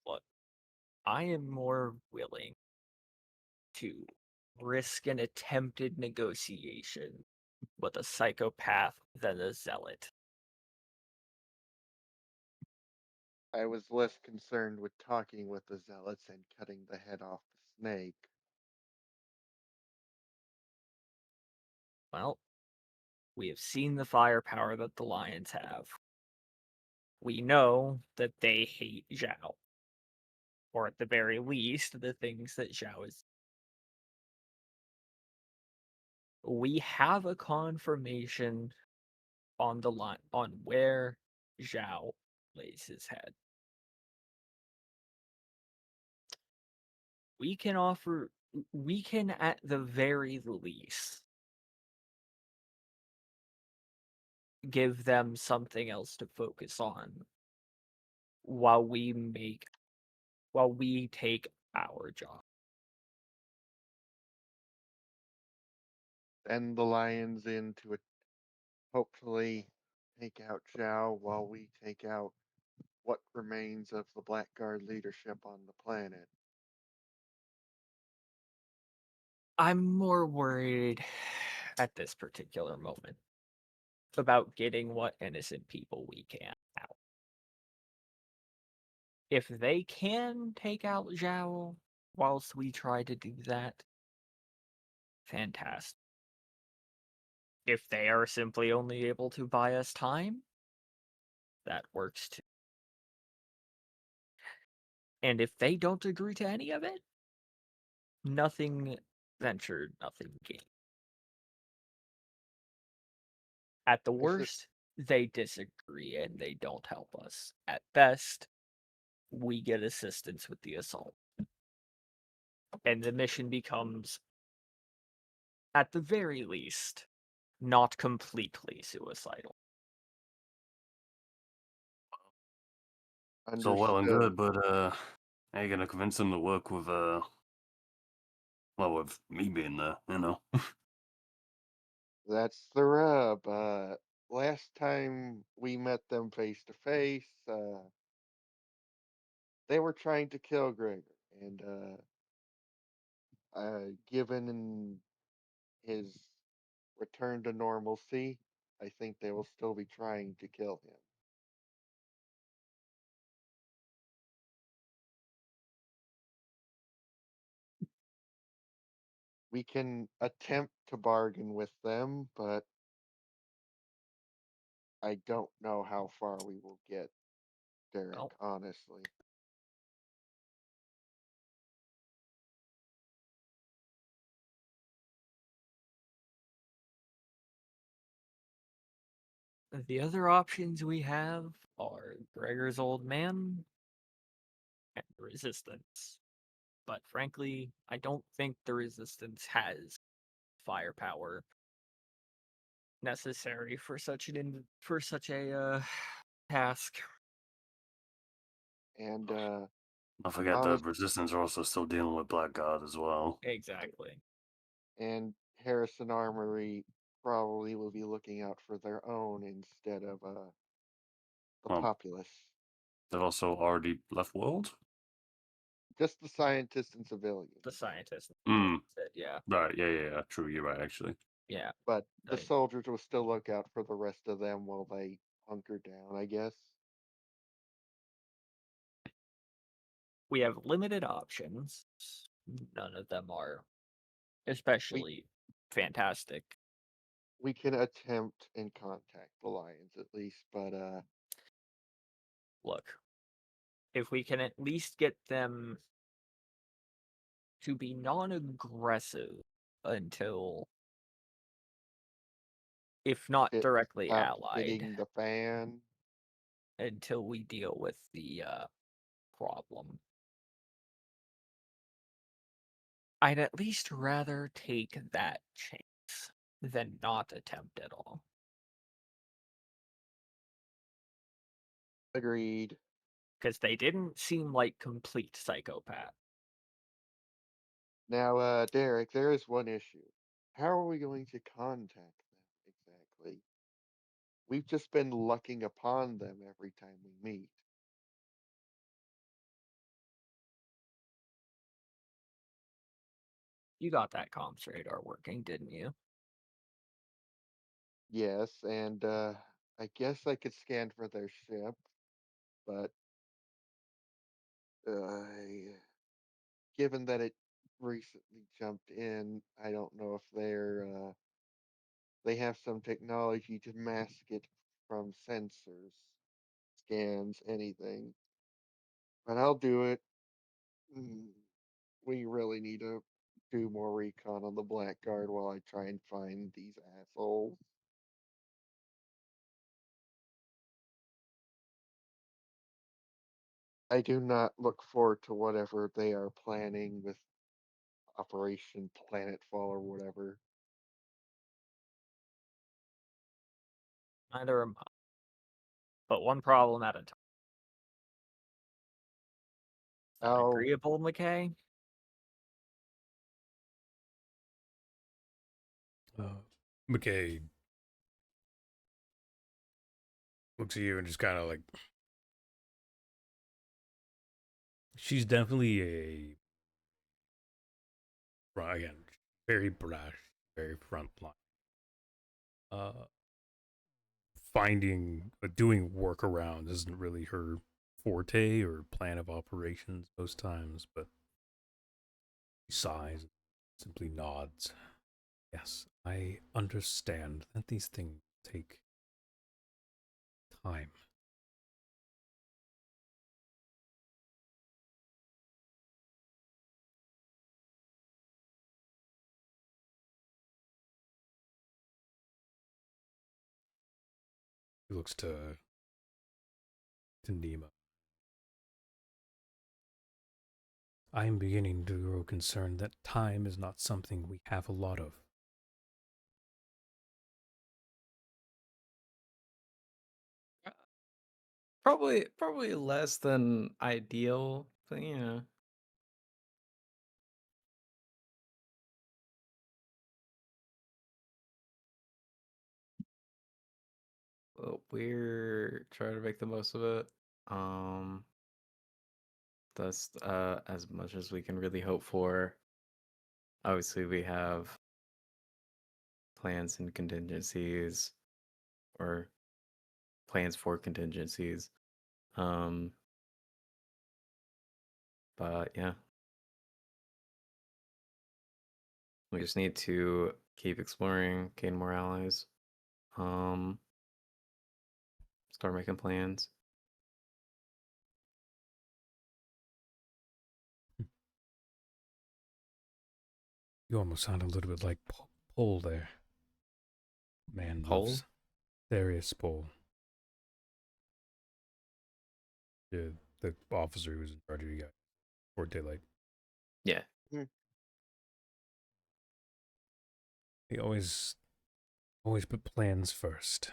Look, I am more willing to risk an attempted negotiation with a psychopath than a zealot. I was less concerned with talking with the zealots and cutting the head off the snake. Well, we have seen the firepower that the Lions have. We know that they hate Zhao. Or at the very least, the things that Zhao is. We have a confirmation on the line on where Zhao lays his head. We can at the very least give them something else to focus on while we take our job. Send the lions in to hopefully take out Zhao while we take out what remains of the Blackguard leadership on the planet. I'm more worried at this particular moment about getting what innocent people we can out. If they can take out Zhao whilst we try to do that, fantastic. If they are simply only able to buy us time, that works too. And if they don't agree to any of it, nothing ventured, nothing gained. At the worst, they disagree and they don't help us. At best, we get assistance with the assault. And the mission becomes, at the very least, not completely suicidal. So well and good, Understood. but how you gonna convince them to work with well, with me being there, you know? That's the rub. Last time we met them face to face, they were trying to kill Gregor, and given his return to normalcy, I think they will still be trying to kill him. We can attempt to bargain with them, but I don't know how far we will get, Derek, Well, honestly. the other options we have are Gregor's old man and the Resistance. But frankly, I don't think the Resistance has firepower necessary for such a task. And Don't forget the honest, Resistance are also still dealing with Blackguard as well. Exactly. and Harrison Armory probably will be looking out for their own instead of the Well, populace. they've also already left world? Just the scientists and civilians. The scientist Hmm. said, yeah, Right, yeah. True, you're right, actually. yeah. But the I- soldiers will still look out for the rest of them while they hunker down, I guess. we have limited options. None of them are especially fantastic. We can attempt and contact the Lions at least, but Look, if we can at least get them to be non-aggressive until, if not shit directly stops allied, hitting the fan. until we deal with the problem. I'd at least rather take that chance than not attempt at all. Agreed. Because they didn't seem like complete psychopaths. Now, Derek, there is one issue. How are we going to contact them exactly? We've just been lucking upon them every time we meet. You got that comms radar working, didn't you? Yes, and I guess I could scan for their ship, but given that it recently jumped in, I don't know if they have some technology to mask it from sensors, scans, anything. But I'll do it. Mm, We really need to do more recon on the Blackguard while I try and find these assholes. I do not look forward to whatever they are planning with Operation Planetfall or whatever. Neither am I. But one problem at a time. Is that Oh, agreeable, McKay? McKay looks at you and just kind of like, she's definitely again, very brash, very front line. Doing workarounds isn't really her forte or plan of operations most times, but she sighs and simply nods. Yes, I understand that these things take time. He looks to Nima. I am beginning to grow concerned that time is not something we have a lot of. Probably less than ideal, but well, we're trying to make the most of it. That's as much as we can really hope for. Obviously, we have plans and contingencies, or plans for contingencies. But yeah, we just need to keep exploring, gain more allies, start making plans. You almost sound a little bit like Paul there. Man Paul? loves Darius Paul. The officer who was in charge of you guys before daylight. Yeah. He always put plans first.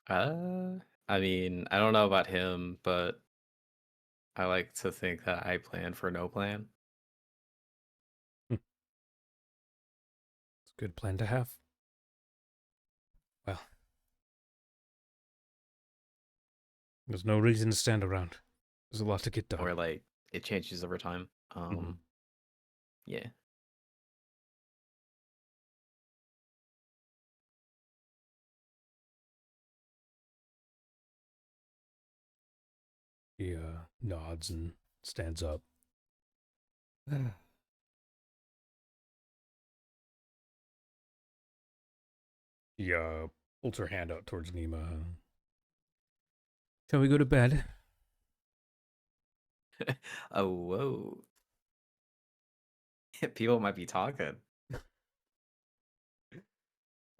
I mean, I don't know about him, but I like to think that I plan for no plan. It's a good plan to have. Well, there's no reason to stand around. There's a lot to get done. Or like it changes over time. Yeah. He nods and stands up. He pulls her hand out towards Nima. Shall we go to bed? Oh, whoa. People might be talking.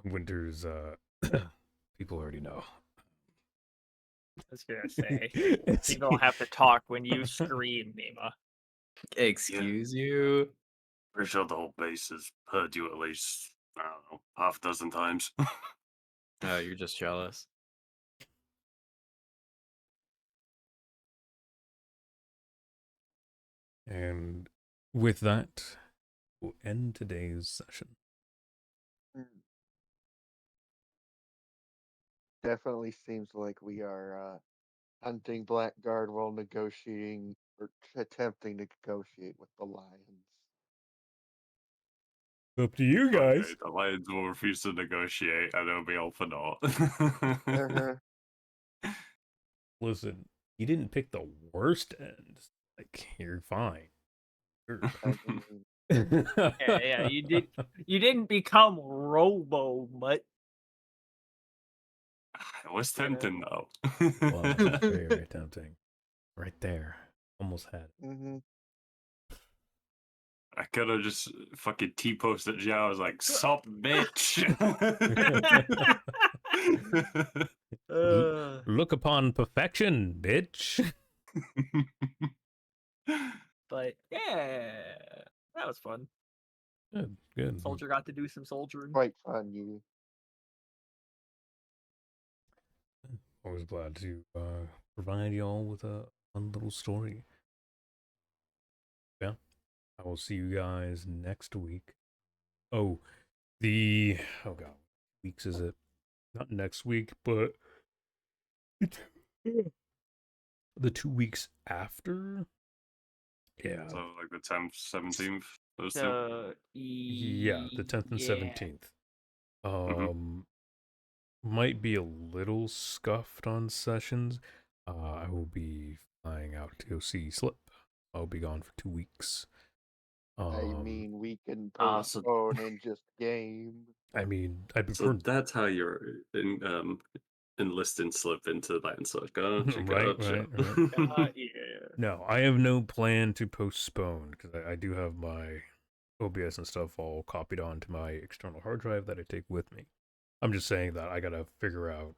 Winter's people already know. I was gonna say, you don't have to talk when you scream, Nima. Excuse you? Pretty sure the whole base has heard you at least, I don't know, half a dozen times. Oh, you're just jealous. And with that, we'll end today's session. Definitely seems like we are hunting Blackguard while negotiating or attempting to negotiate with the Lions. Up to you guys. Okay, the Lions will refuse to negotiate, and it'll be all for naught. Uh-huh. Listen, you didn't pick the worst end. Like, you're fine. I mean, Yeah, you did. You didn't become Robo, but It was tempting, though. Well, very, very tempting. Right there. Almost had it. mm-hmm. I could have just fucking T-posted Zhao. I was like, sup, bitch. Look upon perfection, bitch. but yeah, that was fun. Good, good. Soldier got to do some soldiering. Quite fun, you. Always glad to provide y'all with a fun little story. Yeah. I will see you guys next week. Oh, oh god, weeks is it? Not next week, but the 2 weeks after. Yeah. So like the 10th, 17th. Those two. Yeah, the 10th and 17th. Might be a little scuffed on sessions. I will be flying out to go see Slip. I'll be gone for 2 weeks. I mean, we can so- postpone and just game. I mean, I So prefer that's how you're enlisting Slip into LANCER. Gotcha, Right, gotcha. Yeah. No, I have no plan to postpone because I do have my OBS and stuff all copied onto my external hard drive that I take with me. I'm just saying that I gotta figure out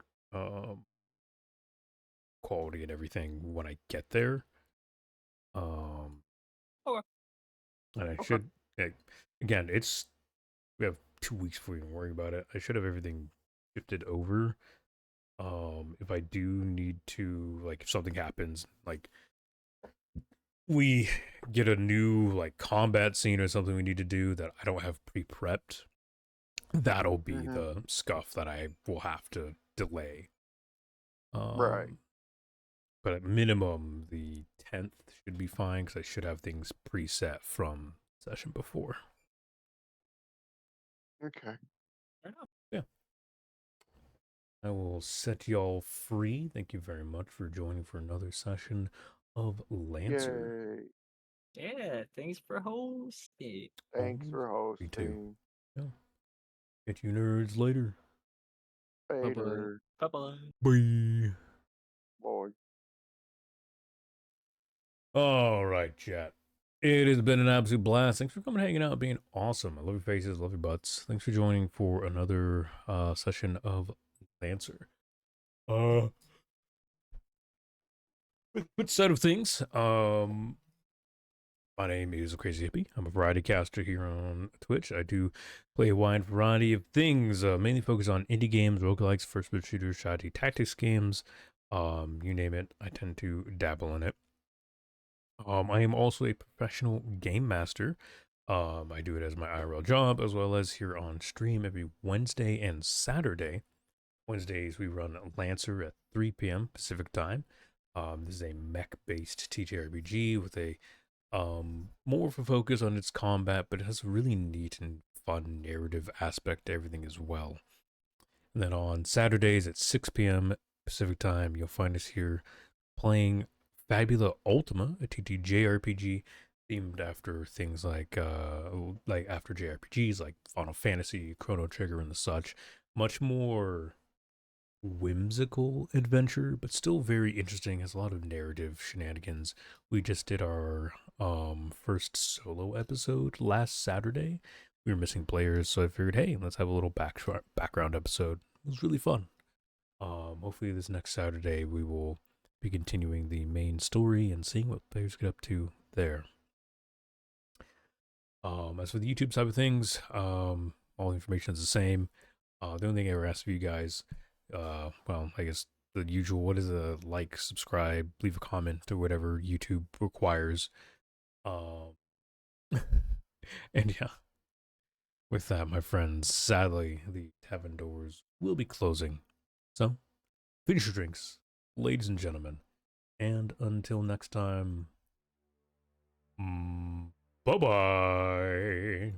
quality and everything when I get there. Okay. And I Okay. should again, we have 2 weeks before we even worry about it. I should have everything shifted over. If I do need to, like, if something happens, like we get a new like combat scene or something we need to do that I don't have pre-prepped, that'll be the scuff that I will have to delay. Right. But at minimum, the 10th should be fine because I should have things preset from session before. Okay. Yeah. I will set y'all free. Thank you very much for joining for another session of Lancer. Yay. Yeah, thanks for hosting. Thanks for Me too. hosting. Yeah. Get you nerds later. Later. Bye-bye. Bye. Boy. All right, chat. It has been an absolute blast. Thanks for coming, hanging out, being awesome. I love your faces, love your butts. Thanks for joining for another session of Lancer. Good side of things. My name is Crazy Hippie. I'm a variety caster here on Twitch. I do play a wide variety of things, mainly focus on indie games, roguelikes, first-person shooters, strategy, tactics games. You name it, I tend to dabble in it. I am also a professional game master. I do it as my IRL job, as well as here on stream every Wednesday and Saturday. Wednesdays, we run Lancer at 3 p.m. Pacific time. This is a mech-based TTRPG with a more of a focus on its combat, but it has a really neat and fun narrative aspect to everything as well. And then on Saturdays at 6 p.m. Pacific time, you'll find us here playing Fabula Ultima, a TTJRPG themed after things like after JRPGs like Final Fantasy, Chrono Trigger, and the such. Much more whimsical adventure, but still very interesting. Has a lot of narrative shenanigans. We just did our first solo episode last Saturday. We were missing players, so I figured, hey, let's have a little background episode. It was really fun. Hopefully this next Saturday we will be continuing the main story and seeing what players get up to there. As for the YouTube side of things, all the information is the same. The only thing I ever ask of you guys, well, I guess the usual, what is a like, subscribe, leave a comment, or whatever YouTube requires. And yeah, with that, my friends, sadly, the tavern doors will be closing. So, finish your drinks, ladies and gentlemen, and until next time, bye-bye.